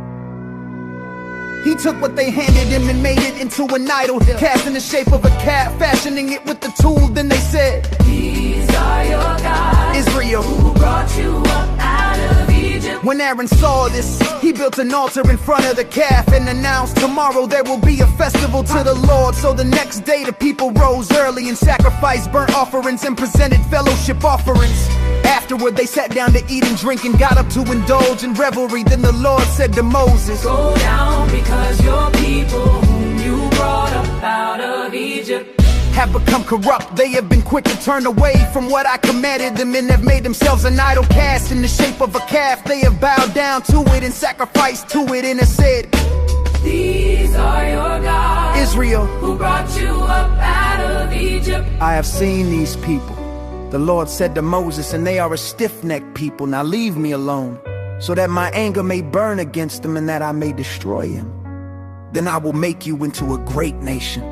He took what they handed him and made it into an idol, cast in the shape of a calf, fashioning it with the tool. Then they said, These are your gods, Israel, who brought you up out of Egypt. When Aaron saw this, he built an altar in front of the calf and announced, tomorrow there will be a festival to the Lord. So the next day the people rose early and sacrificed burnt offerings and presented fellowship offerings. Afterward they sat down to eat and drink and got up to indulge in revelry. Then the Lord said to Moses, Go down, because your people whom you brought up out of Egypt have become corrupt. They have been quick to turn away from what I commanded them, and have made themselves an idol cast in the shape of a calf. They have bowed down to it and sacrificed to it, and have said, These are your gods, Israel, who brought you up out of Egypt. I have seen these people, the Lord said to Moses, and they are a stiff-necked people. Now leave me alone, so that my anger may burn against them and that I may destroy him. Then I will make you into a great nation.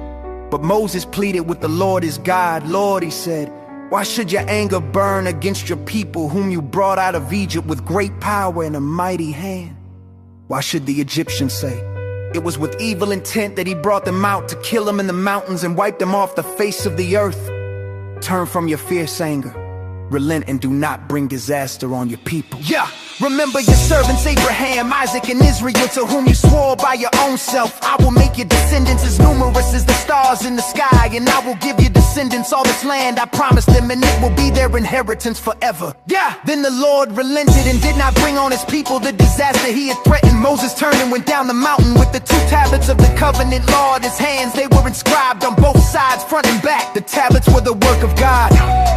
But Moses pleaded with the Lord his God. Lord, he said, why should your anger burn against your people whom you brought out of Egypt with great power and a mighty hand? Why should the Egyptians say, it was with evil intent that he brought them out to kill them in the mountains and wipe them off the face of the earth? Turn from your fierce anger, relent, and do not bring disaster on your people. Yeah, remember your servants Abraham, Isaac, and Israel, to whom you swore by your own self, I will make your descendants as numerous as the stars in the sky, and I will give your descendants all this land I promised them, and it will be their inheritance forever. Yeah, then the Lord relented and did not bring on his people the disaster he had threatened. Moses turned and went down the mountain with the 2 tablets of the covenant law in his hands. They were inscribed on both sides, front and back. The tablets were the work of God.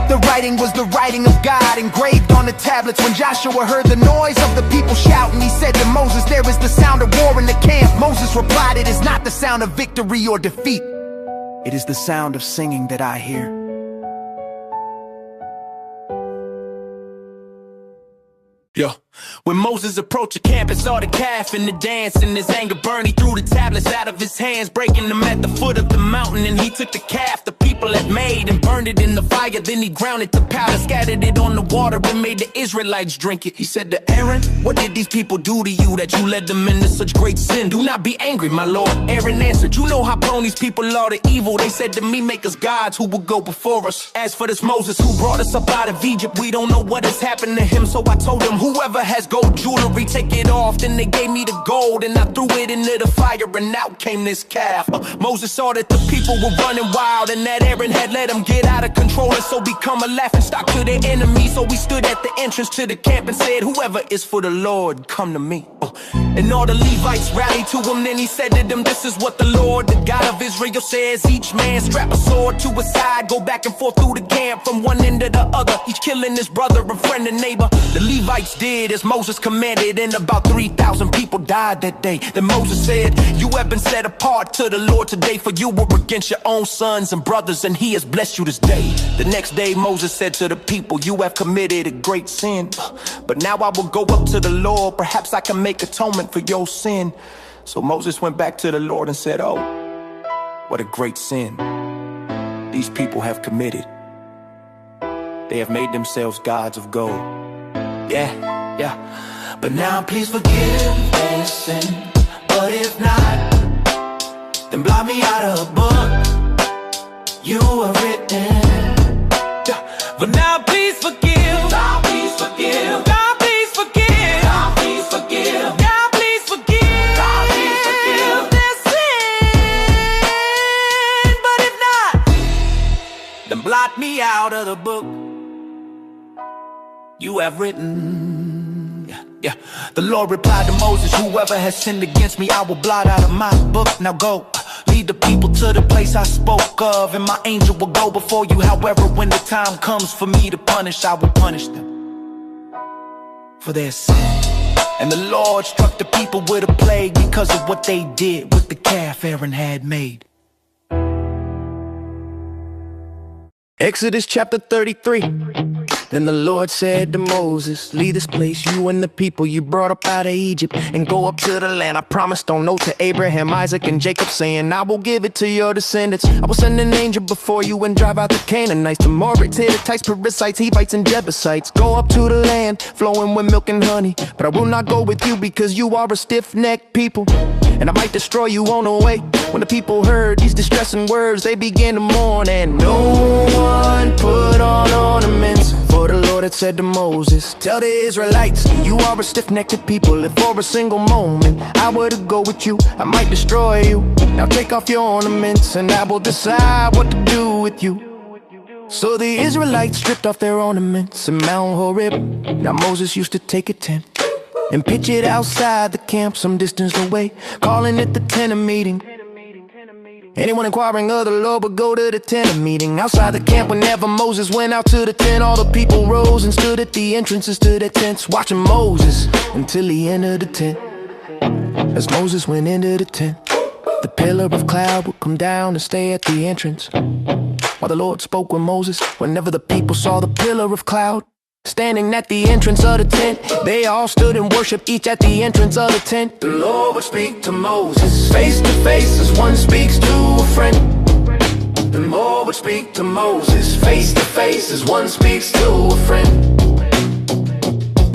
The writing was the writing of God, engraved on the tablets. When Joshua heard the noise of the people shouting, he said to Moses, there is the sound of war in the camp. Moses replied, it is not the sound of victory or defeat. It is the sound of singing that I hear. Yo. When Moses approached the camp and saw the calf and the dance, and his anger burned, he threw the tablets out of his hands, breaking them at the foot of the mountain. And he took the calf the people had made and burned it in the fire. Then he ground it to powder, scattered it on the water, and made the Israelites drink it. He said to Aaron, what did these people do to you that you led them into such great sin? Do not be angry, my Lord. Aaron answered, you know how prone these people are to evil. They said to me, make us gods who will go before us. As for this Moses who brought us up out of Egypt, we don't know what has happened to him. So I told him, whoever has gold jewelry, take it off. Then they gave me the gold and I threw it into the fire, and out came this calf. Moses saw that the people were running wild and that Aaron had let them get out of control, and so become a laughingstock to their enemies. So we stood at the entrance to the camp and said, whoever is for the Lord, come to me. And all the Levites rallied to him. Then he said to them, this is what the Lord, the God of Israel says, each man strap a sword to his side, go back and forth through the camp from one end to the other, each killing his brother and friend and neighbor. The Levites did as Moses commanded, and about 3,000 people died that day. Then Moses said, you have been set apart to the Lord today, for you were against your own sons and brothers, and he has blessed you this day. The next day Moses said to the people, you have committed a great sin, but now I will go up to the Lord, perhaps I can make atonement for your sin. So Moses went back to the Lord and said, oh, what a great sin these people have committed. They have made themselves gods of gold. Yeah. But now please forgive their sin. But if not, then blot me out of a book you have written. But now please forgive. Now please forgive. God please forgive. God please forgive. God please forgive. God please forgive their sin. But if not, then blot me out of the book you have written. Yeah. The Lord replied to Moses, whoever has sinned against me, I will blot out of my book. Now go, lead the people to the place I spoke of, and my angel will go before you. However, when the time comes for me to punish, I will punish them for their sin. And the Lord struck the people with a plague because of what they did with the calf Aaron had made. Exodus chapter 33. Then the Lord said to Moses, leave this place, you and the people you brought up out of Egypt, and go up to the land I promised on oath to Abraham, Isaac, and Jacob, saying, I will give it to your descendants. I will send an angel before you and drive out the Canaanites, the Amorites, Hittites, Perizzites, Hivites, and Jebusites. Go up to the land flowing with milk and honey, but I will not go with you because you are a stiff-necked people, and I might destroy you on the way. When the people heard these distressing words, they began to mourn, and no one put on ornaments. For the Lord had said to Moses, tell the Israelites, you are a stiff-necked people. If for a single moment I were to go with you, I might destroy you. Now take off your ornaments and I will decide what to do with you. So the Israelites stripped off their ornaments in Mount Horeb. Now Moses used to take a tent and pitch it outside the camp some distance away, calling it the tent of meeting. Anyone inquiring of the Lord would go to the tent of meeting. Outside the camp, whenever Moses went out to the tent, all the people rose and stood at the entrances to their tents, watching Moses until he entered the tent. As Moses went into the tent, the pillar of cloud would come down and stay at the entrance, while the Lord spoke with Moses. Whenever the people saw the pillar of cloud standing at the entrance of the tent, they all stood and worshiped, each at the entrance of the tent. The Lord would speak to Moses face to face as one speaks to a friend. The Lord would speak to Moses face to face as one speaks to a friend.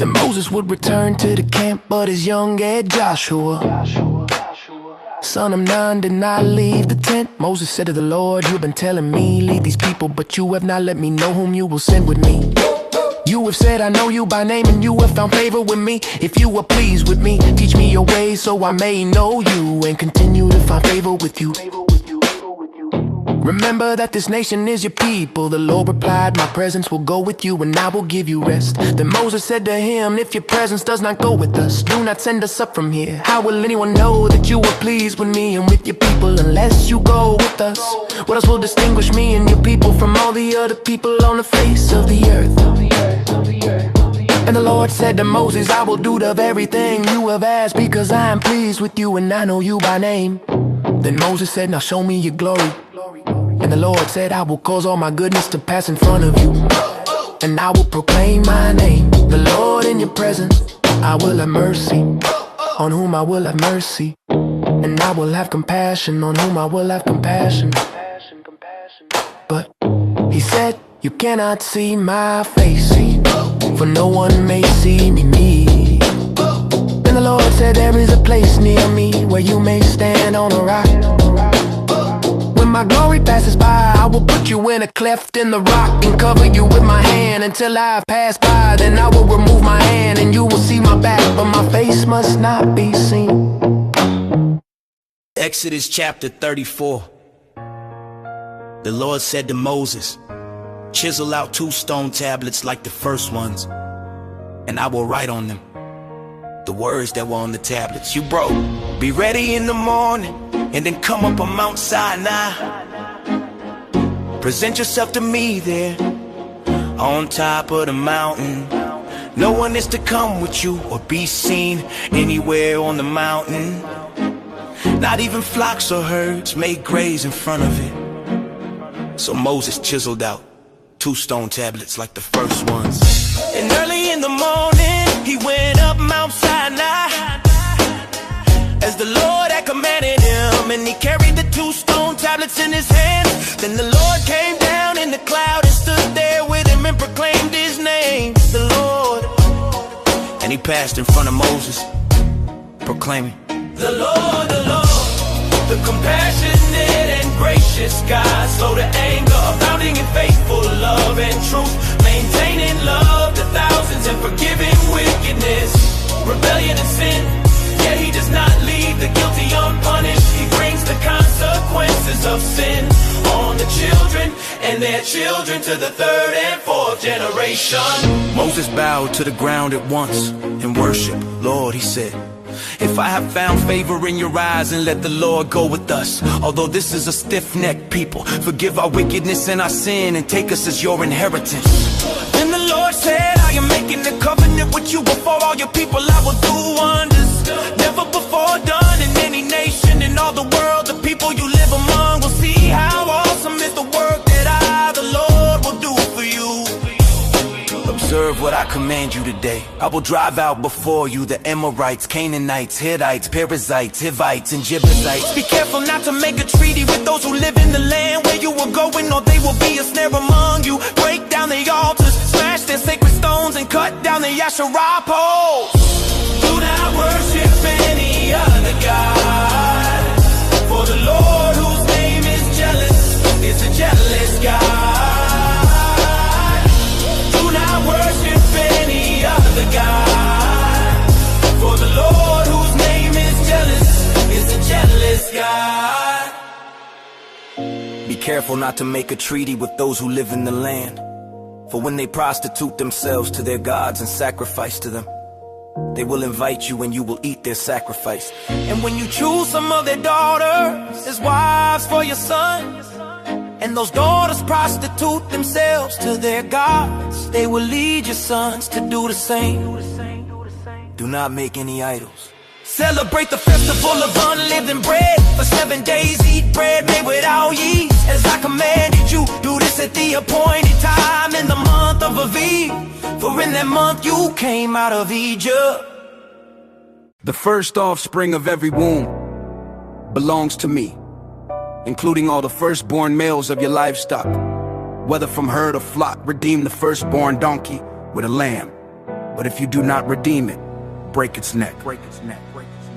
Then Moses would return to the camp, but his young head Joshua, son of Nun, did not leave the tent. Moses said to the Lord, you've been telling me, lead these people, but you have not let me know whom you will send with me. You have said, I know you by name, and you have found favor with me. If you are pleased with me, teach me your ways so I may know you and continue to find favor with you. Remember that this nation is your people. The Lord replied, my presence will go with you and I will give you rest. Then Moses said to him, if your presence does not go with us, do not send us up from here. How will anyone know that you are pleased with me and with your people unless you go with us? What else will distinguish me and your people from all the other people on the face of the earth? And the Lord said to Moses, I will do the very thing you have asked, because I am pleased with you and I know you by name. Then Moses said, now show me your glory. And the Lord said, I will cause all my goodness to pass in front of you. and I will proclaim my name. The Lord in your presence, I will have mercy on whom I will have mercy, and I will have compassion on whom I will have compassion. But he said, you cannot see my face, for no one may see me. And the Lord said, there is a place near me where you may stand on a rock. When my glory passes by, I will put you in a cleft in the rock and cover you with my hand until I have passed by. Then I will remove my hand and you will see my back, but my face must not be seen. Exodus chapter 34. The Lord said to Moses, chisel out 2 stone tablets like the first ones, and I will write on them the words that were on the tablets. You broke. Be ready in the morning, and then come up on Mount Sinai. Present yourself to me there, on top of the mountain. No one is to come with you or be seen anywhere on the mountain. Not even flocks or herds may graze in front of it. So Moses chiseled out 2 stone tablets like the first ones. And early in the morning, he went up Mount Sinai, as the Lord had commanded him, and he carried the 2 stone tablets in his hand. Then the Lord came down in the cloud and stood there with him and proclaimed his name, the Lord. And he passed in front of Moses, proclaiming, the Lord, the compassionate and gracious God, slow to anger, abounding in faithful love and truth, maintaining love to thousands and forgiving wickedness, rebellion and sin. Yet he does not leave the guilty unpunished. He brings the consequences of sin on the children and their children to the 3rd and 4th generation. Moses bowed to the ground at once in worship. Lord, he said, if I have found favor in your eyes, and let the Lord go with us. Although this is a stiff-necked people, forgive our wickedness and our sin, and take us as your inheritance. Then the Lord said, I am making a covenant with you. Before all your people I will do wonders never before done in any nation in all the world. The people you live among will see how awesome is the work that I, the Lord, will do for you. Observe what I command you today. I will drive out before you the Amorites, Canaanites, Hittites, Perizzites, Hivites, and Jebusites. Be careful not to make a treaty with those who live in the land where you are going, or they will be a snare among you. Break down the altars, smash their sacred stones, and cut down the Asherah poles. Do not worship any other God, for the Lord, whose name is jealous, is a jealous God. Worship any other God, for the Lord, whose name is jealous, is a jealous God. Be careful not to make a treaty with those who live in the land, for when they prostitute themselves to their gods and sacrifice to them, they will invite you and you will eat their sacrifice. And when you choose some of their daughters as wives for your son, and those daughters prostitute themselves to their gods, they will lead your sons to do the same. Do not make any idols. Celebrate the festival of unleavened bread. For 7 days eat bread made without yeast, as I commanded you. Do this at the appointed time in the month of Aviv, for in that month you came out of Egypt. The first offspring of every womb belongs to me, including all the firstborn males of your livestock, whether from herd or flock. Redeem the firstborn donkey with a lamb, but if you do not redeem it, break its neck.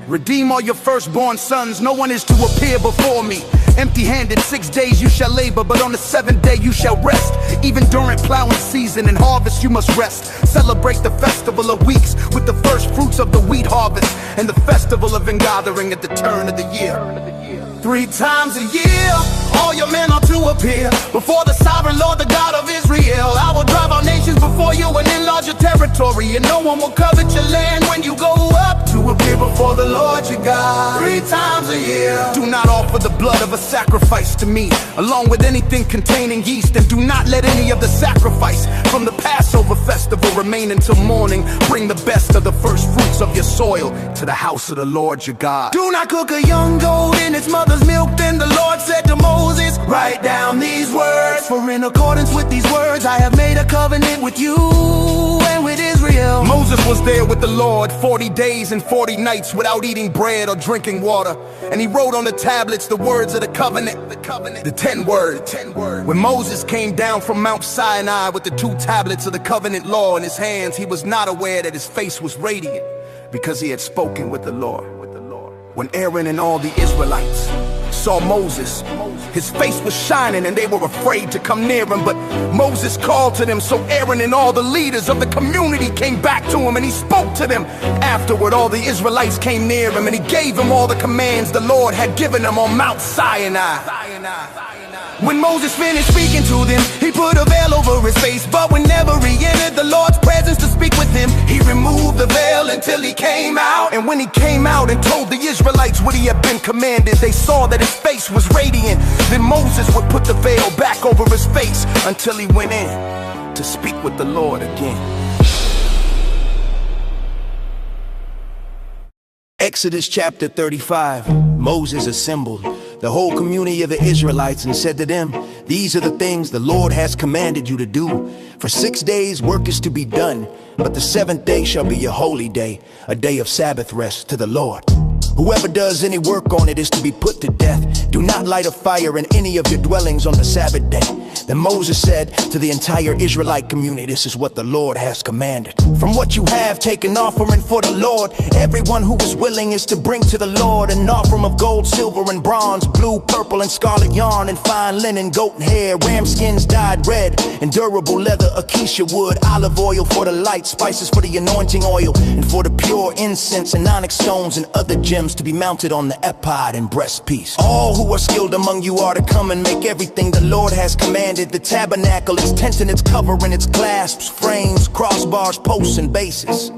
Redeem all your firstborn sons. No one is to appear before me empty-handed. 6 days you shall labor, but on the 7th day you shall rest. Even during plowing season and harvest you must rest. Celebrate the festival of weeks with the first fruits of the wheat harvest, and the festival of ingathering at the turn of the year. 3 times a year all your men are to appear before the sovereign Lord, the God of Israel. I will drive our nations before you and enlarge your territory, and no one will covet your land when you go up to appear before before the Lord your God 3 times a year. Do not offer the blood of a sacrifice to me, along with anything containing yeast, and do not let any of the sacrifice from the Passover festival remain until morning. Bring the best of the first fruits of your soil to the house of the Lord your God. Do not cook a young goat in its mother's milk. Then the Lord said to Moses, write down these words, for in accordance with these words I have made a covenant with you and with Israel. Moses was there with the Lord 40 days and 40 nights without eating bread or drinking water. And he wrote on the tablets the words of the covenant, the 10 words. When Moses came down from Mount Sinai with the 2 tablets of the covenant law in his hands, he was not aware that his face was radiant, because he had spoken with the Lord. When Aaron and all the Israelites saw Moses, his face was shining and they were afraid to come near him. But Moses called to them, so Aaron and all the leaders of the community came back to him and he spoke to them. Afterward, all the Israelites came near him and he gave them all the commands the Lord had given them on Mount Sinai. When Moses finished speaking to them, he put a veil over his face. But whenever he entered the Lord's presence to speak with him, he removed the veil until he came out. And when he came out and told the Israelites what he had been commanded, they saw that his face was radiant. Then Moses would put the veil back over his face until he went in to speak with the Lord again. Exodus chapter 35. Moses assembled the whole community of the Israelites and said to them, these are the things the Lord has commanded you to do. For 6 days work is to be done, but the 7th day shall be your holy day, a day of Sabbath rest to the Lord. Whoever does any work on it is to be put to death. Do not light a fire in any of your dwellings on the Sabbath day. Then Moses said to the entire Israelite community, this is what the Lord has commanded. From what you have, take an offering for the Lord. Everyone who is willing is to bring to the Lord an offering of gold, silver, and bronze, blue, purple, and scarlet yarn, and fine linen, goat hair, ram skins dyed red, and durable leather, acacia wood, olive oil for the light, spices for the anointing oil, and for the pure incense, and onyx stones and other gems to be mounted on the ephod and breastpiece. All who are skilled among you are to come and make everything the Lord has commanded. The tabernacle, its tent and its cover and its clasps, frames, crossbars, posts, and bases.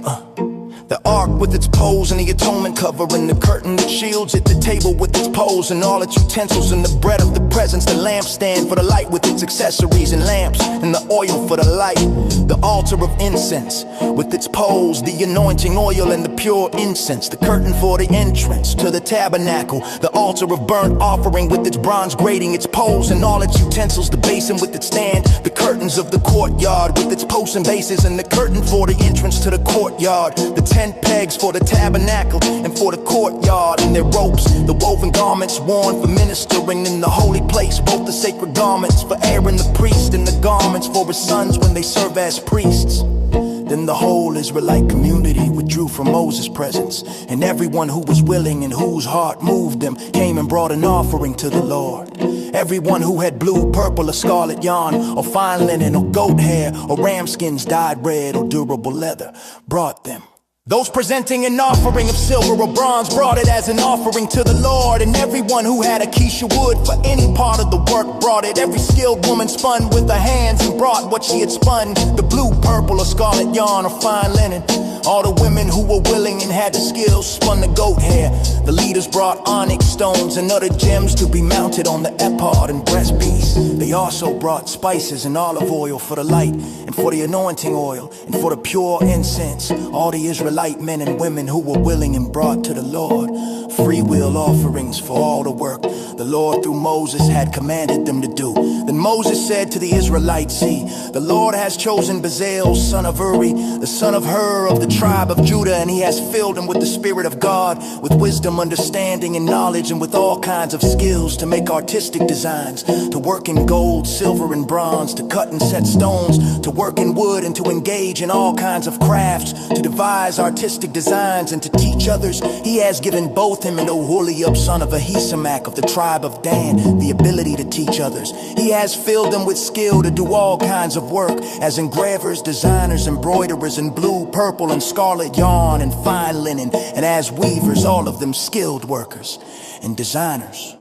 The ark with its poles and the atonement cover and the curtain that shields it, the table with its poles and all its utensils and the bread of the presence, the lampstand for the light with its accessories and lamps and the oil for the light, the altar of incense with its poles, the anointing oil and the pure incense, the curtain for the entrance to the tabernacle, the altar of burnt offering with its bronze grating, its poles and all its utensils, the basin with its stand, the curtains of the courtyard with its posts and bases, and the curtain for the entrance to the courtyard, the 10 pegs for the tabernacle and for the courtyard, and their ropes, the woven garments worn for ministering in the holy place, both the sacred garments for Aaron the priest and the garments for his sons when they serve as priests. Then the whole Israelite community withdrew from Moses' presence, and everyone who was willing and whose heart moved them came and brought an offering to the Lord. Everyone who had blue, purple, or scarlet yarn, or fine linen, or goat hair, or ram skins dyed red, or durable leather, brought them. Those presenting an offering of silver or bronze brought it as an offering to the Lord. And everyone who had acacia wood for any part of the work brought it. Every skilled woman spun with her hands and brought what she had spun, the blue, purple, or scarlet yarn or fine linen. All the women who were willing and had the skills spun the goat hair. The leaders brought onyx stones and other gems to be mounted on the ephod and breastpiece. They also brought spices and olive oil for the light, and for the anointing oil, and for the pure incense. All the Israelite men and women who were willing and brought to the Lord free will offerings for all the work the Lord through Moses had commanded them to do. Then Moses said to the Israelites, see, the Lord has chosen Bezalel, son of Uri, the son of Hur of the tribe of Judah, and he has filled him with the Spirit of God, with wisdom, understanding, and knowledge, and with all kinds of skills to make artistic designs, to work in gold, silver, and bronze, to cut and set stones, to work in wood, and to engage in all kinds of crafts, to devise artistic designs, and to teach others. He has given both him and Oholiab, son of Ahisamach of the tribe of Dan, the ability to teach others. He has filled them with skill to do all kinds of work, as engravers, designers, embroiderers, in blue, purple, and scarlet yarn, and fine linen, and as weavers, all of them skilled workers and designers.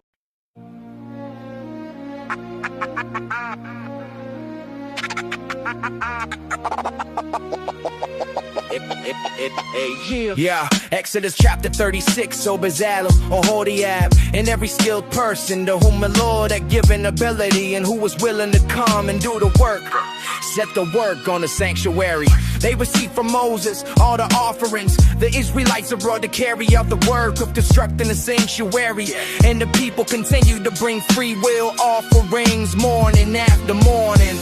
Yeah, Exodus chapter 36, so Bezalel, Oholiab, and every skilled person to whom the Lord had given ability and who was willing to come and do the work. Set the work on the sanctuary. They received from Moses all the offerings the Israelites are brought to carry out the work of constructing the sanctuary. And the people continue to bring free will offerings morning after morning.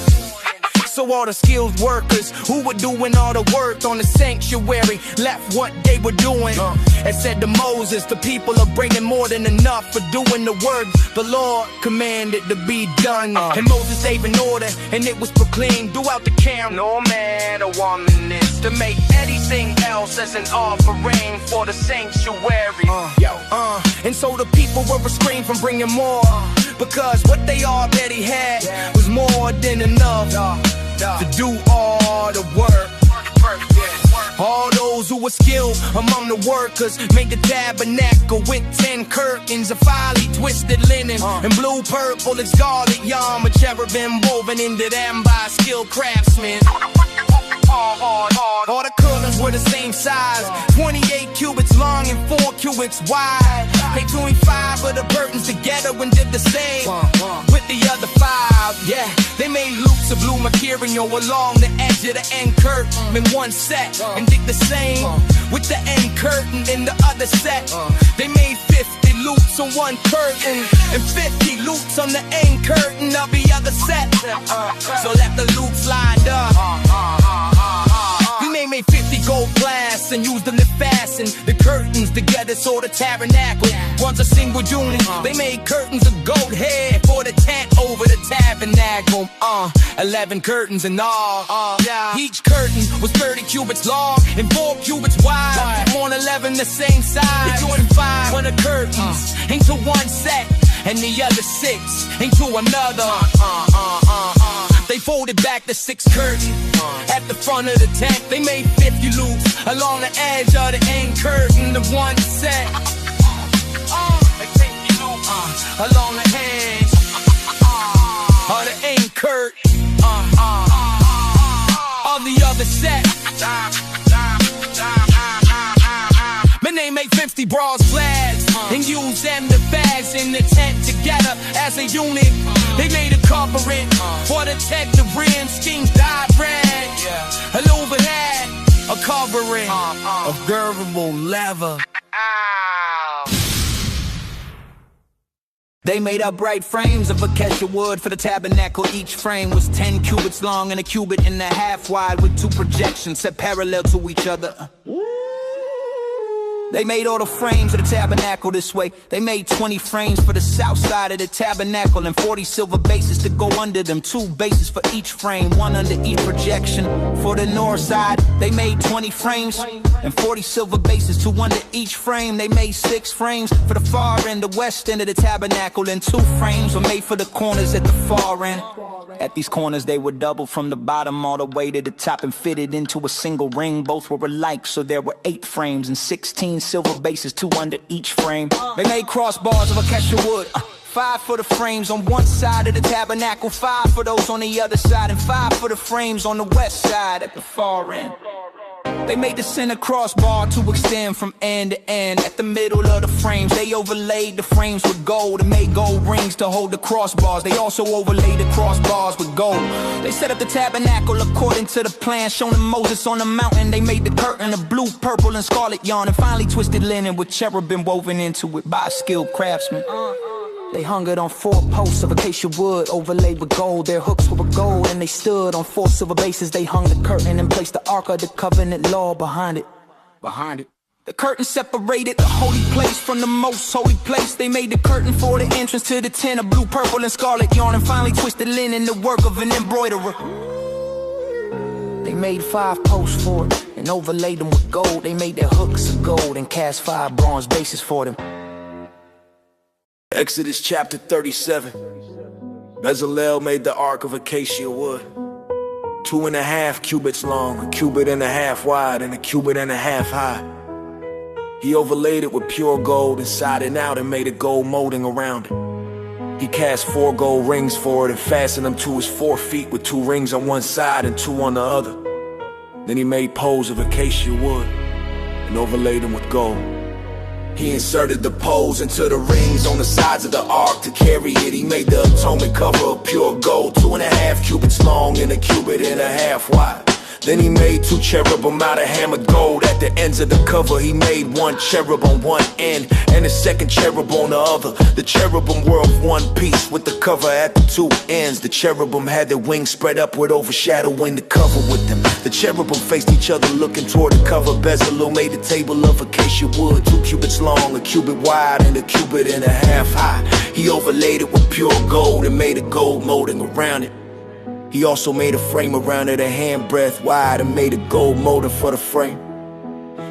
So all the skilled workers who were doing all the work on the sanctuary left what they were doing and said to Moses, the people are bringing more than enough for doing the work the Lord commanded to be done. And Moses gave an order and it was proclaimed throughout the camp, no man or woman is to make anything else as an offering for the sanctuary. And so the people were restrained from bringing more because what they already had was more than enough to do all the work. All those who were skilled among the workers made the tabernacle with 10 curtains of finely twisted linen and blue, purple, and scarlet yarn with cherubim woven into them by skilled craftsmen. All the curtains were the same size, 28 cubits long and 4 cubits wide. They joined 5 of the curtains together and did the same with the other 5. Yeah, they made loops of blue material along the edge of the end curtain in one set and did the same with the end curtain in the other set. They made 50 loops on one curtain and 50 loops on the end curtain of the other set. So left the loops lined up. They made 50 gold clasps and used them to fasten the curtains together so the tabernacle was a single unit. They made curtains of goat hair for the tent over the tabernacle. 11 curtains in all. Each curtain was 30 cubits long and 4 cubits wide. On 11 the same size. They joined 5 of the curtains into one set and the other 6 into another. They folded back the 6 curtains at the front of the tent. They made 50 loops along the edge of the end curtain of one set. They 50 loops along the edge of the end curtain of the other set. Man, they made 50 bronze flags and used them to fasten the tent together as a unit. They made a covering for the tent, the rim, schemes, dyed red. An overhead, a covering of durable leather. They made upright frames of acacia wood for the tabernacle. Each frame was 10 cubits long and a cubit and a half wide with 2 projections set parallel to each other. They made all the frames of the tabernacle this way. They made 20 frames for the south side of the tabernacle and 40 silver bases to go under them. 2 bases for each frame, 1 under each projection. For the north side, they made 20 frames and 40 silver bases, 2 under each frame. They made 6 frames for the far end, the west end of the tabernacle, and 2 frames were made for the corners at the far end. At these corners they were doubled from the bottom all the way to the top and fitted into a single ring. Both were alike, so there were 8 frames and 16 silver bases, 2 under each frame. They made crossbars of acacia wood, 5 for the frames on one side of the tabernacle, 5 for those on the other side, and 5 for the frames on the west side at the far end. They made the center crossbar to extend from end to end. At the middle of the frames, they overlaid the frames with gold and made gold rings to hold the crossbars. They also overlaid the crossbars with gold. They set up the tabernacle according to the plan shown to Moses on the mountain. They made the curtain of blue, purple, and scarlet yarn and finely twisted linen with cherubim woven into it by a skilled craftsman. They hung it on 4 posts of acacia wood overlaid with gold. Their hooks were of gold and they stood on 4 silver bases. They hung the curtain and placed the Ark of the Covenant law behind it. The curtain separated the holy place from the most holy place. They made the curtain for the entrance to the tent of blue, purple, and scarlet yarn and finally twisted linen, the work of an embroiderer. They made 5 posts for it and overlaid them with gold. They made their hooks of gold and cast 5 bronze bases for them. Exodus chapter 37. Bezalel made the ark of acacia wood, 2.5 cubits long, 1.5 cubits wide, and 1.5 cubits high. He overlaid it with pure gold inside and out and made a gold molding around it. He cast 4 gold rings for it and fastened them to his 4 feet with 2 rings on one side and 2 on the other. Then he made poles of acacia wood and overlaid them with gold. He inserted the poles into the rings on the sides of the ark to carry it. He made the atonement cover of pure gold, 2.5 cubits long and 1.5 cubits wide. Then he made 2 cherubim out of hammered gold. At the ends of the cover he made 1 cherub on one end and a 2nd cherub on the other. The cherubim were of one piece with the cover at the 2 ends. The cherubim had their wings spread upward, overshadowing the cover with them. The cherubim faced each other looking toward the cover. Bezalel made a table of acacia wood, 2 cubits long, 1 cubit wide, and 1.5 cubits high. He overlaid it with pure gold and made a gold molding around it. He also made a frame around it 1 handbreadth wide and made a gold molding for the frame.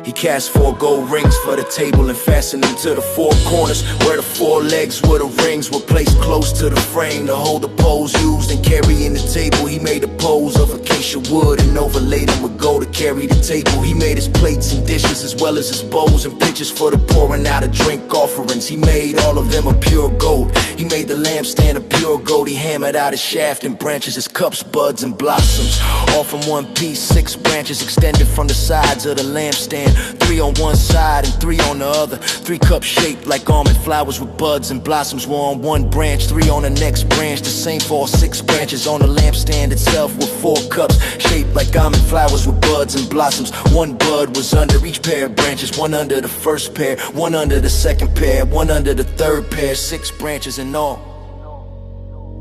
He cast 4 gold rings for the table and fastened them to the 4 corners, where the 4 legs where the rings were placed close to the frame to hold the poles used in carrying the table. He made the poles of acacia wood and overlaid them with gold to carry the table. He made his plates and dishes as well as his bowls and pitchers for the pouring out of drink offerings. He made all of them of pure gold. He made the lampstand of pure gold. He hammered out his shaft and branches, his cups, buds, and blossoms. All from one piece, 6 branches extended from the sides of the lampstand, 3 on one side and 3 on the other. 3 cups shaped like almond flowers with buds and blossoms were on one branch, 3 on the next branch. The same for all 6 branches on the lampstand itself, with 4 cups shaped like almond flowers with buds and blossoms. 1 bud was under each pair of branches, 1 under the first pair, 1 under the second pair, 1 under the third pair. 6 branches in all.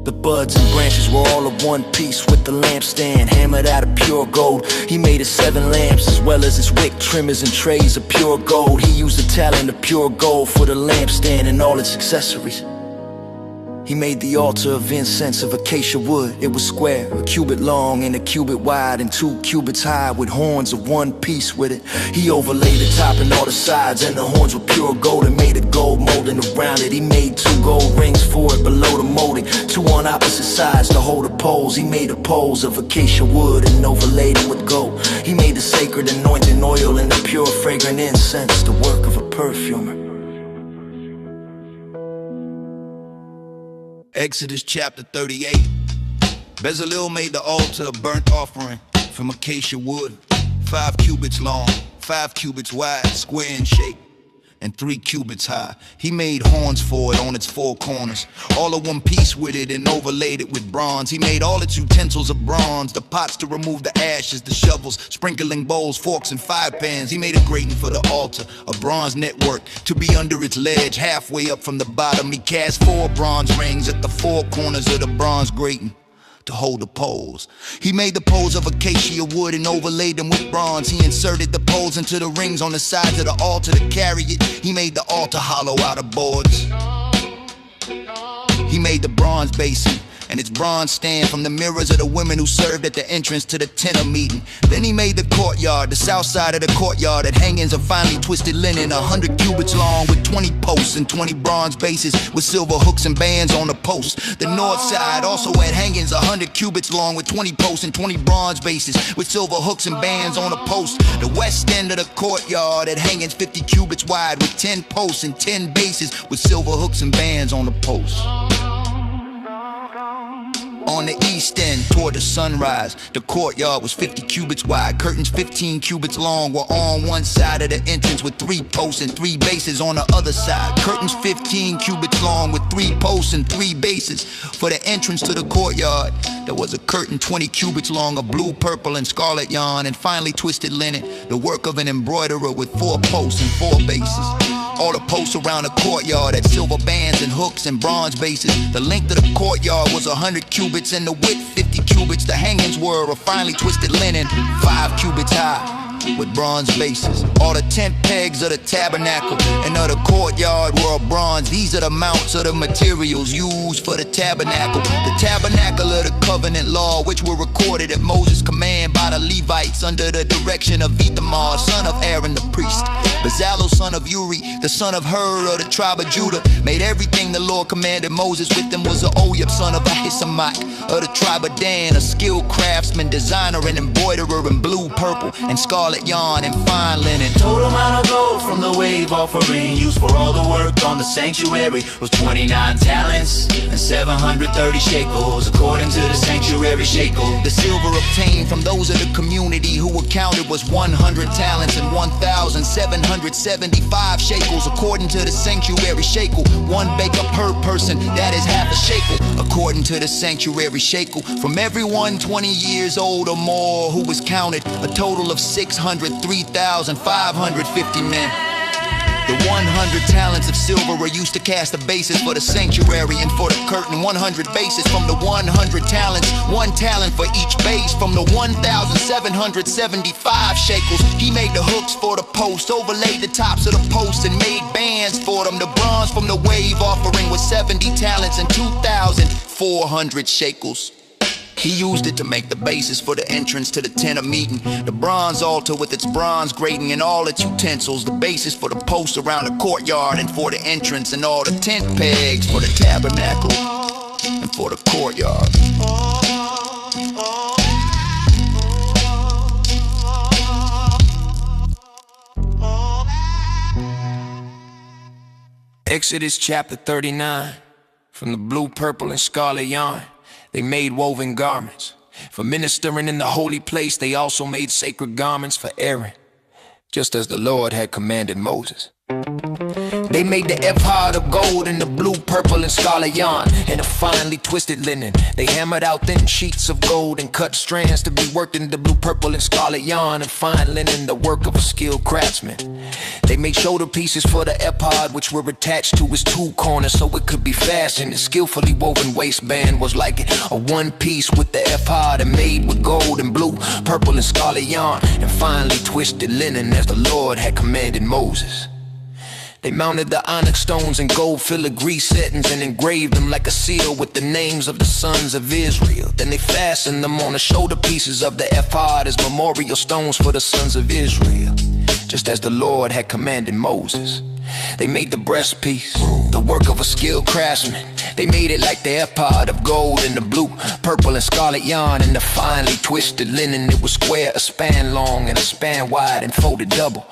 The buds and branches were all of one piece with the lampstand hammered out of pure gold. He made his 7 lamps as well as his wick trimmers and trays of pure gold. He used a talent of pure gold for the lampstand and all its accessories. He made the altar of incense of acacia wood. It was square, 1 cubit long and 1 cubit wide and 2 cubits high, with horns of one piece with it. He overlaid the top and all the sides, and the horns were pure gold and made a gold molding around it. He made 2 gold rings for it below the molding, 2 on opposite sides to hold the poles. He made the poles of acacia wood and overlaid them with gold. He made the sacred anointing oil and the pure fragrant incense, the work of a perfumer. Exodus chapter 38. Bezalel made the altar of burnt offering from acacia wood, 5 cubits long, 5 cubits wide, square in shape, and 3 cubits high. He made horns for it on its 4 corners, all of one piece with it, and overlaid it with bronze. He made all its utensils of bronze, the pots to remove the ashes, the shovels, sprinkling bowls, forks, and fire pans. He made a grating for the altar, a bronze network to be under its ledge, halfway up from the bottom. He cast 4 bronze rings at the 4 corners of the bronze grating to hold the poles. He made the poles of acacia wood and overlaid them with bronze. He inserted the poles into the rings on the sides of the altar to carry it. He made the altar hollow out of boards. He made the bronze basin and its bronze stand from the mirrors of the women who served at the entrance to the tent of meeting. Then he made the courtyard, the south side of the courtyard, at hangings of finely twisted linen, 100 cubits long, with 20 posts and 20 bronze bases with silver hooks and bands on the posts. The north side also had hangings 100 cubits long with 20 posts and 20 bronze bases with silver hooks and bands on the posts. The west end of the courtyard had hangings 50 cubits wide with 10 posts and 10 bases with silver hooks and bands on the posts. On the east end, toward the sunrise, the courtyard was 50 cubits wide. Curtains 15 cubits long were on one side of the entrance with 3 posts and 3 bases on the other side. Curtains 15 cubits long with 3 posts and 3 bases. For the entrance to the courtyard, there was a curtain 20 cubits long of blue, purple, and scarlet yarn and finely twisted linen, the work of an embroiderer, with 4 posts and 4 bases. All the posts around the courtyard had silver bands and hooks and bronze bases. The length of the courtyard was 100 cubits and the width 50 cubits. The hangings were of finely twisted linen, 5 cubits high, with bronze bases. All the tent pegs of the tabernacle and of the courtyard were of bronze. These are the mounts of the materials used for the tabernacle. The tabernacle of the covenant law, which were recorded at Moses' command by the Levites under the direction of Ithamar, son of Aaron the priest. Bezalel, son of Uri, the son of Hur of the tribe of Judah, made everything the Lord commanded Moses. With them was Ohib, son of Ahisamach of the tribe of Dan, a skilled craftsman, designer, and embroiderer in blue, purple, and scarlet scarlet yarn, and fine linen. Total amount of gold from the wave offering used for all the work on the sanctuary was 29 talents and 730 shekels, according to the sanctuary shekel. The silver obtained from those of the community who were counted was 100 talents and 1,775 shekels, according to the sanctuary shekel. One baker per person, that is half a shekel, according to the sanctuary shekel. From everyone 20 years old or more who was counted, a total of 603,550 men. The 100 talents of silver were used to cast the basis for the sanctuary and for the curtain. 100 bases from the 100 talents, 1 talent for each base. From the 1,775 shekels, he made the hooks for the post, overlaid the tops of the posts, and made bands for them. The bronze from the wave offering was 70 talents and 2,400 shekels. He used it to make the basis for the entrance to the tent of meeting, the bronze altar with its bronze grating and all its utensils, the basis for the posts around the courtyard and for the entrance, and all the tent pegs for the tabernacle and for the courtyard. Exodus chapter 39. From the blue, purple, and scarlet yarn, they made woven garments. For ministering in the holy place, they also made sacred garments for Aaron, just as the Lord had commanded Moses. They made the ephod of gold in the blue, purple, and scarlet yarn, and a finely twisted linen. They hammered out thin sheets of gold and cut strands to be worked in the blue, purple, and scarlet yarn, and fine linen, the work of a skilled craftsman. They made shoulder pieces for the ephod, which were attached to its 2 corners so it could be fastened. The skillfully woven waistband was like a one piece with the ephod, and made with gold and blue, purple, and scarlet yarn, and finely twisted linen as the Lord had commanded Moses. They mounted the onyx stones and gold filigree settings and engraved them like a seal with the names of the sons of Israel. Then they fastened them on the shoulder pieces of the ephod as memorial stones for the sons of Israel, just as the Lord had commanded Moses. They made the breastpiece, the work of a skilled craftsman. They made it like the ephod of gold in the blue, purple, and scarlet yarn, and the finely twisted linen. It was square, a span long, and a span wide, and folded double.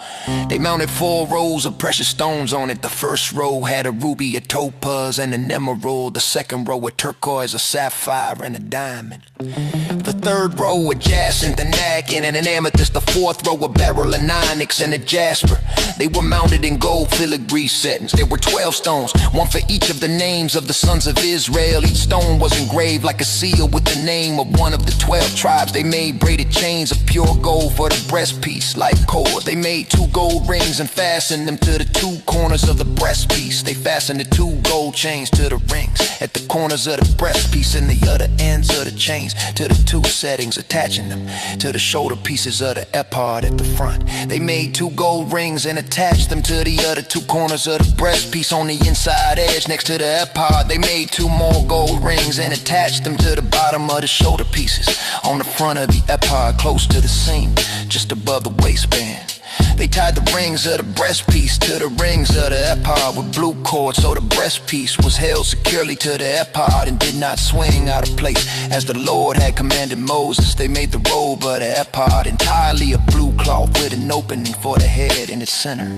They mounted 4 rows of precious stones on it. The first row had a ruby, a topaz, and an emerald. The second row a turquoise, a sapphire, and a diamond. The third row a jacinth, an agate, and an amethyst. The fourth row a beryl, an onyx, and a jasper. They were mounted in gold filigree settings. There were 12 stones, one for each of the names of the sons of Israel. Each stone was engraved like a seal with the name of one of the 12 tribes. They made braided chains of pure gold for the breastpiece like cord. They made 2 gold rings and fastened them to the 2 corners of the breastpiece. They fastened the 2 gold chains to the rings at the corners of the breastpiece, and the other ends of the chains to the 2 settings, attaching them to the shoulder pieces of the ephod at the front. They made 2 gold rings and attached them to the other 2 corners of the breastpiece on the inside edge next to the ephod. They made 2 more gold rings and attached them to the bottom of the shoulder pieces on the front of the ephod, close to the seam, just above the waistband. They tied the rings of the breastpiece to the rings of the ephod with blue cord, so the breastpiece was held securely to the ephod and did not swing out of place as the Lord had commanded Moses. They made the robe of the ephod entirely of blue cloth with an opening for the head in its center.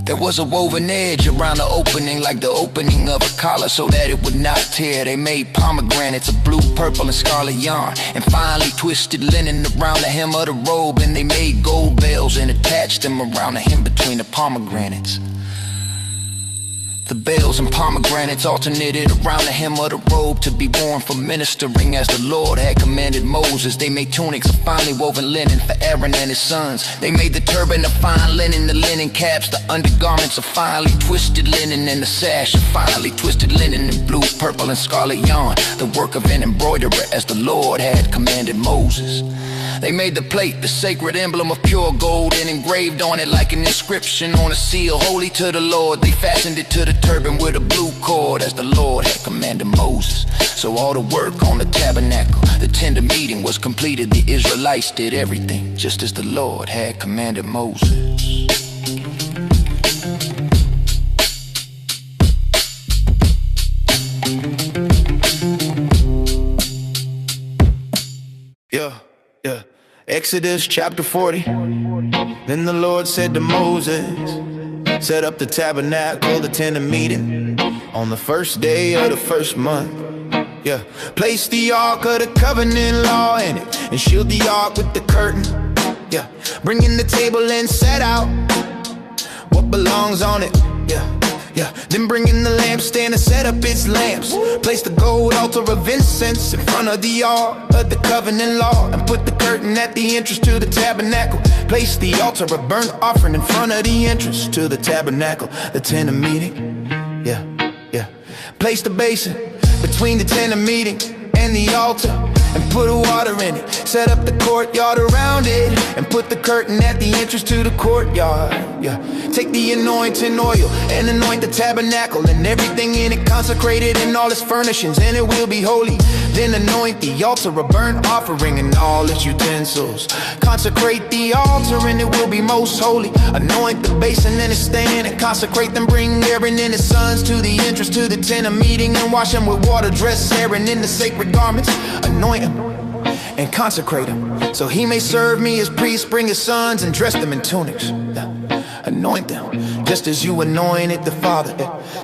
There was a woven edge around the opening like the opening of a collar so that it would not tear. They made pomegranates of blue, purple, and scarlet yarn and finely twisted linen around the hem of the robe, and they made gold bells and attached them around the hem between the pomegranates. The bells and pomegranates alternated around the hem of the robe to be worn for ministering as the Lord had commanded Moses. They made tunics of finely woven linen for Aaron and his sons. They made the turban of fine linen, the linen caps, the undergarments of finely twisted linen, and the sash of finely twisted linen in blue, purple, and scarlet yarn, the work of an embroiderer as the Lord had commanded Moses. They made the plate, the sacred emblem of pure gold, and engraved on it like an inscription on a seal, holy to the Lord. They fastened it to the turban with a blue cord as the Lord had commanded Moses. So all the work on the tabernacle, the tent of meeting, was completed. The Israelites did everything just as the Lord had commanded Moses. Yeah. Exodus Exodus chapter 40. Then the Lord said to Moses, set up the tabernacle, the tent of meeting, on the first day of the first month. Yeah, place the ark of the covenant law in it, and shield the ark with the curtain. Yeah, bring in the table and set out what belongs on it. Yeah, then bring in the lampstand and set up its lamps. Place the gold altar of incense in front of the ark of the covenant law, and put the curtain at the entrance to the tabernacle. Place the altar of burnt offering in front of the entrance to the tabernacle, the tent of meeting. Yeah. Place the basin between the tent of meeting and the altar, and put water in it. Set up the courtyard around it, and put the curtain at the entrance to the courtyard. Yeah, take the anointing oil and anoint the tabernacle and everything in it, consecrated in all its furnishings, and it will be holy. Then anoint the altar of burnt offering and all its utensils. Consecrate the altar and it will be most holy. Anoint the basin and its stand and consecrate them. Bring Aaron and his sons to the entrance to the tent of meeting, and wash them with water. Dress Aaron in the sacred garments. Anoint him and consecrate him, so he may serve me as priest. Bring his sons and dress them in tunics. Anoint them just as you anointed the Father,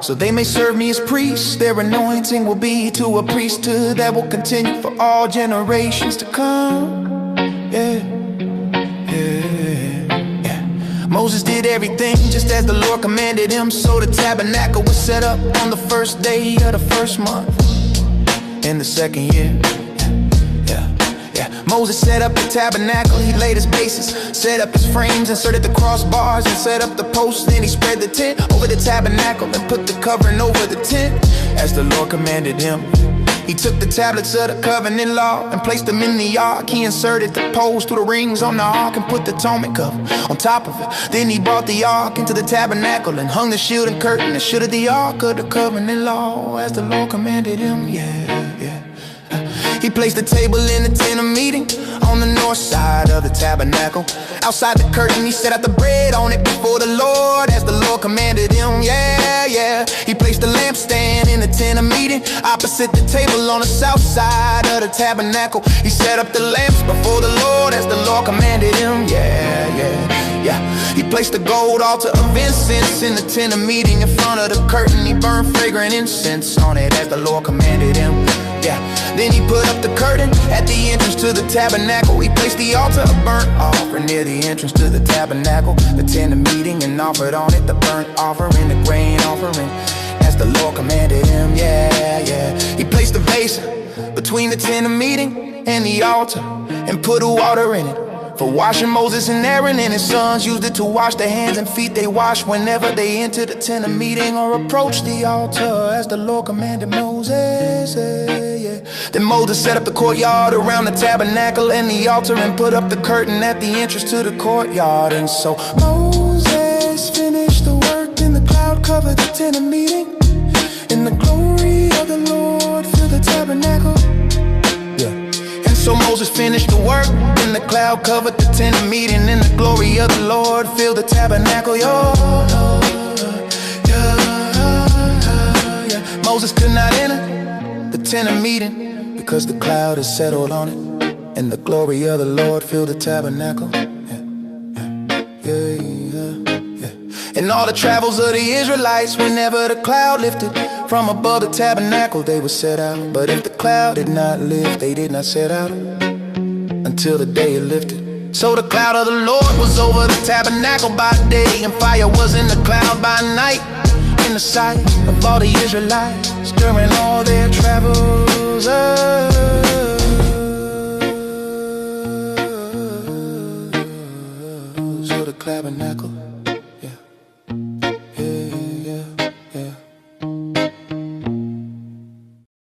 so they may serve me as priests. Their anointing will be to a priesthood that will continue for all generations to come. Moses did everything just as the Lord commanded him. So the tabernacle was set up on the first day of the first month in the second year. Moses set up the tabernacle, he laid his bases, set up his frames, inserted the crossbars, and set up the posts. Then he spread the tent over the tabernacle and put the covering over the tent as the Lord commanded him. He took the tablets of the covenant law and placed them in the ark. He inserted the poles through the rings on the ark and put the atonement cover on top of it. Then he brought the ark into the tabernacle and hung the shield and curtain and shielded the ark of the covenant law as the Lord commanded him. He placed the table in the tent of meeting on the north side of the tabernacle. Outside the curtain, he set out the bread on it before the Lord as the Lord commanded him. He placed the lampstand in the tent of meeting opposite the table on the south side of the tabernacle. He set up the lamps before the Lord as the Lord commanded him. He placed the gold altar of incense in the tent of meeting in front of the curtain. He burned fragrant incense on it as the Lord commanded him. Then he put up the curtain at the entrance to the tabernacle. He placed the altar of burnt offering near the entrance to the tabernacle, the tent of meeting, and offered on it the burnt offering, the grain offering, as the Lord commanded him. He placed the basin between the tent of meeting and the altar and put water in it for washing. Moses and Aaron and his sons used it to wash their hands and feet. They washed whenever they entered the tent of meeting or approached the altar as the Lord commanded Moses. Then Moses set up the courtyard around the tabernacle and the altar and put up the curtain at the entrance to the courtyard. And so Moses finished the work, and the cloud covered the tent of meeting, and the glory of the Lord filled the tabernacle. So Moses finished the work, and the cloud covered the tent of meeting, and the glory of the Lord filled the tabernacle. Moses could not enter the tent of meeting because the cloud had settled on it, and the glory of the Lord filled the tabernacle. And all the travels of the Israelites, whenever the cloud lifted from above the tabernacle, they would set out. But if the cloud did not lift, they did not set out until the day it lifted. So the cloud of the Lord was over the tabernacle by day, and fire was in the cloud by night, in the sight of all the Israelites during all their travels. So the tabernacle